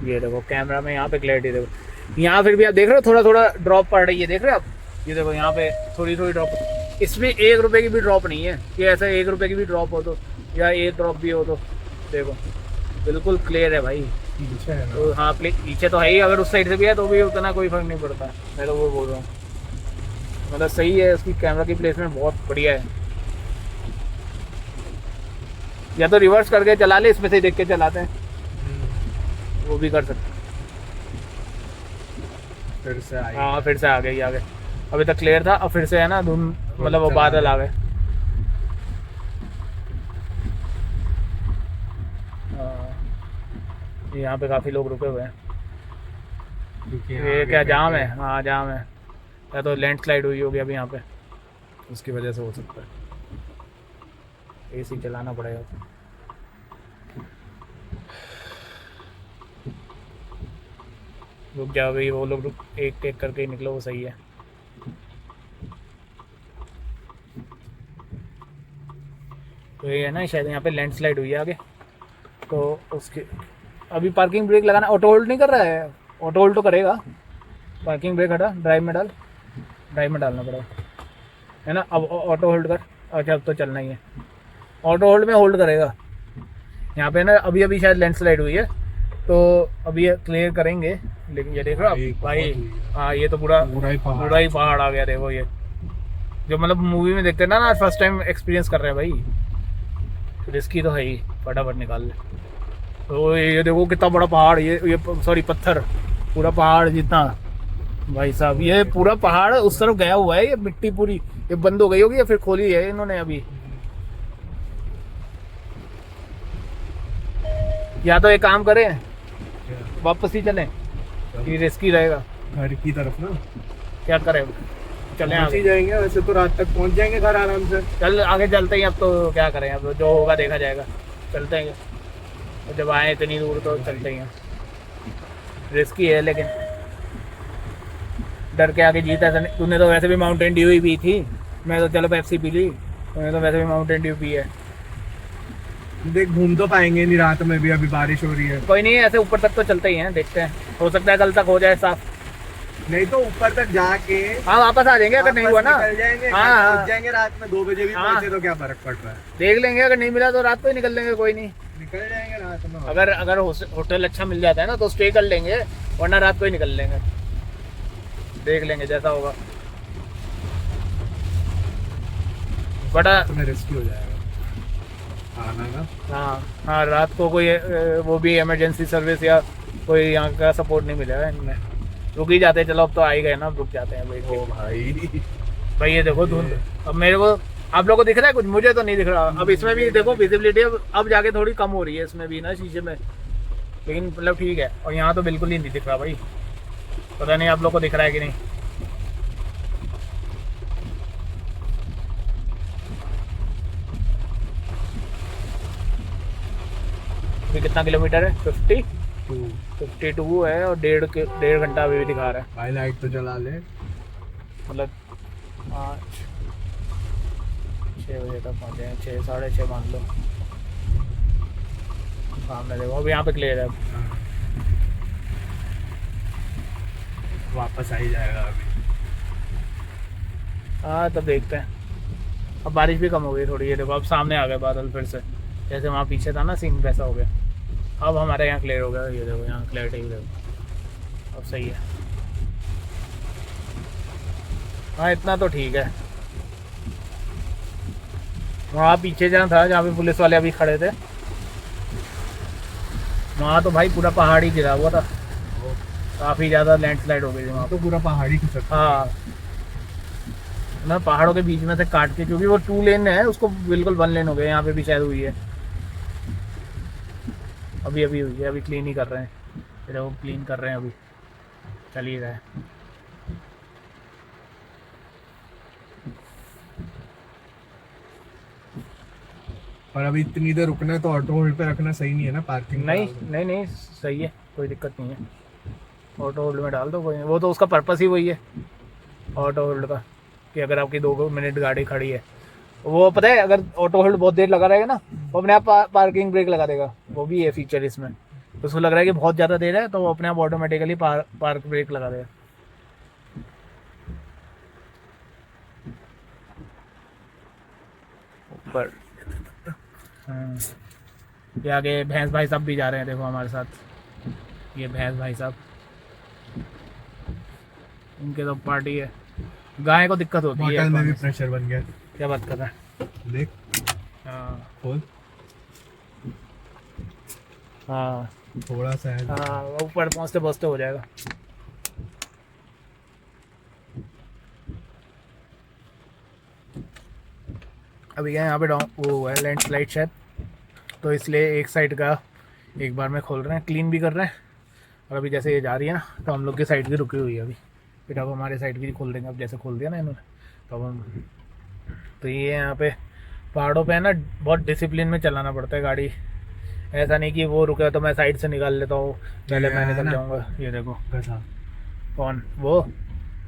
ये देखो कैमरा में यहाँ पे क्लैरिटी देखो, यहाँ फिर भी आप देख रहे हो थोड़ा थोड़ा ड्रॉप पड़ रही है, देख रहे हो आप, ये देखो यहाँ पे थोड़ी थोड़ी ड्रॉप। इसमें 1 रुपये की भी ड्रॉप नहीं है कि ऐसा 1 रुपये की भी ड्रॉप हो तो, या 1 ड्रॉप भी हो तो देखो बिल्कुल क्लियर है भाई। पीछे है ना। तो हाँ पीछे तो है ही, अगर उस साइड से भी है तो भी उतना कोई फर्क नहीं पड़ता, मैं तो वो बोल रहा हूँ। मतलब सही है, उसकी कैमरा की प्लेसमेंट बहुत बढ़िया है। या तो रिवर्स करके चला ले, इसमें से देख के चलाते हैं, वो भी कर सकते हैं। फिर से आई। हाँ फिर से आ गई, आ गए। अभी तक क्लियर था, अब फिर से है ना धुंध, मतलब वो बादल आ गए। यहाँ पे काफ़ी लोग रुके हुए हैं। ये क्या जाम है? हाँ जाम है, या तो लैंडस्लाइड हुई होगी अभी यहाँ पे, उसकी वजह से हो सकता है। एसी चलाना पड़ेगा। रुक जाओ भाई, वो लोग एक एक करके ही निकलो, वो सही है। तो ये है ना शायद यहाँ पे लैंडस्लाइड हुई है आगे, तो उसके अभी पार्किंग ब्रेक लगाना, ऑटो होल्ड नहीं कर रहा है, ऑटो होल्ड तो करेगा। पार्किंग ब्रेक हटा, ड्राइव में डाल, ड्राइव में डालना पड़ेगा, है ना। अब ऑटो होल्ड कर, अच्छा अब तो चलना ही है, ऑटो होल्ड में होल्ड करेगा। यहाँ पे ना अभी अभी शायद लैंडस्लाइड हुई है, तो अभी ये क्लियर करेंगे। लेकिन ये देख रहे हो आप भाई, हाँ ये तो पूरा ही पहाड़ आ गया। देखो ये जो मतलब मूवी में देखते हैं ना, फर्स्ट टाइम एक्सपीरियंस कर रहे हैं भाई, रिस्की तो है ही, फटाफट निकाल ले। तो ये देखो कितना बड़ा पहाड़, ये सॉरी पत्थर, पूरा पहाड़ जितना भाई साहब ये पूरा पहाड़ उस तरफ गया हुआ है, ये मिट्टी पूरी ये बंद हो गई होगी या फिर खोली है इन्होंने अभी। या तो एक काम करें वापस ही चलें, ये रिस्की रहेगा। घर की तरफ ना क्या करें, चलें पहुंच ही आगे, जाएंगे, वैसे तो रात तक पहुंच जाएंगे घर आराम से। चल आगे चलते हैं। अब तो क्या करें, अब जो होगा देखा जाएगा, चलते हैं। तो जब आए इतनी दूर तो चलते हैं। रिस्की है लेकिन डर के आगे जीता है। तूने तो वैसे भी माउंटेन ड्यू ही पी थी, मैं तो चलो पेप्सी पी ली, तूने तो वैसे भी माउंटेन ड्यू पी है। देख घूम तो पाएंगे नहीं रात में भी, अभी बारिश हो रही है। कोई नहीं, ऐसे ऊपर तक तो चलते ही हैं, देखते हैं, हो सकता है कल तक हो जाए साफ। नहीं तो ऊपर तक जाके हाँ वापस आ जाएंगे अगर नहीं हुआ ना। निकल जाएंगे, हाँ, पहुंच जाएंगे रात में 2 बजे भी हाँ। पहुंचे तो क्या फर्क पड़ रहा है, देख लेंगे, अगर नहीं मिला तो रात को ही निकल लेंगे, कोई नहीं। निकल जाएंगे रात में। अगर होटल अच्छा मिल जाता है ना तो स्टे कर लेंगे, वरना रात को ही निकल लेंगे, देख लेंगे जैसा होगा। बड़ा तुम्हें रिस्की हो जाएगा आना ना। हाँ हाँ, रात को कोई वो भी इमरजेंसी सर्विस या कोई यहाँ का सपोर्ट नहीं मिलेगा इनमें, रुक ही जाते। चलो अब तो आ ही गए ना, अब रुक जाते हैं भाई। ओ भाई भाई ये देखो धुंध, अब मेरे को आप लोगों को दिख रहा है कुछ, मुझे तो नहीं दिख रहा। अब इसमें भी देखो विजिबिलिटी अब जाके थोड़ी कम हो रही है इसमें भी ना, शीशे में, लेकिन मतलब ठीक है। और यहाँ तो बिल्कुल ही नहीं दिख रहा भाई, पता नहीं आप लोग को दिख रहा है कि नहीं। अभी कितना किलोमीटर है? 52 है और डेढ़ घंटा अभी भी दिखा रहा है। भाई लाइट तो जला ले। मतलब 6 बजे तक पहुँचे हैं, 6 साढ़े 6 मान लो। सामने देखो अभी यहाँ पे क्लियर है। वापस आ ही जाएगा अभी। हाँ तब देखते हैं। अब बारिश भी कम हो गई थोड़ी, ये देखो अब सामने आ गए बादल फिर से, जैसे वहाँ पीछे था ना सीन वैसा हो गया। अब हमारे यहाँ क्लियर हो गया, ये देखो यहाँ क्लियरिटी देखो, अब सही है। हाँ इतना तो ठीक है। वहाँ पीछे जहाँ था, जहाँ पे पुलिस वाले अभी खड़े थे, वहाँ तो भाई पूरा पहाड़ ही गिरा हुआ था, काफ़ी ज़्यादा लैंडस्लाइड हो गई थी वहाँ। तो पूरा पहाड़ी खिसक। हाँ ना, पहाड़ों के बीच में से काट के, क्योंकि वो 2 लेन है, उसको बिल्कुल 1 लेन हो गया। यहाँ पे भी शायद हुई है, अभी हुई है, अभी क्लीन ही कर रहे हैं, फिर वो क्लीन कर रहे हैं अभी, चल ही रहा है। पर अभी इतनी देर रुकना है तो ऑटो होल्ड पे रखना सही नहीं है ना, पार्किंग। नहीं सही है, कोई दिक्कत नहीं है, ऑटो होल्ड में डाल दो, कोई नहीं। वो तो उसका पर्पस ही वही है ऑटो होल्ड का, कि अगर आपकी 2 मिनट गाड़ी खड़ी है, वो पता है अगर ऑटो होल्ड बहुत देर लगा रहेगा ना, वो अपने आप पार्किंग ब्रेक लगा देगा। वो भी है फीचर इसमें, तो उसको लग रहा है कि बहुत ज़्यादा देर है तो वो अपने आप ऑटोमेटिकली पार्क ब्रेक लगा देगा। ऊपर ये आगे भैंस भाई साहब भी जा रहे हैं, देखो हमारे साथ, ये भैंस भाई साहब, इनके तो पार्टी है। गाय को दिक्कत होती है, होटल में भी प्रेशर बन गया। क्या बात कर रहा है? देख हाँ खोल, हाँ थोड़ा सा है। हाँ, ऊपर पहुँचते पहुँचते हो जाएगा। अभी यहाँ पे वो है लैंडस्लाइड शायद, तो इसलिए एक साइड का एक बार में खोल रहे हैं, क्लीन भी कर रहे हैं। और अभी जैसे ये जा रही है ना, तो हम लोग की साइड भी रुकी हुई है अभी, फिर अब हमारे साइड भी खोल देंगे। अब जैसे खोल दिया ना इन्होंने, तो अब हम, तो ये यहाँ पे पहाड़ों पे है ना, बहुत डिसिप्लिन में चलाना पड़ता है गाड़ी। ऐसा नहीं कि वो रुके तो मैं साइड से निकाल लेता हूँ, पहले मैं निकल जाऊँगा। ये देखो कौन वो,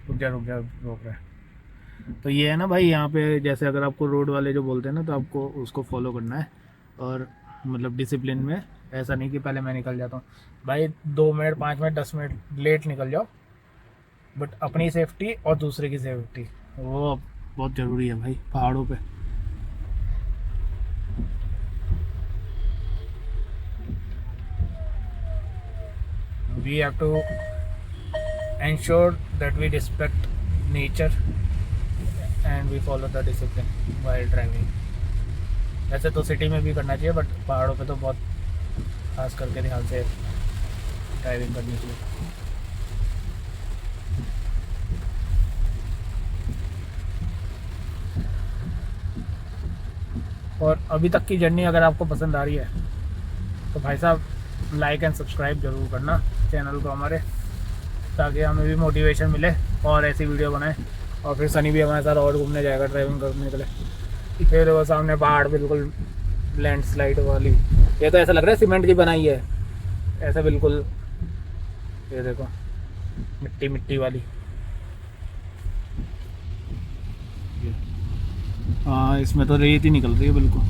रुक जा रोक रहा है। तो ये है ना भाई, यहाँ पे जैसे अगर आपको रोड वाले जो बोलते हैं ना, तो आपको उसको फॉलो करना है, और मतलब डिसिप्लिन में। ऐसा नहीं कि पहले मैं निकल जाता हूँ भाई, 2 मिनट 5 मिनट 10 मिनट लेट निकल जाओ, बट अपनी सेफ्टी और दूसरे की सेफ्टी वो बहुत ज़रूरी है भाई पहाड़ों पे। We have to ensure that we respect nature and we follow the discipline while driving. वैसे तो सिटी में भी करना चाहिए, बट पहाड़ों पे तो बहुत खास करके ध्यान से ड्राइविंग करनी चाहिए। और अभी तक की जर्नी अगर आपको पसंद आ रही है तो भाई साहब लाइक एंड सब्सक्राइब जरूर करना चैनल को हमारे, ताकि हमें भी मोटिवेशन मिले और ऐसी वीडियो बनाएं। और फिर सनी भी हमारे साथ और घूमने जाएगा ड्राइविंग करने के लिए। फिर वो सामने पहाड़ बिल्कुल लैंडस्लाइड वाली, ये तो ऐसा लग रहा है सीमेंट की बनाई है ऐसा बिल्कुल, ये देखो मिट्टी मिट्टी वाली। हाँ इसमें तो रेत ही निकल रही है बिल्कुल।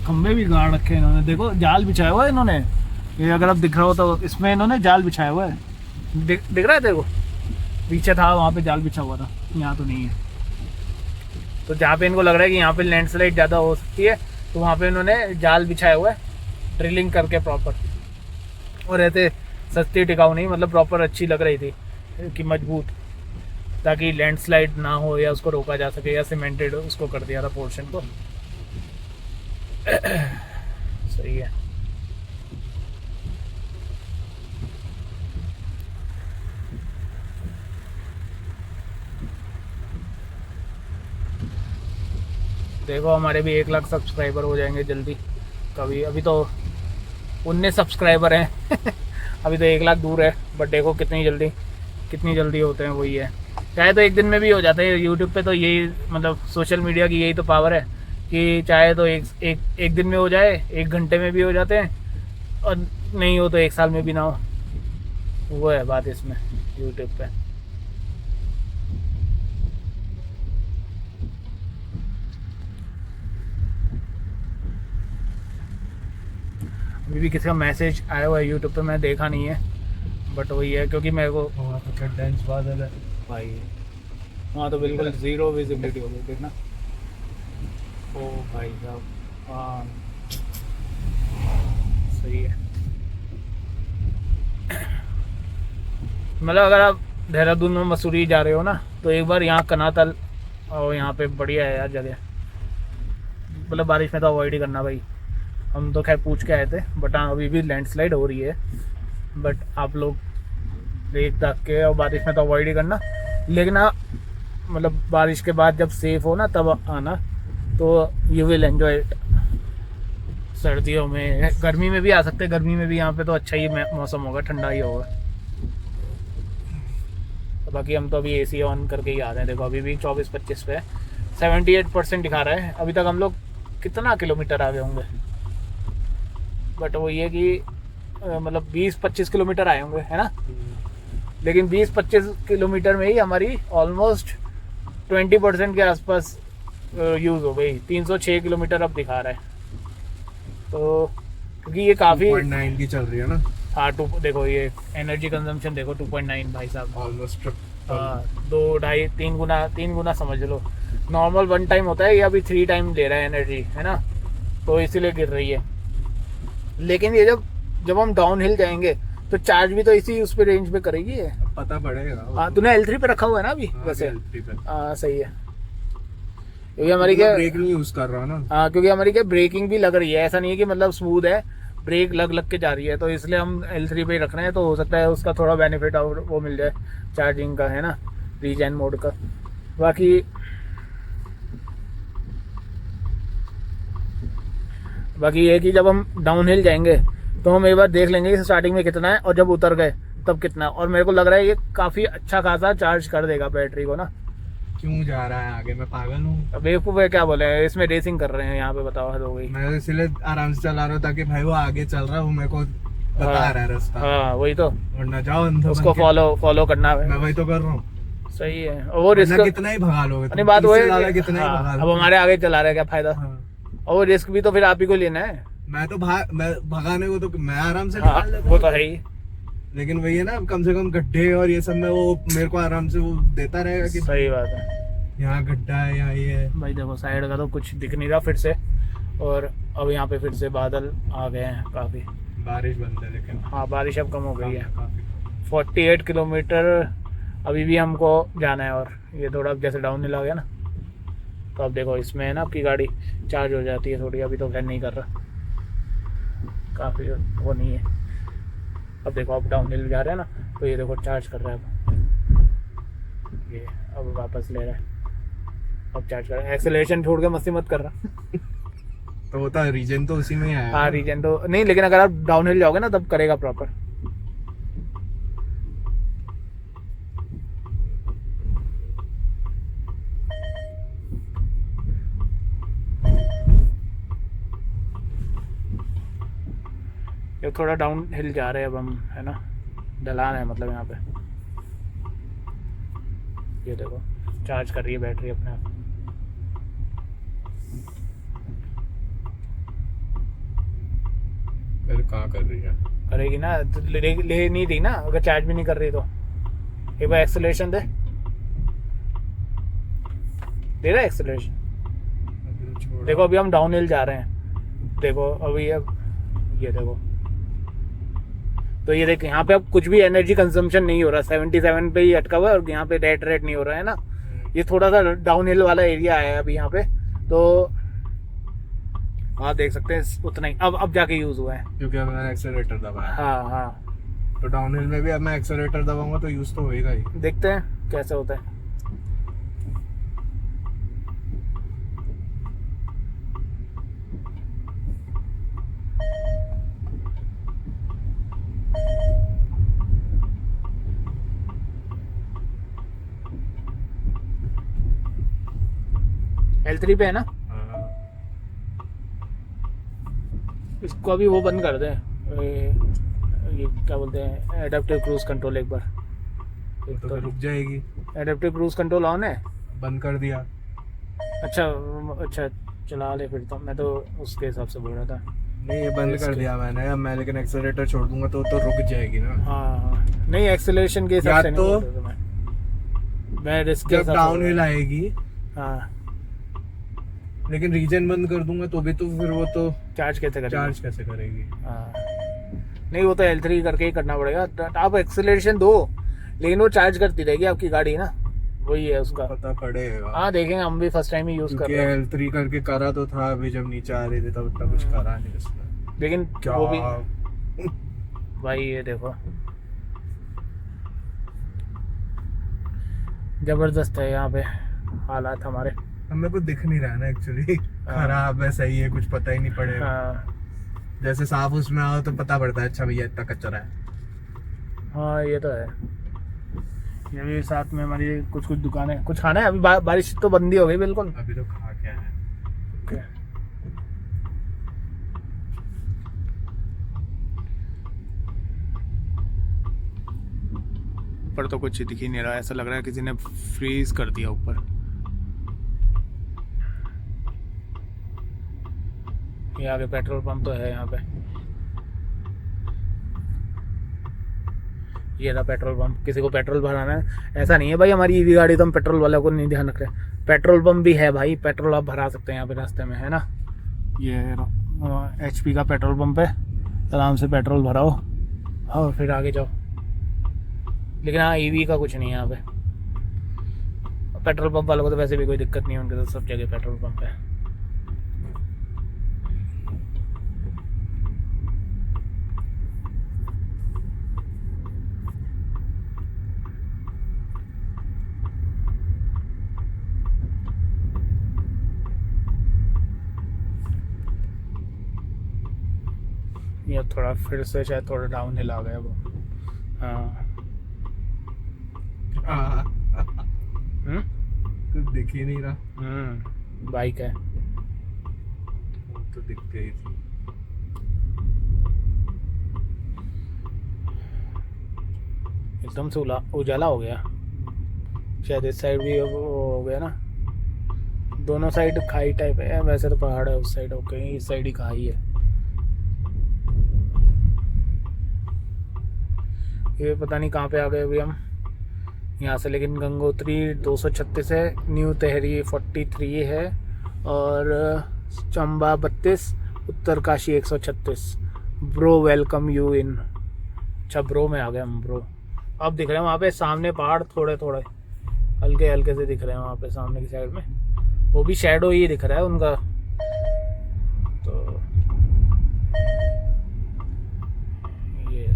खंबे भी गाड़ रखे हैं इन्होंने, देखो जाल बिछाया हुआ है इन्होंने, ये अगर आप दिख रहा हो तो इसमें इन्होंने जाल बिछाया हुआ है, दिख रहा है तेरे को? पीछे था वहाँ पे जाल बिछा हुआ था, यहाँ तो नहीं है। तो जहाँ पे इनको लग रहा है कि यहाँ पे लैंडस्लाइड ज़्यादा हो सकती है तो वहाँ पे इन्होंने जाल बिछाया हुआ है ड्रिलिंग करके प्रॉपर। और ऐसे सस्ती टिकाऊ नहीं, मतलब प्रॉपर अच्छी लग रही थी कि मजबूत, ताकि लैंडस्लाइड ना हो या उसको रोका जा सके, या सीमेंटेड उसको कर दिया था पोर्शन को। सही है। देखो हमारे भी 1 लाख सब्सक्राइबर हो जाएंगे जल्दी कभी, अभी तो 19 सब्सक्राइबर हैं अभी तो 1 लाख दूर है, बट देखो कितनी जल्दी होते हैं, वही है। चाहे तो एक दिन में भी हो जाते हैं यूट्यूब पे, तो यही मतलब सोशल मीडिया की यही तो पावर है कि चाहे तो एक दिन में हो जाए, 1 घंटे में भी हो जाते हैं, और नहीं हो तो 1 साल में भी ना हो। वो है बात इसमें यूट्यूब पे। अभी भी किसी का मैसेज आया हुआ है यूट्यूब पे, मैं देखा नहीं है, बट वही है क्योंकि मेरे को वहाँ पे डेंस बादल है भाई, वहाँ तो बिल्कुल ज़ीरो विजिबिलिटी हो गई, देखना। ओ भाई साहब, हाँ सही है। मतलब अगर आप देहरादून में मसूरी जा रहे हो ना, तो एक बार यहाँ कनातल, और यहाँ पे बढ़िया है यार जगह। मतलब बारिश में तो अवॉइड ही करना भाई, हम तो खैर पूछ के आए थे, बट हाँ अभी भी लैंडस्लाइड हो रही है, बट आप लोग देख दाख के, और बारिश में तो अवॉइड ही करना। लेकिन हाँ मतलब बारिश के बाद जब सेफ हो ना तब आना, तो यू विल एंजॉय इट। सर्दियों में, गर्मी में भी आ सकते हैं, गर्मी में भी यहाँ पे तो अच्छा ही मौसम होगा, ठंडा ही होगा। तो बाकी हम तो अभी एसी ऑन करके ही आ रहे हैं। देखो अभी भी 24-25 पे है, 78% दिखा रहा है। अभी तक हम लोग कितना किलोमीटर आगे होंगे, बट वो ये कि मतलब 20-25 किलोमीटर आए होंगे, है ना। लेकिन 20-25 किलोमीटर में ही हमारी ऑलमोस्ट 20% के आसपास यूज़ हो गई। 306 किलोमीटर अब दिखा रहा है, तो क्योंकि ये काफ़ी 2.9 की चल रही है ना। हाँ देखो ये एनर्जी कंजम्पशन देखो 2.9 भाई साहब, ऑलमोस्ट 3 गुना समझ लो। नॉर्मल 1 टाइम होता है, ये अभी 3 टाइम ले रहा है एनर्जी, है ना, तो इसीलिए गिर रही है। लेकिन ये जब हम डाउन हिल जाएंगे तो चार्ज भी तो इसी उस पे रेंज पे करेगी है, पता पड़ेगा। हाँ तूने L3 पे रखा हुआ है ना अभी? वैसे हाँ सही है, क्योंकि हमारी क्या ब्रेक नहीं यूज कर रहा ना। हाँ क्योंकि हमारी क्या ब्रेकिंग भी लग रही है, ऐसा नहीं है कि मतलब स्मूथ है, ब्रेक लग के जा रही है, तो इसलिए हम L3 पे ही रख रहे हैं। तो हो सकता है उसका थोड़ा बेनिफिट और वो मिल जाए चार्जिंग का, है ना, रीजन मोड का। बाकी ये कि जब हम डाउन हिल जाएंगे तो हम एक बार देख लेंगे कि स्टार्टिंग में कितना है, और जब उतर गए तब कितना। और मेरे को लग रहा है ये काफ़ी अच्छा खासा चार्ज कर देगा बैटरी को ना। क्यों जा रहा है आगे, मैं पागल हूँ? अब बेवकूफ़ है क्या बोले, इसमें रेसिंग कर रहे हैं यहाँ पे, बताओ हद हो गई। मैं इसलिए आराम से चला रहा हूँ ताकि भाई वो आगे चल रहा है, वो मेरे को बता रहा है रास्ता। हाँ वही तो, वरना जाओ अंदर उसको फॉलो करना है। मैं वही तो कर रहा हूँ। सही है, और वो रिस्क कितना ही भगा लोगे नहीं, बात वो है कितना ही भगा अब लोगे। हमारे आगे चला रहे क्या फायदा। और वो रिस्क भी तो फिर आप ही को लेना है। मैं भगाने को तो मैं आराम से हाँ निकाल लेता वो हूँ। तो है ही, लेकिन वही है ना, कम से कम गड्ढे और ये सब में वो मेरे को आराम से वो देता रहेगा कि सही बात है। यहाँ गड्ढा है, यहाँ ये है। भाई देखो साइड का तो कुछ दिख नहीं रहा फिर से, और अब यहाँ पे फिर से बादल आ गए हैं काफ़ी। बारिश बंद है लेकिन। हाँ बारिश अब कम हो गई है। काफी 48 किलोमीटर अभी भी हमको जाना है, और ये थोड़ा अब जैसे डाउन हिल आ गया ना, तो अब देखो इसमें है ना आपकी गाड़ी चार्ज हो जाती है थोड़ी, अभी तो खैर नहीं कर रहा, काफ़ी वो नहीं है। अब देखो अब डाउन हिल जा रहे हैं ना, तो ये देखो चार्ज कर रहा है अब, ये अब वापस ले रहा है, अब चार्ज कर रहा है। एक्सेलरेशन छोड़ के मस्ती मत कर रहा तो होता है रीजन तो उसी में ही आया। हाँ रीजन तो नहीं, लेकिन अगर आप डाउन हिल जाओगे ना तब करेगा प्रॉपर। ये थोड़ा डाउन हिल जा रहे हैं अब हम, है ना, ढलान है मतलब यहाँ पे। ये देखो चार्ज कर रही है बैटरी अपने आप। फिर कहाँ कर रही है? करेगी ना, तो ले नहीं रही ना अगर चार्ज भी नहीं कर रही तो। एक बार एक्सेलरेशन दे रहा है एक्सेलरेशन। अभी तो छोड़ा। देखो अभी हम डाउन हिल जा रहे हैं, देखो अभी अब ये देखो, तो ये देख यहाँ पे अब कुछ भी एनर्जी कंजम्पशन नहीं हो रहा, 77 पे ही अटका हुआ है और यहाँ पे रेट नहीं हो रहा है ना। ये थोड़ा सा डाउन हिल वाला एरिया है अभी यहाँ पे, तो आप देख सकते हैं उतना ही अब जाके यूज हुआ है। क्योंकि अब मैंने एक्सेलरेटर दबाया। हाँ हाँ, तो डाउनहिल में भी अब मैं एक्सेलरेटर दबाऊंगा तो यूज तो होएगा ही। देखते हैं कैसे होता है। L3 पे है ना, हाँ। इसको अभी वो बंद कर दें, ये क्या बोलते हैं, एडेप्टिव क्रूज कंट्रोल एक बार। एक तो तो फिर रुक जाएगी। एडेप्टिव क्रूज कंट्रोल ऑन है। बंद कर दिया। अच्छा चला ले फिर तो, मैं तो उसके हिसाब से बोल रहा था। नहीं ये बंद कर दिया मैंने। अब मैं लेकिन एक्सेलरेटर छोड़ दूंगा तो रुक जाएगी ना। हाँ नहीं, एक्सेलरेशन के हिसाब से नहीं तो बोल रहा था मैं रिस्क के जब हिसाब से डाउन बोल हिल रहा आएगी, था। हाँ, लेकिन रीजन बंद कर दूंगा तो भी तो फिर वो तो चार्ज कैसे करेगा? चार्ज कैसे करेगी? हाँ नहीं, वो तो L3 करके ही करना पड़ेगा। आप एक्सेलरेशन दो लेकिन वो चार्ज करती रहेगी आपकी गाड़ी ना, वही है उसका। पता पड़ेगा। हाँ देखेंगे, हम भी फर्स्ट टाइम ही यूज कर क्योंकि रहे हैं, L3 करके करा तो था, अभी जब नीचे आ रही थी तब इतना कुछ करा नहीं इसने। लेकिन क्या वो भी भाई, ये देखो जबरदस्त है यहाँ पे हालात हमारे। हमें कुछ दिख नहीं रहा है ना एक्चुअली। खराब है सही है कुछ पता ही नहीं पड़ेगा। हाँ जैसे साफ उसमें आओ तो पता पड़ता है, अच्छा भैया इतना कचरा है। हाँ ये तो है। ये भी साथ में हमारी कुछ दुकानें, कुछ खाना है। अभी बारिश तो बंदी हो गई बिल्कुल। अभी तो खा क्या है। Okay. ऊपर तो कुछ दिख ही नहीं रहा, ऐसा लग रहा है किसी ने फ्रीज कर दिया ऊपर। ये आगे पेट्रोल पंप तो है यहाँ पे, ये रहा पेट्रोल पंप। किसी को पेट्रोल भराना है, ऐसा नहीं है भाई हमारी ईवी गाड़ी तो हम पेट्रोल वाले को नहीं ध्यान रख रहे। पेट्रोल पंप भी है भाई, पेट्रोल आप भरा सकते हैं यहाँ पे रास्ते में, है ना। ये HP का पेट्रोल पंप है, आराम से पेट्रोल भराओ और फिर आगे जाओ। लेकिन हाँ ईवी का कुछ नहीं है यहाँ पे। पेट्रोल पंप वालों को तो वैसे भी कोई दिक्कत नहीं है, उनके तो सब जगह पेट्रोल पंप है। ये थोड़ा फिर से शायद थोड़ा डाउन हिल आ गया वो। हाँ कुछ दिख ही नहीं रहा। बाइक है। वो तो दिख गई थी। एकदम से उजाला हो गया शायद। इस साइड भी वो हो गया ना, दोनों साइड खाई टाइप है। वैसे तो पहाड़ है उस साइड, ओके, इस साइड ही खाई है। ये पता नहीं कहाँ पे आ गए अभी हम यहाँ से। लेकिन गंगोत्री 236 है, न्यू तहरी 43 है और Chamba 32, Uttarkashi 136। Bro welcome you in. अच्छा ब्रो में आ गए हम। ब्रो अब दिख रहे हैं वहाँ पे सामने पहाड़, थोड़े थोड़े हल्के हल्के से दिख रहे हैं वहाँ पे सामने की साइड में। वो भी शैडो ही दिख रहा है उनका। तो ये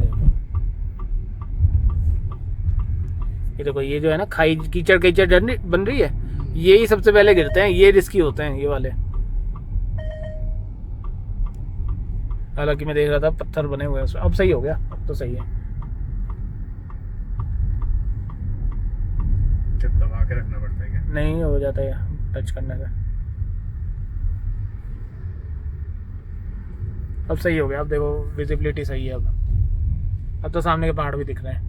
देखो, ये जो है ना खाई, कीचड़ बन रही है, ये ही सबसे पहले गिरते हैं, ये रिस्की होते हैं ये वाले। हालांकि मैं देख रहा था पत्थर बने हुए हैं उसमें। अब सही हो गया, अब तो सही है। जब दबा के रखना पड़ता है क्या? नहीं हो जाता है टच करने से। अब सही हो गया, अब देखो विजिबिलिटी सही है। अब तो सामने के पहाड़ भी दिख रहे हैं।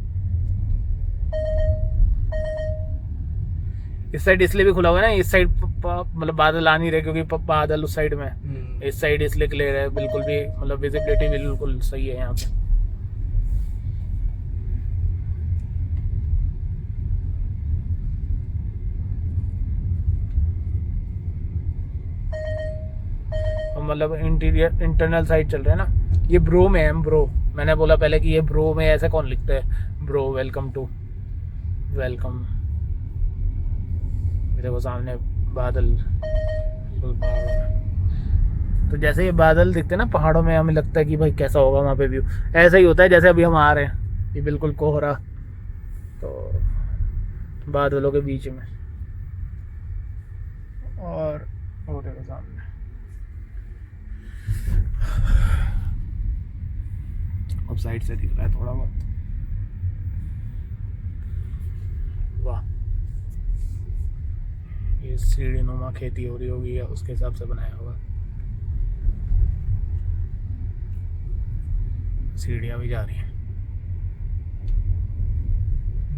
इस साइड इसलिए भी खुला हुआ है ना, इस साइड मतलब बादल आ नहीं रहे क्योंकि बादल उस साइड में है। इस साइड इसलिए क्लियर है, बिल्कुल भी मतलब विजिबिलिटी बिल्कुल सही है यहाँ पे। मतलब इंटीरियर इंटरनल साइड चल रहे हैं ना। ये ब्रो में है, ब्रो मैंने बोला पहले कि ये ब्रो में ऐसे कौन लिखता है ब्रो, वेलकम टू वेलकम। देखो सामने बादल पहाड़ों में, तो जैसे ये बादल दिखते हैं ना पहाड़ों में, हमें लगता है कि भाई कैसा होगा वहाँ पे व्यू। ऐसा ही होता है जैसे अभी हम आ रहे हैं, ये बिल्कुल कोहरा तो बादलों के बीच में, और वो देखो सामने अब साइड से दिख रहा है थोड़ा बहुत। वाह, ये सीढ़ी नुमा खेती हो रही होगी या उसके हिसाब से बनाया होगा। सीढ़ियाँ भी जा रही हैं।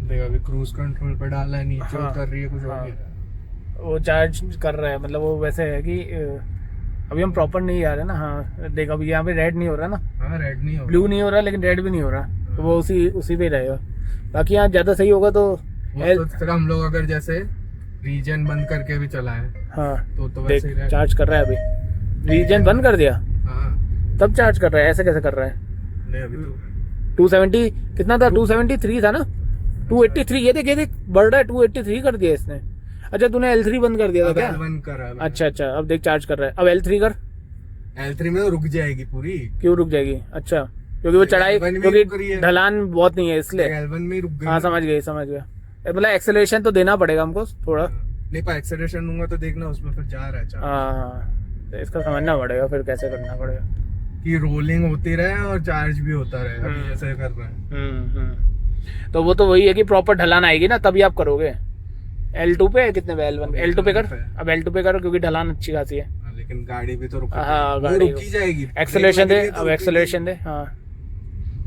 देखो अभी क्रूज कंट्रोल पे डाला है, नीचे हाँ, उतर रही है, कुछ हो हाँ। नहीं रहा। वो चार्ज कर रहा है, मतलब वो वैसे है कि अभी हम प्रॉपर नहीं जा रहे ना। हाँ देख, अभी यहाँ पे रेड नहीं हो रहा ना, हाँ रेड नहीं हो ब्लू नहीं हो रहा, लेकिन रेड भी नहीं हो रहा, तो वो उसी पे रहेगा। बाकी यहाँ ज़्यादा सही होगा तो तो फिर हम लोग अगर जैसे रीजन बंद करके भी चलाएं हाँ तो देख वैसे ही रहेगा। चार्ज कर रहा है। अभी रीजन बंद कर दिया हाँ तब चार्ज कर रहा है, ऐसे कैसे कर रहा है? नहीं अभी तो 270 कितना था? 273 था ना, 283। ये देख बढ़ रहा है, 283 कर दिया इसने। अच्छा तूने L3 बंद कर दिया था अब क्या? L1 कर रहा है। अच्छा अच्छा, अब देख चार्ज कर रहा है। अब L3 कर। L3 में तो रुक जाएगी पूरी। क्यों रुक जाएगी? अच्छा क्योंकि वो चढ़ाई, L1 में रुक रही क्योंकि है। ढलान बहुत नहीं है इसलिए। L1 में ही रुक गई। हाँ समझ गया। मतलब एक्सेलरेशन तो देना पड़ेगा हमको थोड़ा। नहीं पर एक्सेलरेशन दूंगा तो देखना उसमें फिर जा रहा है चार्ज। हाँ तो इसका समझना पड़ेगा फिर कैसे करना पड़ेगा। कि रोलिंग होती रहे और चार्ज भी होता रहे, अभी जैसे कर रहे हैं। तो वो तो वही है कि प्रॉपर ढलान आएगी ना तभी आप करोगे। L2 पे कितने पे? L1 L2 पे कर। अब L2 पे करो क्योंकि ढलान अच्छी खासी है। हाँ, लेकिन गाड़ी भी तो रुक हाँ गाड़ी रुक ही जाएगी। एक्सेलरेशन दे, ब्रेक लगेगी तो अब रुकेगी। एक्सेलरेशन दे। हाँ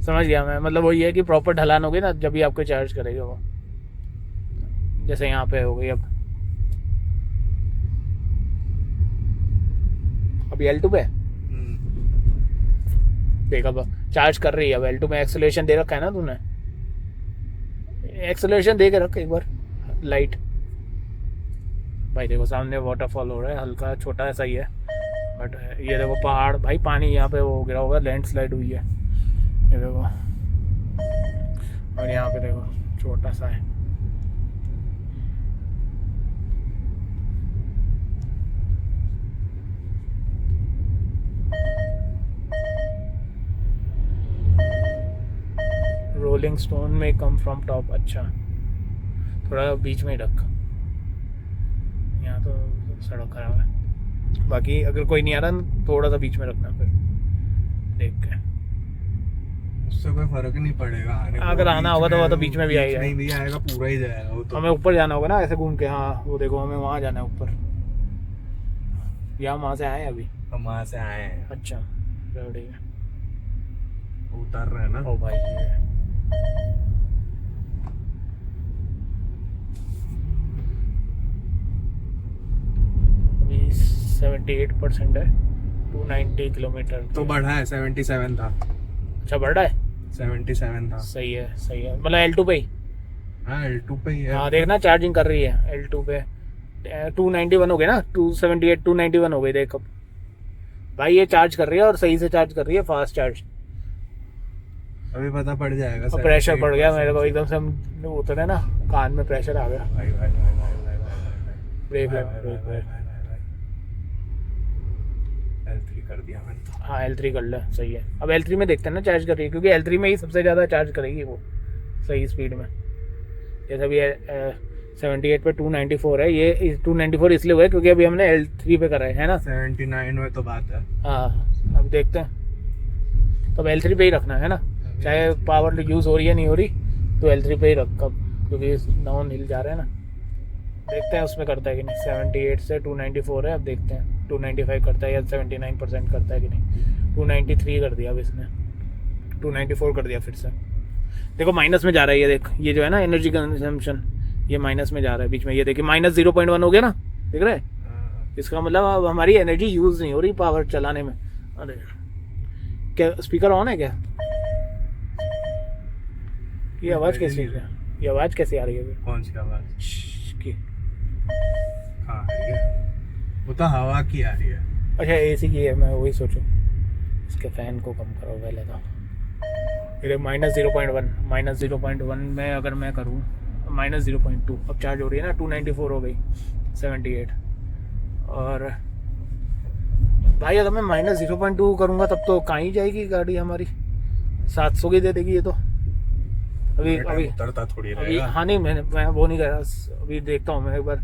समझ गया मैं, मतलब वही है कि प्रॉपर ढलान होगी ना जब भी आपको चार्ज करेगा वो, जैसे यहाँ पे हो गई। अब अभी L2 पे देख, अब चार्ज कर रही है। अब L2 में एक्सेलरेशन दे रखा है ना तूने, एक्सेलरेशन दे के रख एक बार लाइट। भाई देखो सामने वाटरफॉल हो रहा है, हल्का छोटा सा ही है बट ये देखो पहाड़, भाई पानी यहाँ पे वो गिरा होगा, लैंडस्लाइड हुई है ये देखो। और यहाँ पे देखो छोटा सा है। रोलिंग स्टोन में कम फ्रॉम टॉप। अच्छा थोड़ा बीच में ही रख, यहाँ तो सड़क खराब है। बाकी अगर कोई नहीं आ रहा थोड़ा सा बीच में रखना फिर देख के। उससे कोई फर्क नहीं पड़ेगा आने को। अगर आना होगा तो वो तो बीच में भी आएगा। नहीं भी आएगा, पूरा ही जाएगा वो तो। हमें ऊपर जाना होगा ना ऐसे घूम के। हाँ वो देखो हमें वहाँ जाना है ऊपर, या वहाँ से आए अभी। हम वहाँ से आए हैं, अच्छा चलो ठीक है। उतर रहे हैं ना। ओ भाई ये अभी 78% है, 290 किलोमीटर। तो बढ़ा है, 77 था। अच्छा बढ़ रहा है, 77 था। सही है। मतलब L2 पे ही। हाँ L2 पे ही है। हाँ देखना चार्जिंग कर रही है L2 पे। 291 हो गए ना, 278 291 हो गई देख। अब भाई ये चार्ज कर रही है और सही से चार्ज कर रही है, फास्ट चार्ज। अभी पता पड़ जाएगा। और प्रेशर बढ़ गया मेरे को एकदम से, हम उतरे ना कान में प्रेशर आ गया। भाई भाई भाई भाई भाई भाई ब्रेक भाई लग भाई ब्रेक भाई लग। भाई भाई भाई। L3 कर दिया मैंने तो। हाँ L3 कर ले, सही है। अब L3 में देखते हैं ना चार्ज कर रही है, क्योंकि L3 में ही सबसे ज़्यादा चार्ज करेगी वो सही स्पीड में। जैसे अभी 78 पे 294 है, ये 294 इसलिए हुआ है क्योंकि अभी हमने L3 पे करा है ना। 79 में तो बात है। हाँ अब देखते हैं तो अब L3 पे ही रखना है ना, चाहे पावर यूज़ हो रही है नहीं हो रही, तो L3 पे ही रख कब, क्योंकि डाउन हिल जा रहा है ना। देखते हैं उसमें करता है कि नहीं। 78 से 294 है, अब देखते हैं 295 करता है या 79% करता है कि नहीं। 293 कर दिया अब इसने, 294 कर दिया फिर से। देखो माइनस में जा रहा है ये, देख ये जो है ना एनर्जी कंजम्पशन, ये माइनस में जा रहा है बीच में, ये देखिए -0.1 हो गया ना, देख रहे हैं। इसका मतलब अब हमारी एनर्जी यूज़ नहीं हो रही पावर चलाने में। अरे क्या स्पीकर ऑन है क्या? ये आवाज़ कैसी है? ये आवाज़ कैसी आ रही है? कौन सी आवाज की हाँ ये वो तो हवा की आ रही है। अच्छा AC की है, मैं वही सोचूं इसके फ़ैन को कम करो पहले तो। फिर -0.1 में अगर मैं करूँ -0.2, अब चार्ज हो रही है ना, 294 हो गई 78। और भाई अगर मैं -0.2 करूँगा तब तो कहाँ ही जाएगी गाड़ी हमारी, 700 की दे देगी ये तो। अभी उतरता थोड़ी अभी रहेगा। हाँ नहीं, मैं वो नहीं कर रहा, अभी देखता हूँ मैं एक बार।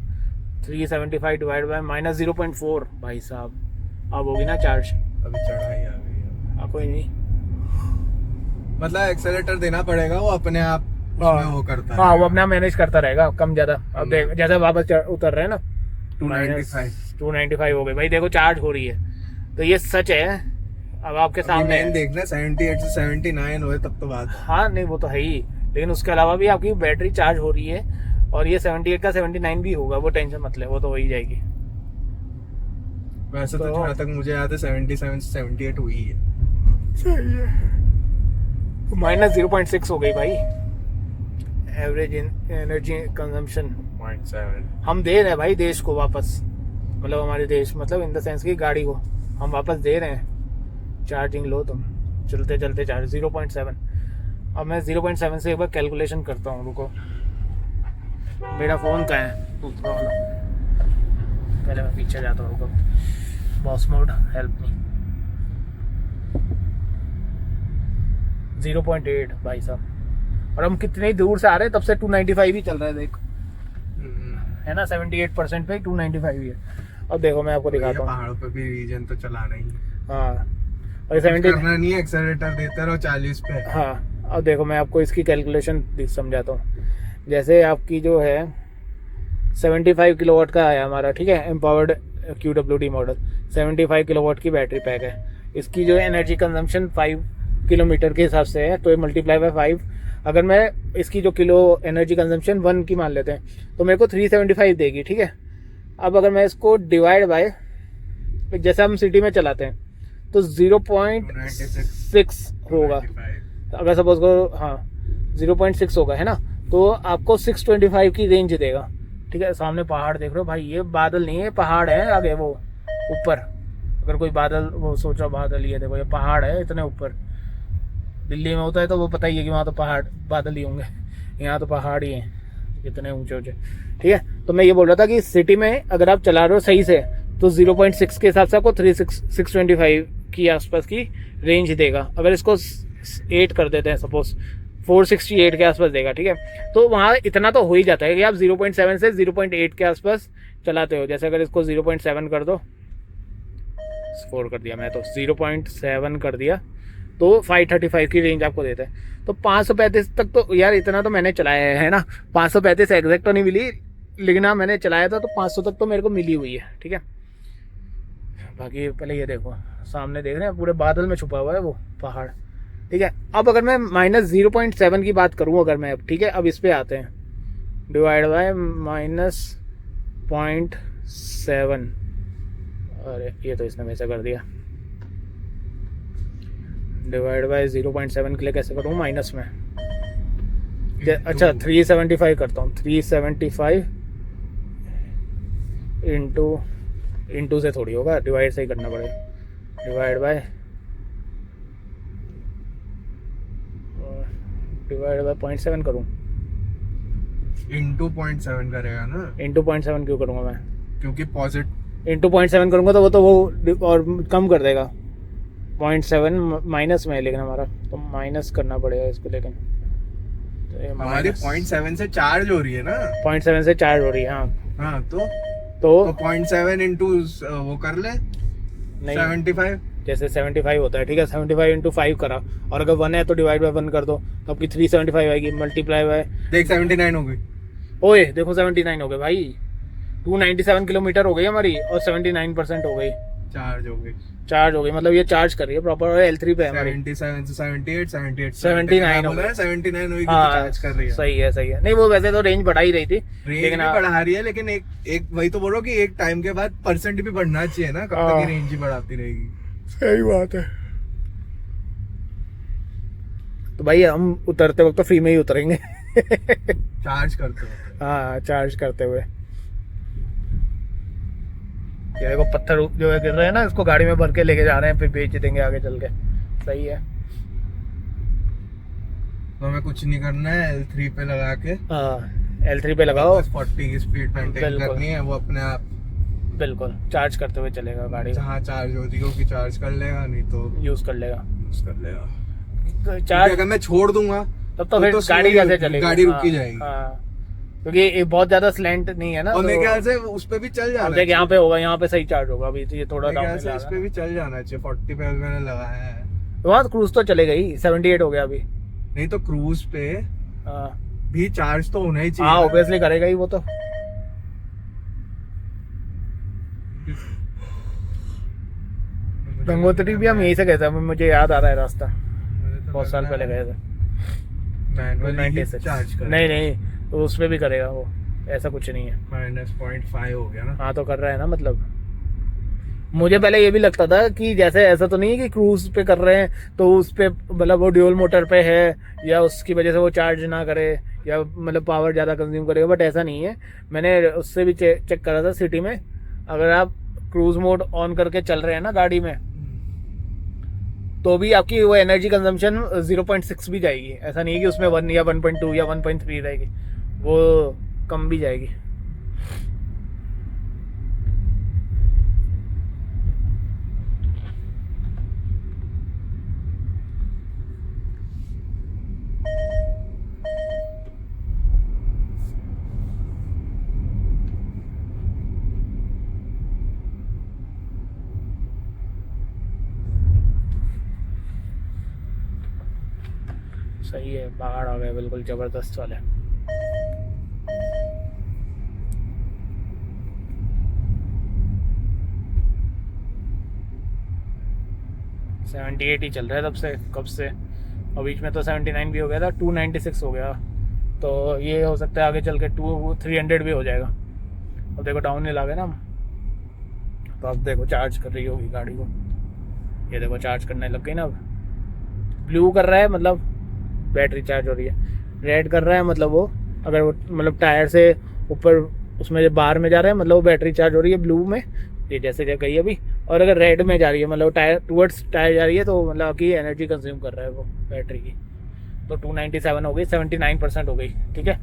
375 डिवाइड बाय -0.4 भाई साहब, अब होगी ना चार्ज। अभी चढ़ाई आ गई है। हाँ कोई नहीं, मतलब एक्सेलेरेटर देना पड़ेगा, वो अपने आप उसमें वो करता हाँ वो रहेगा। अपना मैनेज करता रहेगा कम ज़्यादा। अब देख जैसे वापस उतर रहे हैं ना, 295 हो गई भाई, देखो चार्ज हो रही है, तो ये सच है। अब आपके सामने मेन देखना 78 से 79 हुए तब तो बात है। हाँ नहीं वो तो है ही, लेकिन उसके अलावा भी आपकी बैटरी चार्ज हो रही है, और ये 78 का 79 भी होगा, वो टेंशन मत ले, वो तो हो ही जाएगी। वैसे तो तो- जहाँ तक मुझे याद है 77 से 78 हुई है। सही है, -0.6 हो गई भाई एवरेज एनर्जी कंजम्पशन। 0.7 हम दे रहे हैं भाई देश को वापस, मतलब हमारे देश, मतलब इन द सेंस की गाड़ी को हम वापस दे रहे हैं। चार्जिंग लो तुम, चलते चलते चार्ज 0.7। अब मैं 0.7 से एक बार कैलकुलेशन करता हूँ, रुको मेरा फ़ोन कहाँ है दूसरा वाला, पहले मैं पीछे जाता हूँ, रुको बॉस मोड हेल्प मी। 0.8 भाई साहब, और हम कितने ही दूर से आ रहे हैं, तब से 295 ही चल रहा है देख, है ना 78% पे 295 ही है। अब देखो मैं आपको दिखाता हूँ, पहाड़ों पे भी रीजन तो चलाना ही है। हाँ और कुछ करना नहीं है, एक्सेलरेटर देते रहो 40 पे। हाँ अब देखो मैं आपको इसकी कैलकुलेशन समझाता हूँ। जैसे आपकी जो है 75 किलोवाट का आया हमारा, ठीक है, एम्पावर्ड QWD मॉडल, 75 किलोवाट की बैटरी पैक है। इसकी जो एनर्जी कंजम्पशन 5 किलोमीटर के हिसाब से है, तो ये मल्टीप्लाई बाय 5, अगर मैं इसकी जो किलो एनर्जी कंजम्पशन 1 की मान लेते हैं, तो मेरे को 375 देगी, ठीक है। अब अगर मैं इसको डिवाइड बाय, जैसे हम सिटी में चलाते हैं तो 0.6 होगा, अगर सपोज को, हाँ 0.6 होगा, है ना, तो आपको 625 की रेंज देगा, ठीक है। सामने पहाड़ देख रहे हो भाई, ये बादल नहीं है, पहाड़ है आगे वो ऊपर। अगर कोई बादल, वो सोच रहा बादल, ये देखो ये पहाड़ है इतने ऊपर। दिल्ली में होता है तो वो पता ही है कि वहाँ तो पहाड़ बादल ही होंगे, यहाँ तो पहाड़ ही हैं इतने ऊंचे ऊंचे, ठीक है। तो मैं ये बोल रहा था कि सिटी में अगर आप चला रहे हो सही से, तो 0.6 के हिसाब से आपको 625 की आसपास की रेंज देगा। अगर इसको 8 कर देते हैं सपोज, 468 के आसपास देगा, ठीक है। तो वहाँ इतना तो हो ही जाता है कि आप 0.7 से 0.8 के आसपास चलाते हो। जैसे अगर इसको 0.7 कर दो, 4 कर दिया मैं, तो 0.7 कर दिया, तो 535 की रेंज आपको देता है। तो 535 तक तो यार इतना तो मैंने चलाया है ना, 535 एग्जैक्ट तो नहीं मिली, लेकिन हाँ मैंने चलाया था, तो 500 तक तो मेरे को मिली हुई है, ठीक है। बाकी पहले ये देखो, सामने देख रहे हैं पूरे बादल में छुपा हुआ है वो पहाड़, ठीक है। अब अगर मैं -0.7 की बात करूँ अगर मैं, अब ठीक है, अब इस पे आते हैं, डिवाइड बाय -0.7, अरे ये तो इसने वैसे कर दिया, डिवाइड बाय 0.7 के लिए कैसे करूँ माइनस में, अच्छा 375 करता हूँ, 375 इंटू से थोड़ी होगा, डिवाइड से ही करना पड़ेगा, डिवाइड बाय 0.7 करूँ, इंटू 0.7 करेगा ना, इंटू 0.7 क्यों करूँगा मैं, क्योंकि पॉजिटिव इंटू 0.7 करूँगा तो वो और कम कर देगा। 0.7 माइनस में है लेकिन हमारा, तो माइनस करना पड़ेगा इसको, लेकिन तो ये हमारी 0.7 से चार्ज हो रही है ना, 0.7 से चार्ज हो रही है, हाँ हाँ तो तो 0.7 इंटू वो कर ले नहीं 75, जैसे 75 होता है, ठीक है, 75 इंटू 5 करा, और अगर 1 है तो डिवाइड बाई 1 कर दो, तो आपकी 375 आएगी, मल्टीप्लाई बाय, देख 79 हो गई। ओए देखो 79 हो गए भाई, 297 किलोमीटर हो गई हमारी, और 79% हो गई, चार्ज हो गई, चार्ज हो गई, मतलब ये चार्ज कर रही है प्रॉपर, और L3 पे है हमारी। 77 से 78 78 79 हो गई। 79 हुई, हाँ चार्ज कर रही है। सही है सही है, नहीं वो वैसे तो रेंज बढ़ा ही रही थी, रेंज लेकिन भी बढ़ा रही है, लेकिन एक वही तो बोलो कि एक टाइम के बाद परसेंट भी बढ़ना चाहिए ना, कब तक हाँ। ये रेंज ही बढ़ाती रहेगी। सही बात है। तो भाई हम उतरते वक्त तो फ्री में ही उतरेंगे। चार्ज करते हो। हाँ चार्ज करते हुए। ये देखो पत्थर जो है गिर रहे हैं ना, इसको गाड़ी में भर के लेके जा रहे हैं, फिर बेच देंगे आगे चल के। सही है। तो हमें कुछ नहीं करना है, L3 पे लगा के हाँ L3 पे लगाओ, बस 40 की स्पीड मेंटेन बिल्कुल। करनी है, वो अपने आप बिल्कुल चार्ज करते हुए चलेगा गाड़ी, जहाँ चार्ज होती होगी चार्ज कर लेगा, नहीं तो यूज कर लेगा। यूज कर लेगा। क्योंकि चार्ज अगर मैं छोड़ दूंगा तब तो फिर तो गाड़ी slow ही कैसे होगी, चलेगी, गाड़ी रुक हाँ, ही जाएगी। हाँ क्योंकि ये बहुत ज्यादा स्लैंट नहीं है ना, और मेरे तो ख्याल से उस पे भी चल जाना अब देख यहाँ पे होगा, यहाँ पे सही चार्ज होगा, अभी तो ये थोड़ा मेरे ख्याल डाउन से में इस लगा पे भी चल जाना चाहिए। 40 पे मैंने लगाया है। तो वहाँ क्रूज तो चलेगा ही, 78 हो गया अभी। नहीं तो क्रूज पे हाँ भी चार्ज तो होना ही चाहिए हाँ ना। ऑब्वियसली करेगा ही वो तो। गंगोत्री भी हम यहीं से गए थे, मुझे याद आ रहा है रास्ता, बहुत साल पहले गए थे। मैनुअली 96 चार्ज कर नहीं नहीं, तो उसमें भी करेगा वो, ऐसा कुछ नहीं है। -0.5 हो गया ना। हाँ तो कर रहा है ना, मतलब मुझे पहले ये भी लगता था कि जैसे ऐसा तो नहीं है कि क्रूज पे कर रहे हैं तो उस पे मतलब वो ड्यूल मोटर पे है, या उसकी वजह से वो चार्ज ना करे, या मतलब पावर ज़्यादा कंज्यूम करेगा, बट ऐसा नहीं है। मैंने उससे भी चेक करा था सिटी में, अगर आप क्रूज मोड ऑन करके चल रहे हैं ना गाड़ी में, तो भी आपकी वो एनर्जी कंजम्पशन 0.6 भी जाएगी। ऐसा नहीं है कि उसमें 1 या 1.2 या 1.3 रहेगी, वो कम भी जाएगी। सही है, पहाड़ आ गए बिल्कुल जबरदस्त वाले। सेवेंटी एट ही चल रहा है तब से, कब से, और बीच में तो 79 भी हो गया था, 296 हो गया, तो ये हो सकता है आगे चल के 300 भी हो जाएगा। अब देखो डाउन हिल आ गए ना हम, तो अब देखो चार्ज कर रही होगी गाड़ी को, ये देखो चार्ज करने लग गई ना। अब ब्लू कर रहा है मतलब बैटरी चार्ज हो रही है, रेड कर रहा है मतलब वो, अगर वो मतलब टायर से ऊपर उसमें बाहर में जा रहा है मतलब वो बैटरी चार्ज हो रही है ब्लू में, ये जैसे जगह गई अभी। और अगर रेड में जा रही है मतलब टायर टूवर्ड्स टायर जा रही है, तो मतलब कि एनर्जी कंज्यूम कर रहा है वो बैटरी की। तो 297 हो गई, 79% हो गई, ठीक है।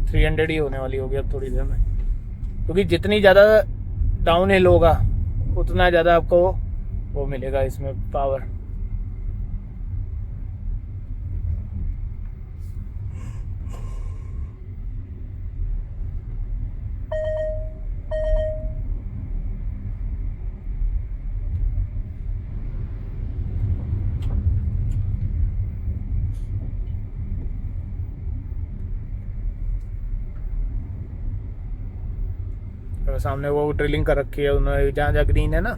300 ही होने वाली होगी अब थोड़ी देर में, क्योंकि जितनी ज़्यादा डाउन हिल होगा उतना ज़्यादा आपको वो मिलेगा इसमें पावर। और सामने वो ड्रिलिंग कर रखी है उन्होंने, जहाँ जहाँ ग्रीन है ना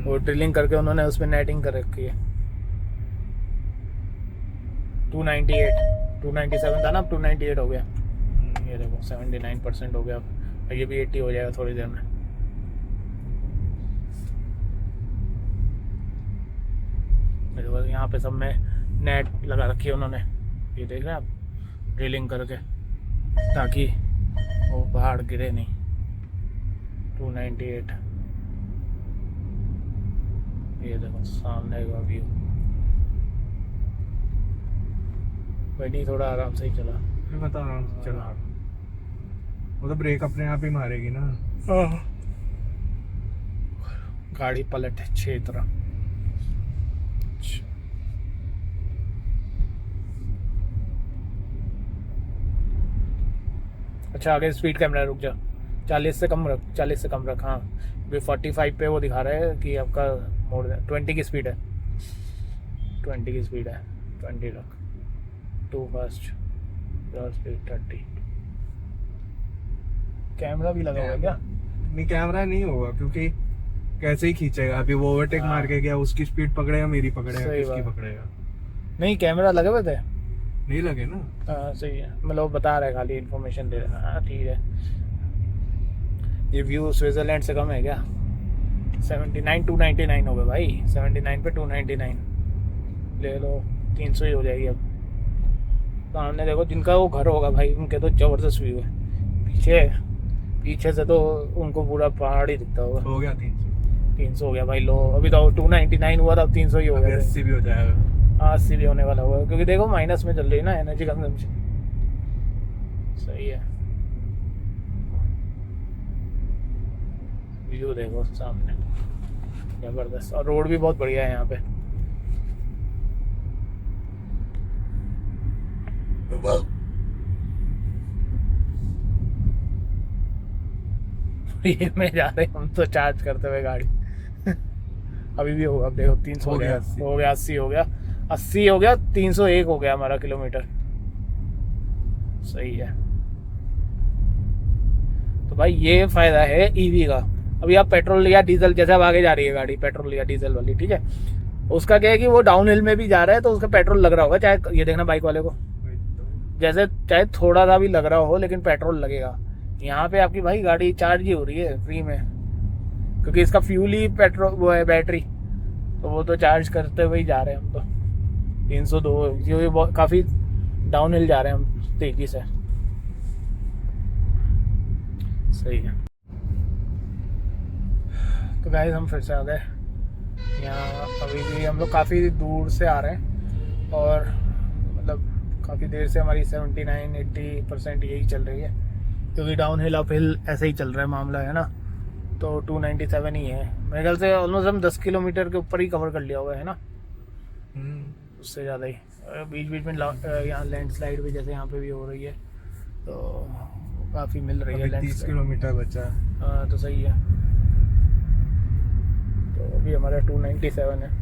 वो ड्रिलिंग करके उन्होंने उसमें नेटिंग कर रखी है। 298 297 था ना, अब 298 हो गया। ये देखो 79% हो गया, अब ये भी 80 हो जाएगा थोड़ी देर में। देखो यहाँ पे सब में नेट लगा रखी है उन्होंने, ये देख रहे हैं आप, ड्रिलिंग करके, ताकि वो पहाड़ गिरे नहीं। 298, ये देखो सामने का व्यू। भाई नहीं, थोड़ा आराम से ही चला, मैं बता रहा हूँ चला, वो तो ब्रेक अपने आप ही मारेगी ना। गाड़ी पलट है 6 तरह। अच्छा आगे स्पीड कैमरा, रुक जा, 40 से कम रख, 40 से कम रख। हाँ, अभी 45 पे वो दिखा रहा है कि आपका मोड़ 20 की स्पीड है, 20 की स्पीड है, 20 रख। To fast, speed 30। कैमरा भी लगा हुआ है क्या? नहीं कैमरा नहीं होगा क्योंकि कैसे ही खींचेगा, अभी वो ओवरटेक हाँ। मार के गया, उसकी स्पीड पकड़ेगा मेरी पकड़ेगा, सही किसकी बात। पकड़ेगा? नहीं, कैमरा लगे हुए थे। नहीं लगे ना। हाँ सही है, मतलब बता रहा है, खाली इन्फॉर्मेशन दे रहा है। हाँ ठीक है। ये व्यू स्विट्जरलैंड से कम है क्या? 79 299 हो गए भाई, 79 पे 299 ले लो, 300 ही हो जाएगी अब। सामने देखो जिनका वो घर होगा भाई, उनके तो ज़बरदस्त व्यू है। पीछे से तो उनको पूरा पहाड़ ही दिखता होगा। हो गया 300। 300 हो गया भाई। लो अभी तो 299 हुआ था, अब 300 ही हो अभी गया। 80 भी हो जाएगा। 80 भी होने वाला होगा क्योंकि देखो माइनस में चल रही है ना एनर्जी कंजम्पशन। सही है। व्यू देखो सामने, जबरदस्त। और रोड भी बहुत बढ़िया है यहाँ पे। ये में जा रहे हैं हम तो चार्ज करते हुए गाड़ी। अभी भी होगा, अब देखो 300 हो हो गया गया, 80। हो गया 80 हो गया, 80 हो गया, 301 हो गया हमारा किलोमीटर। सही है। तो भाई ये फायदा है ईवी का। अभी आप पेट्रोल या डीजल, जैसे अब आगे जा रही है गाड़ी पेट्रोल या डीजल वाली, ठीक है, उसका क्या है कि वो डाउन हिल में भी जा रहा है तो उसका पेट्रोल लग रहा होगा, चाहे ये देखना बाइक वाले को, जैसे चाहे थोड़ा सा भी लग रहा हो लेकिन पेट्रोल लगेगा। यहाँ पे आपकी भाई गाड़ी चार्ज ही हो रही है फ्री में, क्योंकि इसका फ्यूल ही पेट्रोल वो है, बैटरी, तो वो तो चार्ज करते हुए ही जा रहे हैं हम तो। 302 क्योंकि काफ़ी डाउन हिल जा रहे हैं हम तेज़ी से। सही है। तो गाइस हम फिर से आ गए यहाँ। अभी भी हम लोग काफ़ी दूर से आ रहे हैं और मतलब काफ़ी देर से हमारी 79-80% यही चल रही है, क्योंकि डाउन हिल अप हिल ऐसे ही चल रहा है मामला, है ना। तो 297 ही है मेरे ख्याल से। ऑलमोस्ट हम 10 किलोमीटर के ऊपर ही कवर कर लिया हुआ है ना, उससे ज़्यादा ही। बीच बीच में यहाँ लैंडस्लाइड भी जैसे यहाँ पे भी हो रही है, तो काफ़ी मिल रही है। 30 किलोमीटर बचा। हाँ तो सही है। तो अभी हमारा 297 है।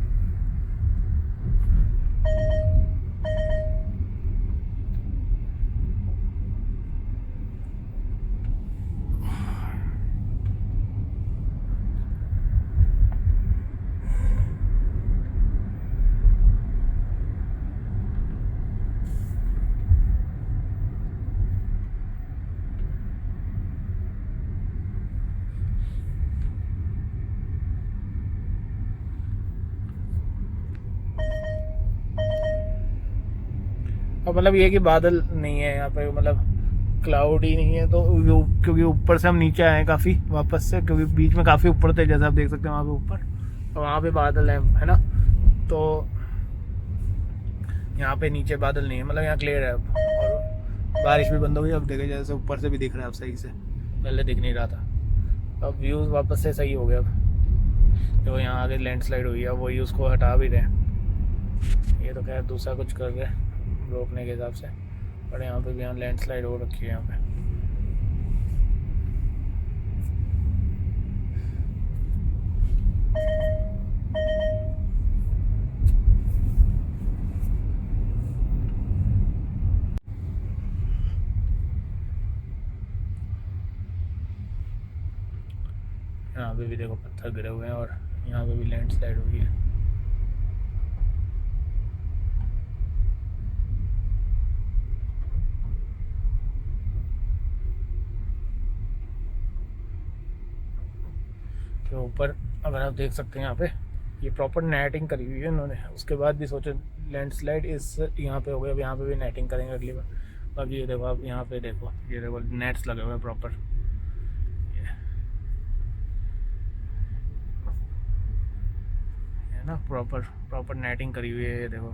और मतलब ये कि बादल नहीं है यहाँ पे, मतलब क्लाउड ही नहीं है, तो क्योंकि ऊपर से हम नीचे आए हैं काफ़ी वापस से, क्योंकि बीच में काफ़ी ऊपर थे, जैसे आप देख सकते हैं वहाँ पे ऊपर, और वहाँ पे बादल है ना। तो यहाँ पे नीचे बादल नहीं है, मतलब यहाँ क्लियर है अब, और बारिश भी बंद हो गई। अब देखे जैसे ऊपर से भी दिख रहा है अब सही से, पहले दिख नहीं रहा था। अब व्यूज़ वापस से सही हो गया। अब जो यहाँ आगे लैंडस्लाइड हुई है वही उसको हटा भी रहे हैं। ये तो खैर दूसरा कुछ कर रहे हैं रोकने के हिसाब से, और यहाँ पे भी यहाँ लैंडस्लाइड हो रखी है यहाँ पे। यहाँ पे भी देखो पत्थर गिरे हुए हैं, और यहाँ पे भी लैंडस्लाइड हुई है। तो ऊपर अगर आप देख सकते हैं यहाँ पे ये प्रॉपर नेटिंग करी हुई है इन्होंने। उसके बाद भी सोचो लैंडस्लाइड इस यहाँ पे हो गया, अब यहाँ पे भी नेटिंग करेंगे अगली बार। बाकी ये देखो आप यहाँ पे देखो, ये देखो नेट्स लगे हुए हैं प्रॉपर, है ना, प्रॉपर नेटिंग करी हुई है। ये देखो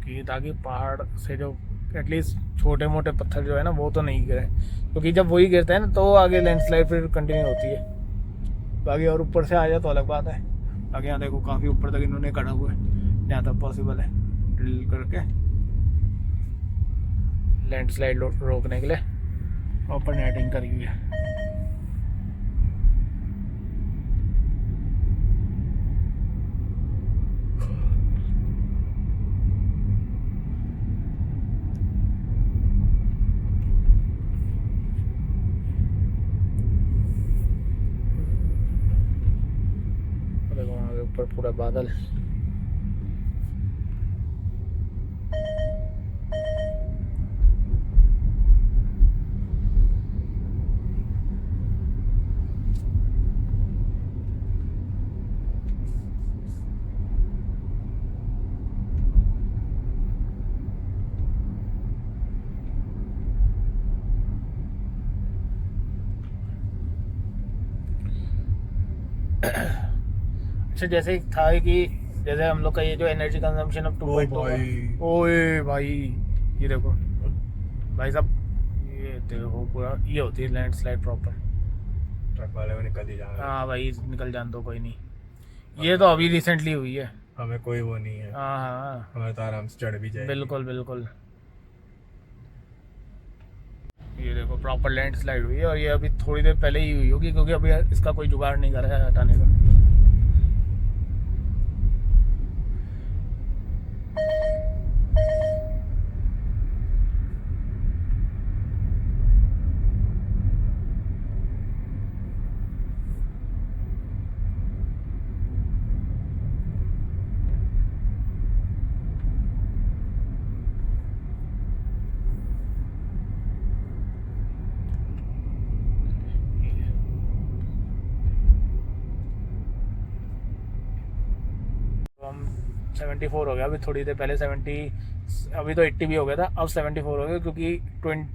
कि ताकि पहाड़ से जो एटलीस्ट छोटे मोटे पत्थर जो है ना वो तो नहीं गिरे, क्योंकि जब वही गिरता है ना तो आगे लैंडस्लाइड फिर कंटिन्यू होती है। बाकी और ऊपर से आ जाए तो अलग बात है। बाकी यहाँ देखो काफ़ी ऊपर तक इन्होंने कड़ा हुआ है, जहाँ तक पॉसिबल है ड्रिल करके लैंडस्लाइड रोकने के लिए प्रॉपर नेटिंग करी हुई है। पूरा बादल। अच्छा जैसे था कि जैसे हम लोग का ये जो एनर्जी कंजम्पशन अब 2.2 भाई। ओए भाई ये देखो भाई साहब, ये देखो पूरा ये होती है लैंडस्लाइड प्रॉपर। ट्रक वाले को निकल ही जाना। हाँ भाई निकल जान दो, कोई नहीं, ये तो अभी रिसेंटली हुई है। हमें कोई वो नहीं है, हाँ हाँ हमें तो आराम से चढ़ भी जाएगी। बिल्कुल बिल्कुल। ये देखो प्रॉपर लैंडस्लाइड हुई है, और ये अभी थोड़ी देर पहले ही हुई होगी, क्योंकि अभी इसका कोई जुगाड़ नहीं कर रहा है हटाने का। तो हम 74 हो गया, अभी थोड़ी देर पहले 70, अभी तो 80 भी हो गया था, अब 74 हो गया, क्योंकि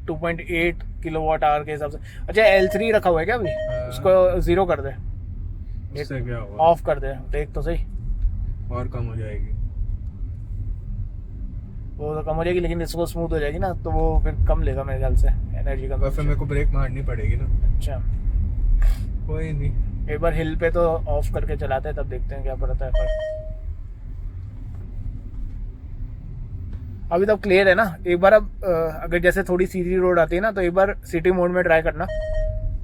2.8 किलोवाट आवर के हिसाब से। अच्छा L3 रखा हुआ है क्या अभी? हाँ। उसको 0 कर दे, उससे क्या होगा? ऑफ कर दे, देख तो सही। और कम हो जाएगी। वो तो कम हो जाएगी, लेकिन इसको स्मूथ हो जाएगी ना, तो वो फिर कम लेगा मेरे ख्याल से एनर्जी का। और फिर मेरे को ब्रेक मारनी पड़ेगी ना। अच्छा कोई नहीं, एक बार हिल पे तो ऑफ करके चलाते हैं, तब देखते हैं क्या पड़ता है फर्क। अभी तक क्लियर है ना। एक बार अब अगर जैसे थोड़ी सीधी रोड आती है ना, तो एक बार सिटी मोड में ट्राई करना,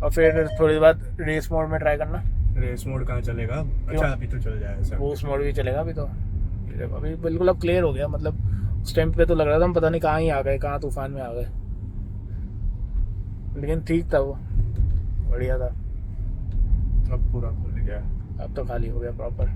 और फिर थोड़ी देर बाद रेस मोड में ट्राई करना। रेस मोड कहाँ चलेगा? अच्छा अभी तो चल जाएगा सर। बूस्ट मोड भी चलेगा अभी तो। ये देखो अभी बिल्कुल अब क्लियर हो गया, मतलब उस टाइम पे तो लग रहा था हम पता नहीं कहाँ ही आ गए, कहाँ तूफान में आ गए, लेकिन ठीक था वो, बढ़िया था। अब पूरा खुल गया। अब तो खाली हो गया प्रॉपर।